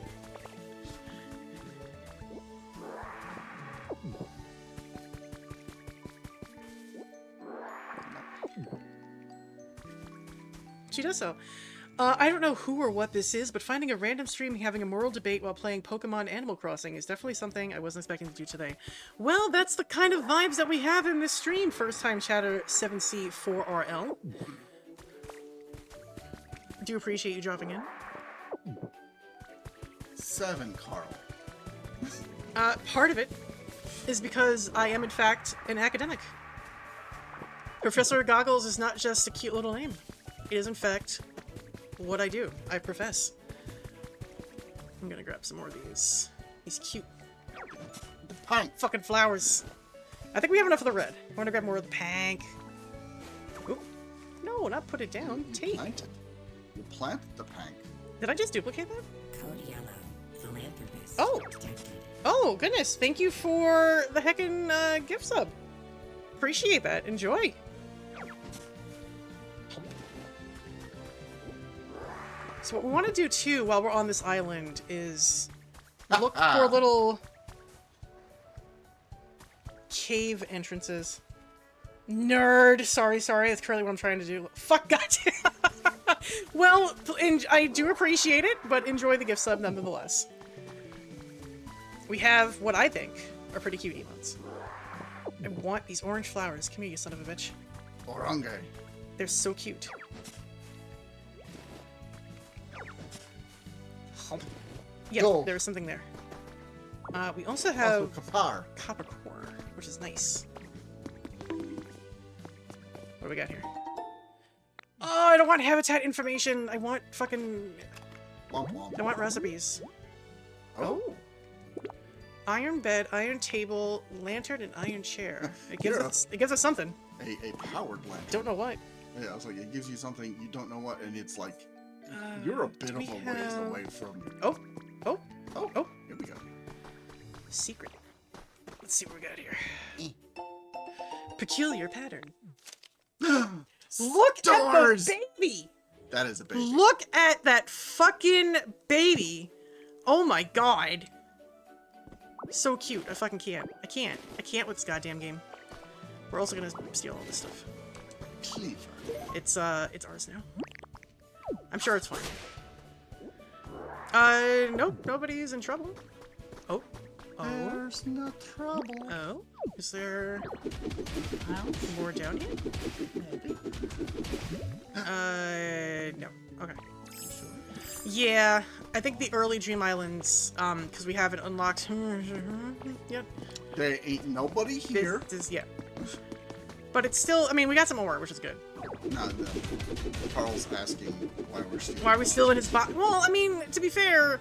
She does so. I don't know who or what this is, but finding a random stream having a moral debate while playing Pokemon Animal Crossing is definitely something I wasn't expecting to do today. Well, that's the kind of vibes that we have in this stream. First time chatter 7C4RL. Do appreciate you dropping in. 7, Carl. Part of it is because I am in fact an academic. Professor Goggles is not just a cute little name. It is in fact what I do. I profess. I'm gonna grab some more of these. These cute Punk. fucking flowers. I think we have enough of the red. I want to grab more of the pink. Oop. No, not put it down. You Take. planted. You planted the pank. Did I just duplicate that? Code yellow. Philanthropist. Oh. Detected. Oh, goodness. Thank you for the heckin' gift sub. Appreciate that. Enjoy. So what we want to do, too, while we're on this island, is look for little cave entrances. Nerd! Sorry. That's currently what I'm trying to do. Fuck, goddamn! Well, I do appreciate it, but enjoy the gift sub nonetheless. We have what I think are pretty cute emotes. I want these orange flowers. Come here, you son of a bitch. Orange. They're so cute. Yep, Gold. there's something there. We also have Also, Kapar. copper core, which is nice. we got here? Oh, I don't want habitat information. I want fucking... Womp womp. I want recipes. Oh. Iron bed, iron table, lantern, and iron chair. It gives Yeah. us. It gives us something. A powered lantern. Don't know what. Yeah, I was like, it gives you something you don't know what, and it's like, you're a bit do of we a ways have- away from. Oh, Oh, oh. here we go. Secret. Let's see what we got here. Peculiar pattern. Look Stars! at the baby. That is a baby. Look at that fucking baby. Oh my god. So cute. I fucking can't. I can't with this goddamn game. We're also gonna steal all this stuff. Cleaver. It's ours now. I'm sure it's fine. Nope, nobody's in trouble. Oh. Oh. There's no trouble. Oh. Is there more down here? No. Okay. Yeah, I think the early Dream Islands, because we haven't unlocked. Yep. There ain't nobody here. Yeah. But it's still, I mean, we got some ore, which is good. No. Carl's asking why we're still. Why are we still in his box? Well, I mean, to be fair,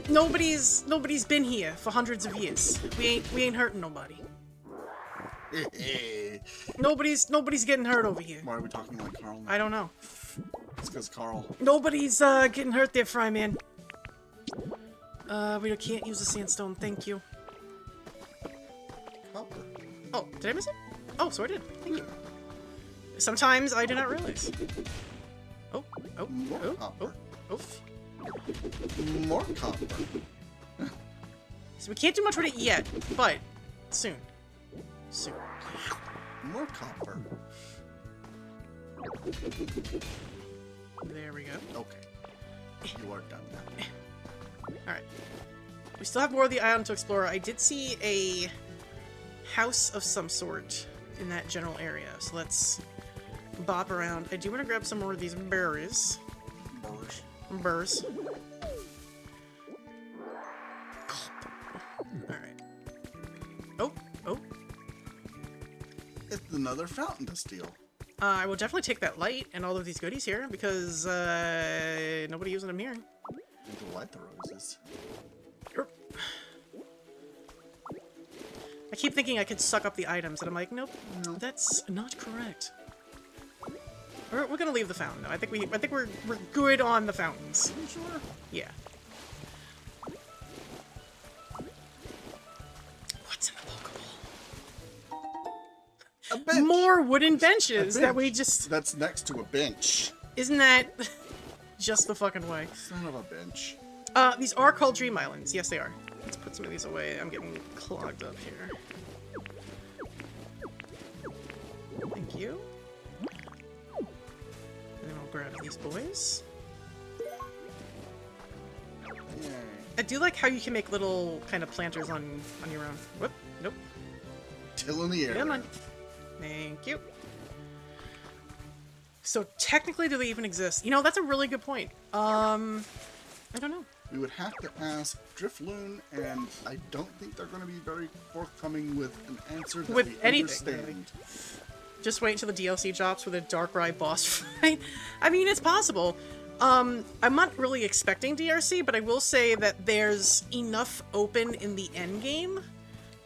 nobody's been here for hundreds of years. We ain't hurting nobody. Nobody's getting hurt over here. Why are we talking like Carl? I don't know. It's because Carl. Nobody's getting hurt there, Fryman. We can't use the sandstone. Thank you. Copper. Oh, did I miss it? Oh, so I did. Thank you. Sometimes I do not realize. Oh, oh, More oh, copper. oh. More copper. So we can't do much with it yet, but soon. Soon. More copper. There we go. Okay. You are done now. Alright. We still have more of the island to explore. I did see a house of some sort in that general area, so let's bop around. I do want to grab some more of these berries. Burrs. Burrs. Alright. Oh, oh. It's another fountain to steal. I will definitely take that light and all of these goodies here, because, nobody using them here. And to light the roses. Erp. I keep thinking I could suck up the items, and I'm like, nope, that's not correct. We're gonna leave the fountain though. I think we're good on the fountains. Are you sure? Yeah. What's in the Pokeball? A bench. More wooden benches A that we bench. just. That's next to a bench. Isn't that just the fucking way? Son of a bench. These are called Dream Islands. Yes, they are. Let's put some of these away. I'm getting clogged up here. Thank you. And then I'll grab these boys. Yay. I do like how you can make little kind of planters on your own. Whoop. Nope. Till in the air. Come on. Thank you. So technically, do they even exist? You know, that's a really good point. I don't know. We would have to ask Drifloon, and I don't think they're going to be very forthcoming with an answer that With we anything, understand. Just wait until the DLC drops with a Darkrai boss fight. I mean, it's possible. I'm not really expecting DRC, but I will say that there's enough open in the end game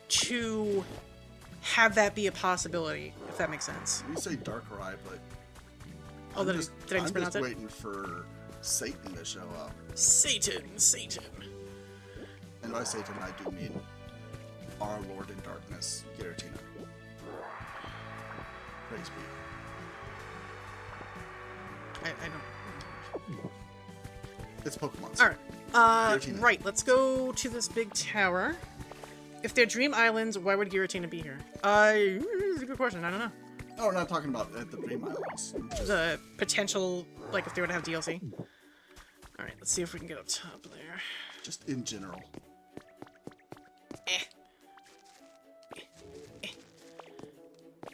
to have that be a possibility, if that makes sense. We say Darkrai, but Oh, I'm did just, I I'm mispronounce just it? waiting for Satan to show up. Satan. And by Satan, I do mean our Lord in Darkness, Giratina. Praise be. I don't... It's Pokemon. Alright. Giratina. Right, let's go to this big tower. If they're Dream Islands, why would Giratina be here? It's a good question, I don't know. Oh, we're not talking about at the Dream Islands. The potential, like, if they were to have DLC. Alright, let's see if we can get up top there. Just in general.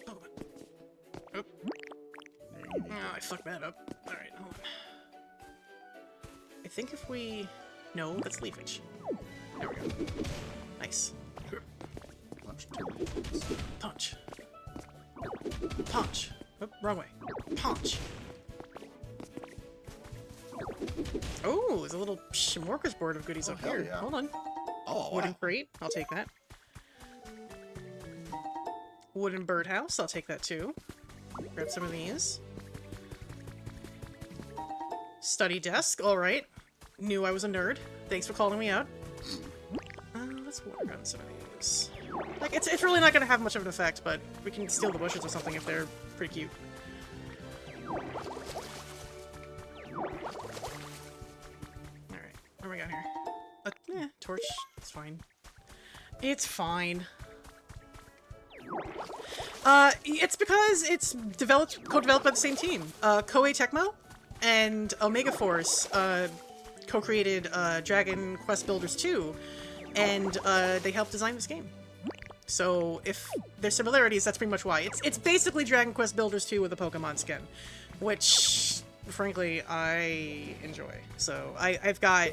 Pokemon. Oh. There you go. Oh, I fucked that up. Alright, hold on. I think if we... No, that's leafage. There we go. Nice. Punch two. Punch. Punch. Oh, wrong way. Punch. Oh, there's a little smorgasbord of goodies up hell here. yeah. Hold on. Oh, Wooden crate. I'll take that. Wooden birdhouse. I'll take that too. Grab some of these. Study desk. All right. Knew I was a nerd. Thanks for calling me out. Let's water gun some of these. Like, it's really not going to have much of an effect, but we can steal the bushes or something if they're pretty cute. Alright, what do we got here? Torch. It's fine. It's fine. It's because it's co-developed by the same team. Koei Tecmo and Omega Force co-created Dragon Quest Builders 2, and they helped design this game. So if there's similarities, that's pretty much why. It's basically Dragon Quest Builders 2 with a Pokemon skin, which, frankly, I enjoy. So I've got,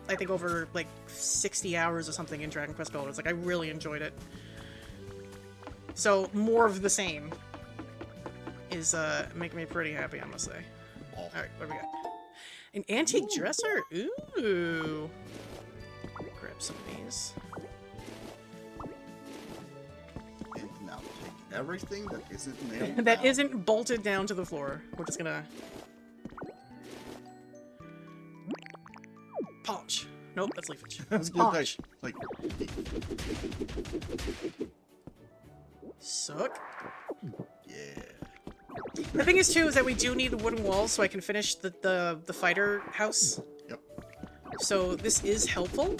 I think, over like 60 hours or something in Dragon Quest Builders. Like, I really enjoyed it. So more of the same is making me pretty happy, I must say. Alright, what do we got? An antique dresser? Ooh. Grab some of these. And now take everything that isn't nailed That down. isn't bolted down to the floor. We're just gonna... Punch. Nope, that's leafage. I was gonna say, Punch. like, Suck. yeah. The thing is, too, is that we do need the wooden walls so I can finish the fighter house. Yep. So this is helpful.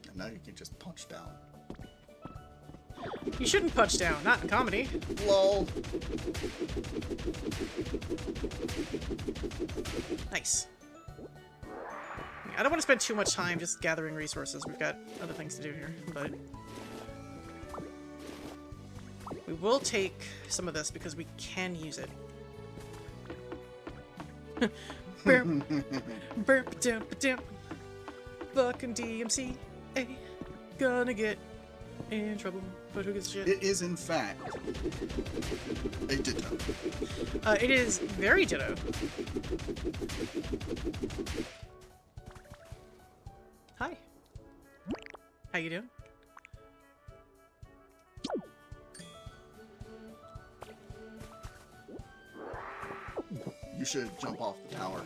And now you can just punch down. You shouldn't punch down, not in comedy. Lol. Nice. I don't want to spend too much time just gathering resources. We've got other things to do here, but... we will take some of this because we can use it. Burp. Burp, dump, dump. Fucking DMC. Gonna get in trouble, but who gives a shit? It is, in fact, a ditto. It is very ditto. Hi. How you doing? You should jump off the tower.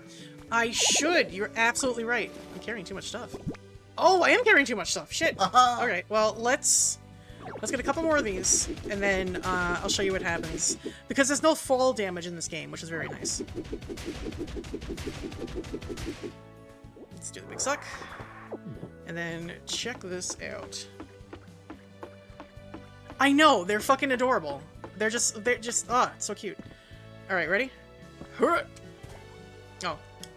I should. You're absolutely right. I'm carrying too much stuff. Oh, I am carrying too much stuff. Shit. Aha! All right. Well, let's get a couple more of these, and then I'll show you what happens. Because there's no fall damage in this game, which is very nice. Let's do the big suck, and then check this out. I know, they're fucking adorable. They're just ah, so cute. All right, ready? Oh,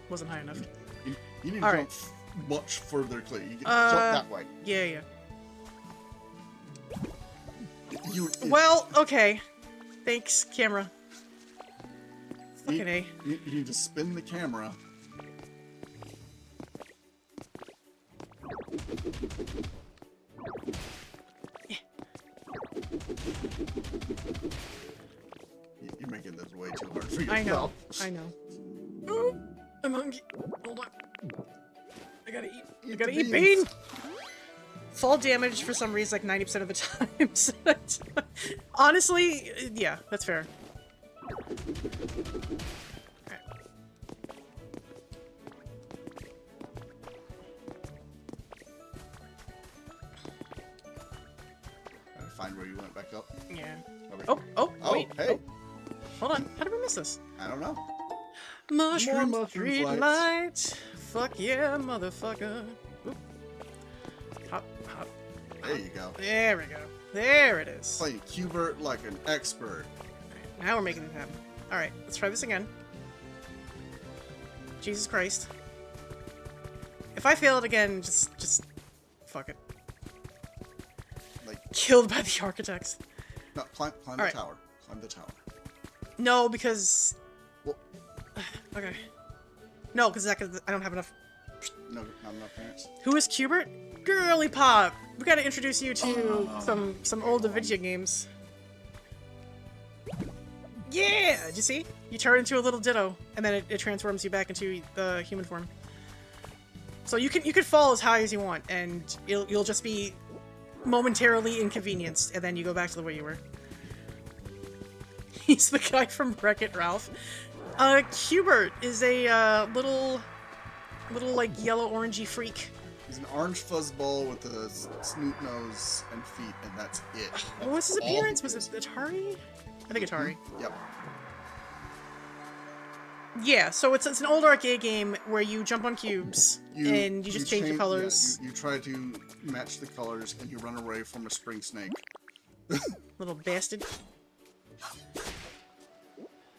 wasn't high enough. You need to All jump right. much further, Clay. You can jump that way. Yeah. You, Well, okay. Thanks, camera. Fucking A. you need to spin the camera. You're making this way too hard for yourself. I know. Oh, I'm hungry. Hold on. I gotta eat. I gotta eat bean. Fall damage for some reason like 90% of the time. So honestly, yeah, that's fair. Alright. Gotta find where you went back up. Yeah. Over Oh, here. oh, wait. Hey. Oh, hold on. How did we miss this? I don't know. Mushroom mushroom street lights. light. Fuck yeah, motherfucker. Oop. Hop, hop. There you go. There we go. There it is. Playing Qbert like an expert. Alright, now we're making it happen. Alright, let's try this again. Jesus Christ. If I fail it again, just fuck it. Like, Killed by the architects. no, climb the Alright. tower. Climb the tower. No, because... Well, Okay. No, because I don't have enough No, no parents. Who is Cubert? Girly Pop! We gotta introduce you to some older video games. Yeah! Did you see? You turn into a little Ditto, and then it transforms you back into the human form. So you can fall as high as you want, and you'll just be momentarily inconvenienced, and then you go back to the way you were. He's the guy from Wreck-It Ralph. Cubert is a little like yellow-orangey freak. He's an orange fuzzball with a snoot nose and feet, and that's it. What was his That's all appearance? he Was is. it Atari? I think Atari. Yep. Yeah, so it's an old arcade game where you jump on cubes and you just change the colors. Yeah, you try to match the colors, and you run away from a spring snake. Little bastard.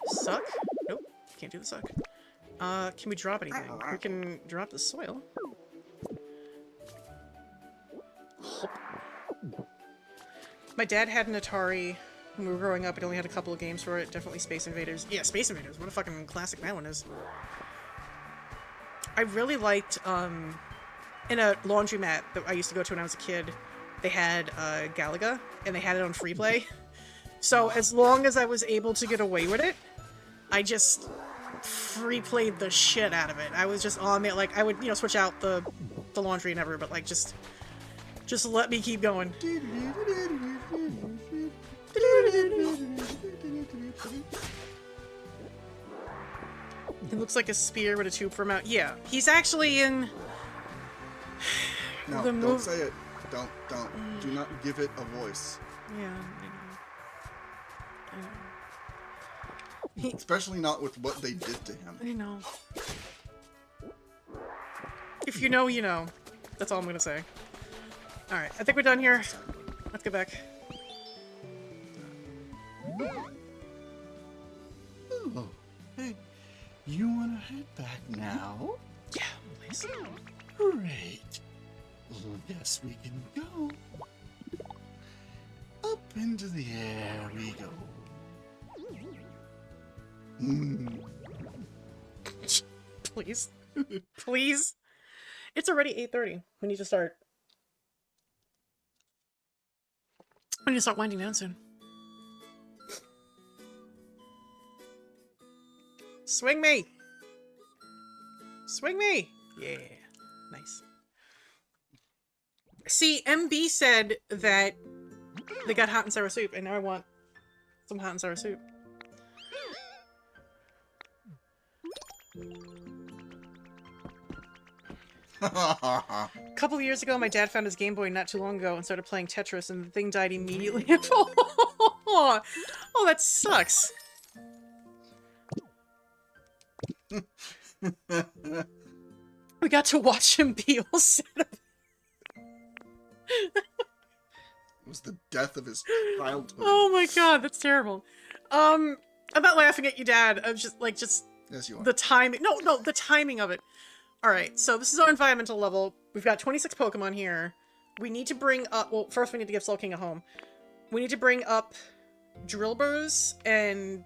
Suck? Nope, can't do the suck. Can we drop anything? We can drop the soil. My dad had an Atari when we were growing up. It only had a couple of games for it. Definitely Space Invaders. Yeah, Space Invaders. What a fucking classic that one is. I really liked, in a laundromat that I used to go to when I was a kid, they had, Galaga, and they had it on free play. So as long as I was able to get away with it, I just free played the shit out of it. I was just on it, like, I would, switch out the laundry and everything, but, like, just let me keep going. It looks like a spear with a tube for a mouth. Yeah, he's actually in No, the don't say it. Don't. Do not give it a voice. Yeah, I know. Especially not with what they did to him. I know. If you know, you know. That's all I'm gonna say. Alright, I think we're done here. Let's get back. Oh, hey, you wanna head back now? Yeah, please. Great. Well, yes, we can go. Up into the air we go. Please. Please. It's already 8:30. We need to start. We need to start winding down soon. Swing me! Swing me! Yeah. Nice. See, MB said that they got hot and sour soup, and now I want some hot and sour soup. A couple of years ago, my dad found his Game Boy not too long ago and started playing Tetris, and the thing died immediately. Oh, that sucks. We got to watch him be all set up. It was the death of his childhood. Oh my god, that's terrible. I'm not laughing at you, Dad. I'm just Yes, you are. the timing. No, the timing of it. All right, so this is our environmental level. We've got 26 Pokemon here. We need to bring up. Well, first we need to give Soul King a home. We need to bring up Drillburs and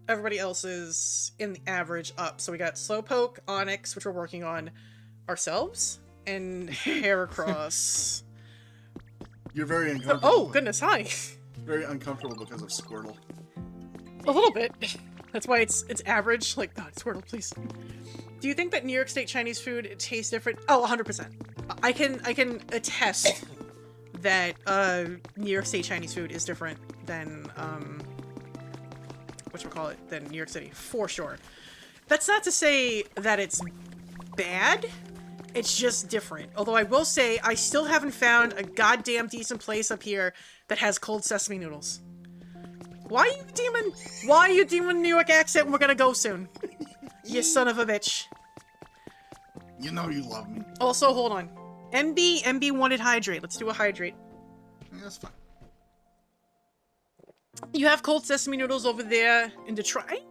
everybody else's in the average up. So we got Slowpoke, Onix, which we're working on ourselves, and Heracross. You're very uncomfortable. Oh goodness, hi. Very uncomfortable because of Squirtle. A little bit. That's why it's average. Like, God, Squirtle, please. Do you think that New York State Chinese food tastes different? Oh, 100%. I can attest that New York State Chinese food is different than than New York City, for sure. That's not to say that it's bad. It's just different. Although I will say I still haven't found a goddamn decent place up here that has cold sesame noodles. Why are you demon New York accent? We're gonna go soon. You son of a bitch. You know you love me. Also, hold on. MB wanted hydrate. Let's do a hydrate. Yeah, that's fine. You have cold sesame noodles over there in Detroit.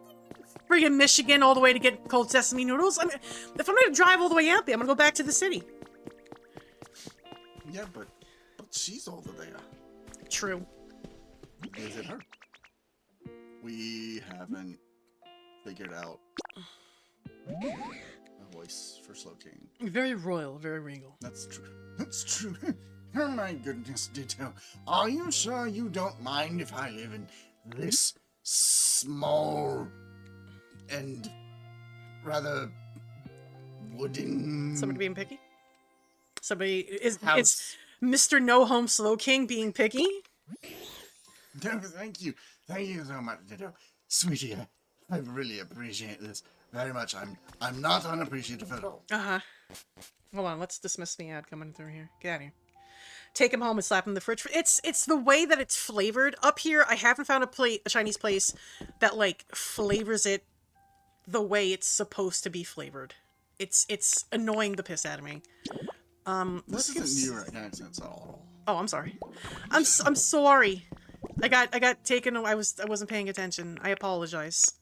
Friggin' Michigan all the way to get cold sesame noodles? I mean, if I'm gonna drive all the way out there, I'm gonna go back to the city. Yeah, but she's over there. True. Is it her? We haven't figured out. voice for Slow King. Very royal, very regal. That's true. That's true. Oh my goodness, Ditto. Are you sure you don't mind if I live in this small and rather wooden Somebody being picky? Somebody is house? it's Mr. No Home Slow King being picky? No, thank you. Thank you so much, Ditto. Sweetie, I really appreciate this very much. I'm not unappreciative at all. Uh-huh. Hold on, let's dismiss the ad coming through here. Get out of here. Take him home and slap him in the fridge. It's the way that it's flavored. Up here, I haven't found a Chinese place that, like, flavors it the way it's supposed to be flavored. It's annoying the piss out of me. This isn't New York accents at all. Oh, I'm sorry. I'm sorry. I got taken away. I wasn't paying attention. I apologize.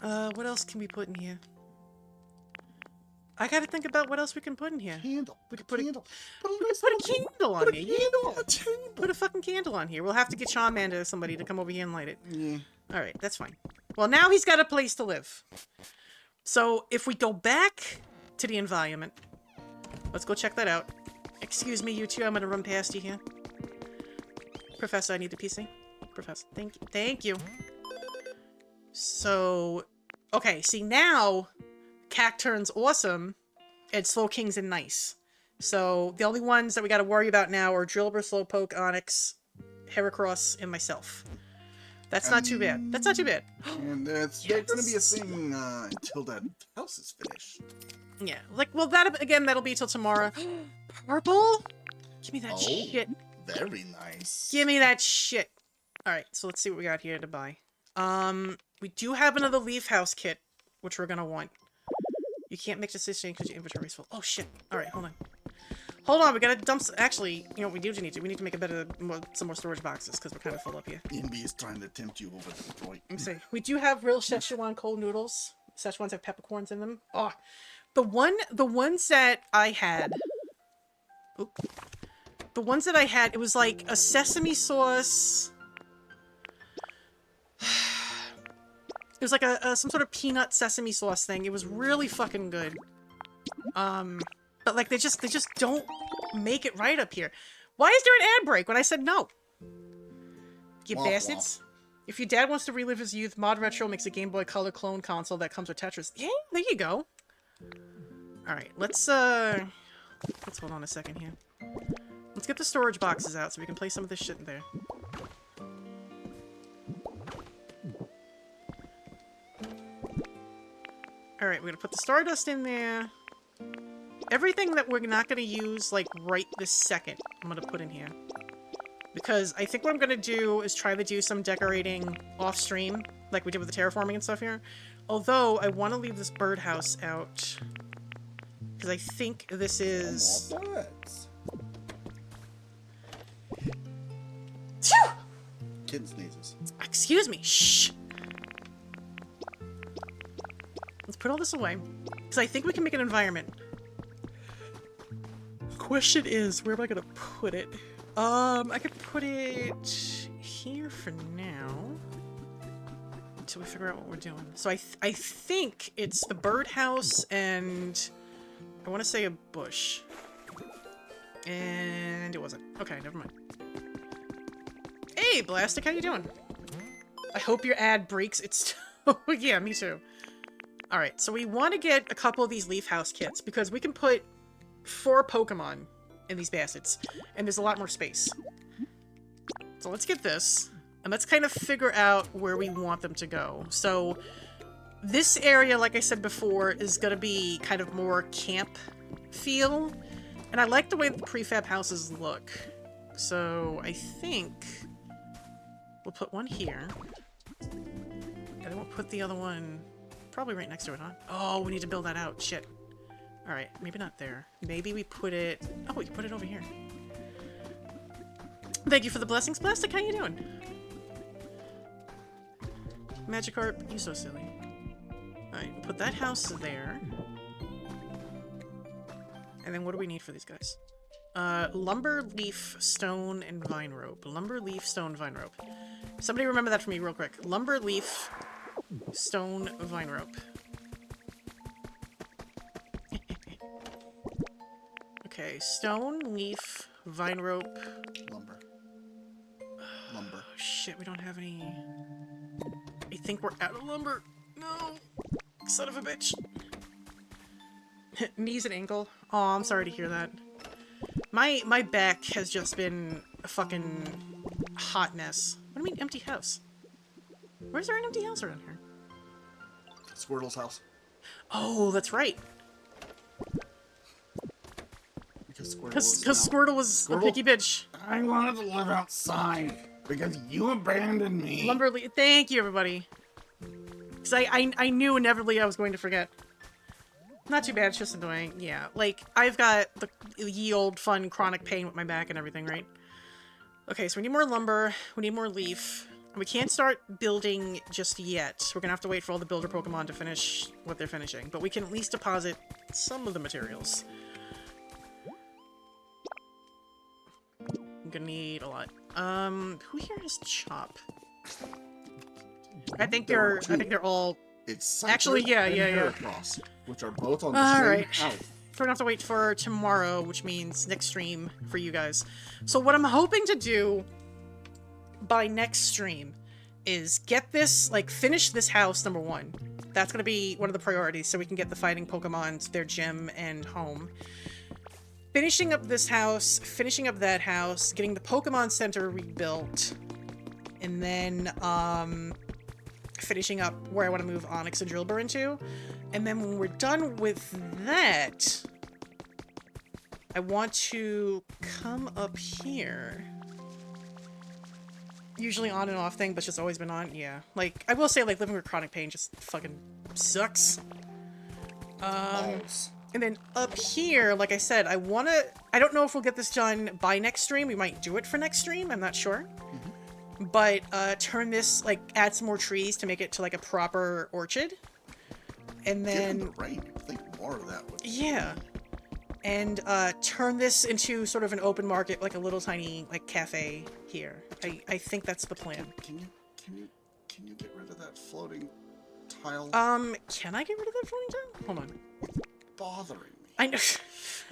What else can we put in here? I gotta think about what else we can put in here. Candle. We could put candle. put a candle on Put a here. candle on the table. Put a fucking candle on here. We'll have to get Charmander or somebody to come over here and light it. Yeah. Alright, that's fine. Well, now he's got a place to live. So, if we go back to the environment, let's go check that out. Excuse me, you two, I'm gonna run past you here. Professor, I need the PC. Professor, thank you. Thank you. So, okay, see now, Cacturn's awesome, and Slow King's and nice. So, the only ones that we gotta worry about now are Drillbur, Slowpoke, Onyx, Heracross, and myself. That's not too bad. That's not too bad. And that's Yes. going to be a thing until that house is finished. Yeah, like, well, that'll be till tomorrow. Purple? Give me that Oh. shit. Very nice. Give me that shit. Alright, so let's see what we got here to buy. We do have another Leaf House kit, which we're gonna want. You can't make decisions because your inventory's full. Oh, shit. Alright, hold on. Hold on, we gotta dump actually, you know what we do need to? We need to make a better, some more storage boxes, because we're kind of full up here. ENB is trying to tempt you over the point. Let me see. We do have real Szechuan cold noodles. Szechuans have peppercorns in them. Oh, the ones that I had. Oop. The ones that I had, it was like a sesame sauce. It was like some sort of peanut sesame sauce thing. It was really fucking good. But like they just don't make it right up here. Why is there an ad break when I said no? You Womp bastards. If your dad wants to relive his youth, Mod Retro makes a Game Boy Color clone console that comes with Tetris. Yeah, there you go. Alright, let's hold on a second here. Let's get the storage boxes out so we can place some of this shit in there. Alright, we're gonna put the Stardust in there. Everything that we're not gonna use, like, right this second, I'm gonna put in here. Because I think what I'm gonna do is try to do some decorating off-stream, like we did with the terraforming and stuff here. Although, I want to leave this birdhouse out. Because I think this is... Phew! Kid sneezes. Excuse me, shh! Let's put all this away. Because I think we can make an environment. Question is, where am I gonna put it? I could put it here for now. Until we figure out what we're doing. So I think it's the birdhouse and I want to say a bush. And it wasn't. Okay, never mind. Hey, Blastic, how you doing? I hope your ad breaks. It's... yeah, me too. Alright, so we want to get a couple of these Leaf House kits because we can put 4 Pokemon in these baskets. And there's a lot more space. So let's get this. And let's kind of figure out where we want them to go. So this area, like I said before, is going to be kind of more camp feel. And I like the way the prefab houses look. So I think we'll put one here. And then we'll put the other one probably right next to it, huh? Oh, we need to build that out. Shit. Alright, maybe not there. Maybe we put it... Oh, we put it over here. Thank you for the blessings, Plastic. How you doing? Magikarp, you so silly. Alright, put that house there. And then what do we need for these guys? Lumber, leaf, stone, and vine rope. Lumber, leaf, stone, vine rope. Somebody remember that for me real quick. Lumber, leaf, stone, vine rope. Okay, stone, leaf, vine rope. Lumber. Lumber. Oh, shit, we don't have any... I think we're out of lumber. No! Son of a bitch. Knees and ankle. Oh, I'm sorry to hear that. My back has just been a fucking hot mess. What do you mean empty house? Where's there an empty house around here? Squirtle's house. Oh, that's right. Because Squirtle Because was now- Squirtle was a Squirtle? picky bitch. I wanted to live outside because you abandoned me. Lumberly, thank you, everybody. Because I knew inevitably I was going to forget. Not too bad, it's just annoying. Yeah, like, I've got the ye old fun chronic pain with my back and everything, right? Okay, so we need more lumber, we need more leaf. We can't start building just yet. We're gonna have to wait for all the builder Pokemon to finish what they're finishing. But we can at least deposit some of the materials. I'm gonna need a lot. Who here has Chop? I think they're all... It's Actually, Scyther yeah, and yeah, yeah. Heracross, which are both on the All same right. house. So we're gonna have to wait for tomorrow, which means next stream for you guys. So what I'm hoping to do by next stream is get this, like, finish this house, number one. That's gonna be one of the priorities, so we can get the fighting Pokemon to their gym and home. Finishing up this house, finishing up that house, getting the Pokemon Center rebuilt, and then, finishing up where I want to move Onyx and Drillbur into. And then when we're done with that, I want to come up here. Usually on and off thing, but it's just always been on. Yeah. Like, I will say, like, living with chronic pain just fucking sucks. Balls. And then up here, like I said, I don't know if we'll get this done by next stream. We might do it for next stream. I'm not sure. But turn this, like, add some more trees to make it to, like, a proper orchard. And then... Given the rain, I think more of that would... Yeah. And turn this into sort of an open market, like a little tiny, like, cafe here. I think that's the plan. Can you get rid of that floating tile? Can I get rid of that floating tile? Hold on. Bothering me. I know.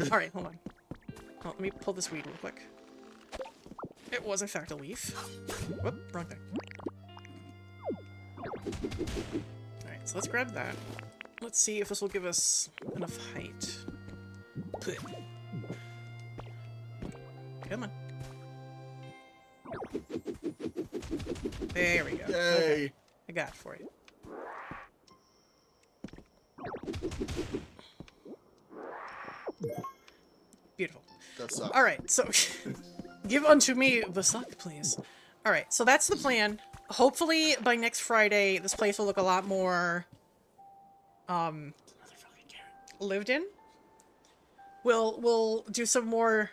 Alright, hold on. Oh, let me pull this weed real quick. It was, in fact, a leaf. Whoop, wrong thing. Alright, so let's grab that. Let's see if this will give us enough height. Come on. There we go. Yay! Okay, I got it for you. Beautiful. That sucks. Alright, so... Give unto me the suck, please. Alright, so that's the plan. Hopefully, by next Friday, this place will look a lot more... lived in. We'll do some more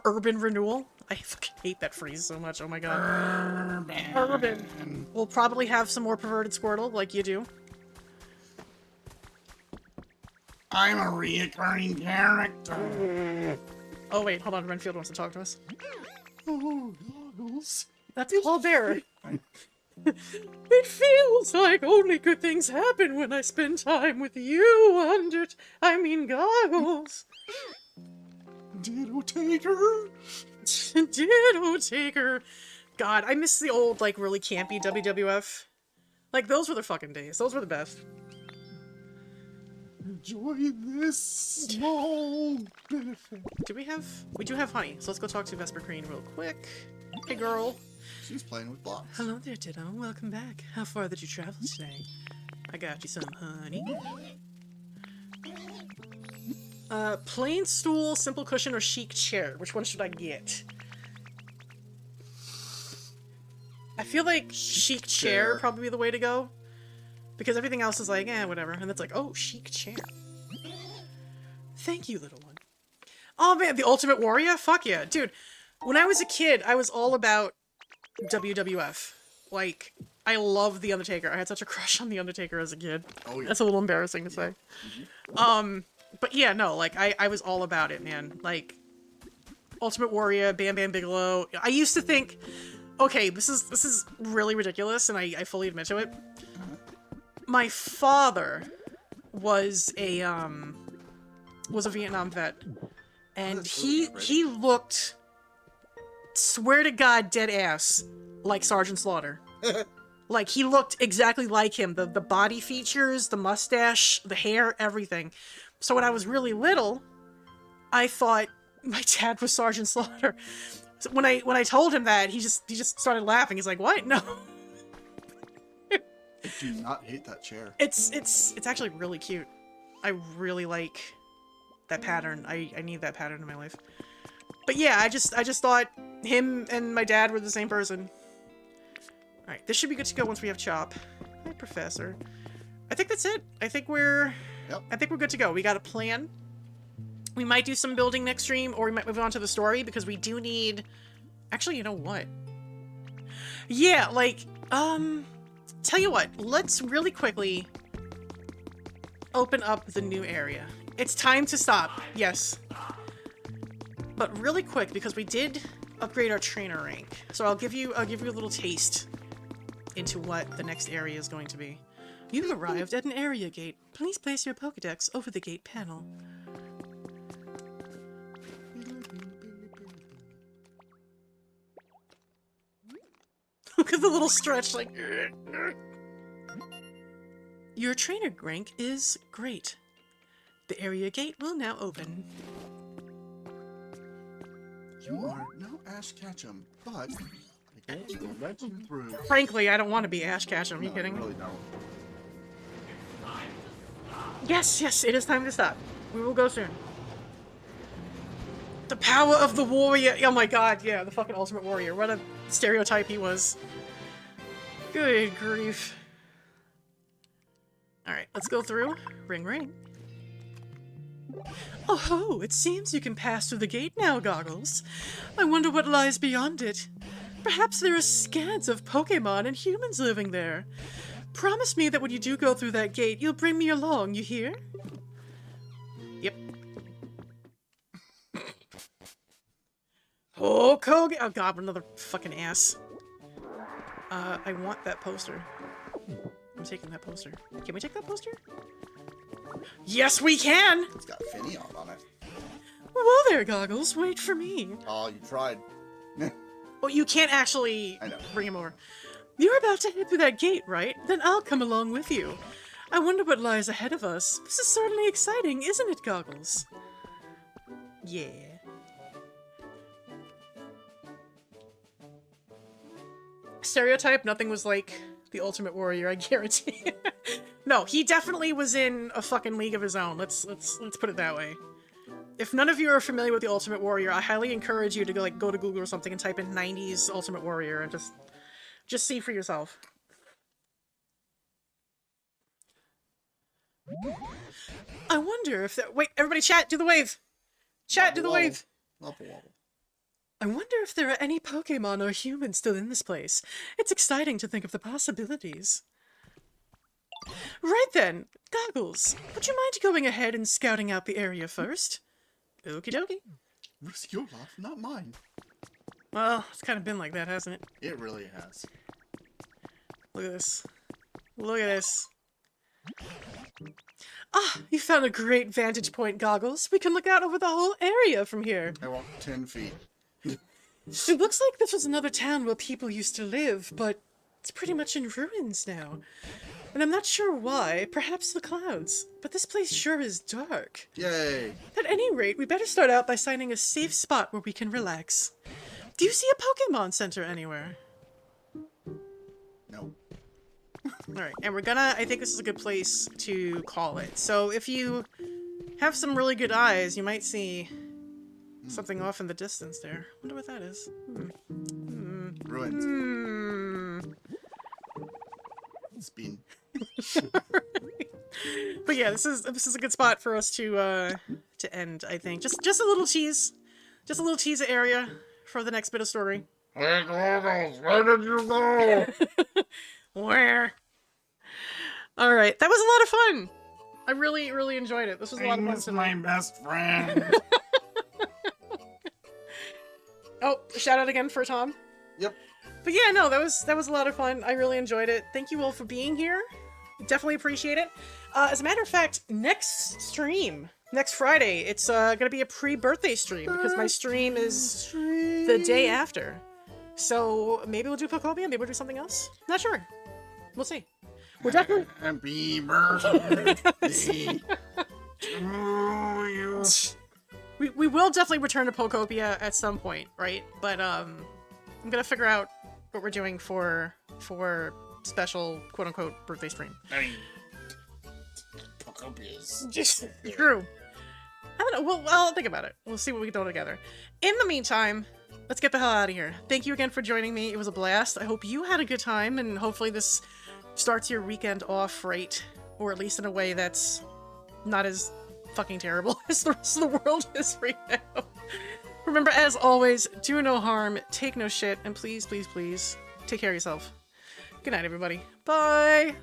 urban renewal. I fucking hate that phrase so much, oh my god. Urban. We'll probably have some more perverted Squirtle, like you do. I'm a reoccurring character. Oh wait, hold on, Renfield wants to talk to us. Oh, goggles. That's Paul Bear. It feels like only good things happen when I spend time with you goggles. Ditto Taker. Ditto Taker. God, I miss the old, like, really campy WWF. Like, those were the fucking days. Those were the best. Enjoy this small benefit. We do have honey, so let's go talk to Vesper Green real quick. Hey, girl. She's playing with blocks. Hello there, Ditto. Welcome back. How far did you travel today? I got you some honey. Plain stool, simple cushion, or chic chair? Which one should I get? I feel like chic chair probably be the way to go. Because everything else is like, eh, whatever. And it's like, oh, chic chair. Thank you, little one. Oh man, the Ultimate Warrior? Fuck yeah. Dude, when I was a kid, I was all about WWF. Like, I love The Undertaker. I had such a crush on The Undertaker as a kid. Oh, yeah. That's a little embarrassing to say. But yeah, no, like, I was all about it, man. Like, Ultimate Warrior, Bam Bam Bigelow. I used to think, okay, this is really ridiculous, and I fully admit to it. My father was a Vietnam vet, and That's really pretty. he looked, swear to God, dead ass like Sergeant Slaughter. Like, he looked exactly like him. The body features, the mustache, the hair, everything. So when I was really little, I thought my dad was Sergeant Slaughter. So when I told him that, he just started laughing. He's like, "What? No." I do not hate that chair. It's actually really cute. I really like that pattern. I need that pattern in my life. But yeah, I just thought him and my dad were the same person. Alright, this should be good to go once we have Chop. Hi, Professor. I think that's it. I think we're good to go. We got a plan. We might do some building next stream, or we might move on to the story, because we do need... Actually, you know what? Yeah, like, tell you what, let's really quickly open up the new area. It's time to stop, yes. But really quick, because we did upgrade our trainer rank. So I'll give you a little taste into what the next area is going to be. You've arrived at an area gate. Please place your Pokédex over the gate panel. Look at the little stretch, like... Your trainer rank is great. The area gate will now open. You are no Ash Ketchum, but I guess we'll let you through. Frankly, I don't want to be Ash Ketchum. Are you No, kidding? I really don't. Yes, it is time to stop. We will go soon. The power of the warrior. Oh my god, yeah, the fucking ultimate warrior. What a stereotype he was. Good grief. Alright, let's go through. Ring, ring. Oh ho, it seems you can pass through the gate now, Goggles. I wonder what lies beyond it. Perhaps there are scads of Pokemon and humans living there. Promise me that when you do go through that gate, you'll bring me along, you hear? Yep. Oh, Koga! Oh god, another fucking ass. I want that poster. I'm taking that poster. Can we take that poster? Yes, we can! It's got Finny on it. Whoa there, Goggles. Wait for me. Oh, you tried. Well, you can't actually I know. bring him over. You're about to head through that gate, right? Then I'll come along with you. I wonder what lies ahead of us. This is certainly exciting, isn't it, Goggles? Yeah. Stereotype, nothing was like the Ultimate Warrior, I guarantee. No, he definitely was in a fucking league of his own. Let's put it that way. If none of you are familiar with the Ultimate Warrior, I highly encourage you to go to Google or something and type in 90s Ultimate Warrior and just see for yourself. I wonder if wait, everybody chat, do the wave! Chat, do the wave! Wobble, wobble. I wonder if there are any Pokemon or humans still in this place. It's exciting to think of the possibilities. Right then, Goggles, would you mind going ahead and scouting out the area first? Okie dokie. Risk your life, not mine. Well, it's kind of been like that, hasn't it? It really has. Look at this. Look at this. Ah, you found a great vantage point, Goggles. We can look out over the whole area from here. I walked 10 feet. It looks like this was another town where people used to live, but it's pretty much in ruins now. And I'm not sure why, perhaps the clouds, but this place sure is dark. Yay! At any rate, we better start out by finding a safe spot where we can relax. Do you see a Pokemon Center anywhere? No. Alright, and I think this is a good place to call it. So if you have some really good eyes, you might see something off in the distance there. Wonder what that is. Ruins. It's been... But yeah, this is a good spot for us to end, I think. Just a little tease. Just a little teaser area for the next bit of story. Hey, Goggles, where did you go? Where? Alright, that was a lot of fun! I really, really enjoyed it. This was a lot of fun tonight. my best friend. Oh, shout out again for Tom. Yep. But yeah, no, that was a lot of fun. I really enjoyed it. Thank you all for being here. Definitely appreciate it. As a matter of fact, next stream, Next Friday, it's gonna be a pre-birthday stream because my stream is the day after. So maybe we'll do Pokopia, maybe we'll do something else. Not sure. We'll see. We're definitely Happy birthday to you. we will definitely return to Pokopia at some point, right? But I'm gonna figure out what we're doing for special quote unquote birthday stream. I mean, Pokopia's Just true. I don't know. I'll think about it. We'll see what we can throw together. In the meantime, let's get the hell out of here. Thank you again for joining me. It was a blast. I hope you had a good time, and hopefully this starts your weekend off right, or at least in a way that's not as fucking terrible as the rest of the world is right now. Remember, as always, do no harm, take no shit, and please, please, please, take care of yourself. Good night, everybody. Bye!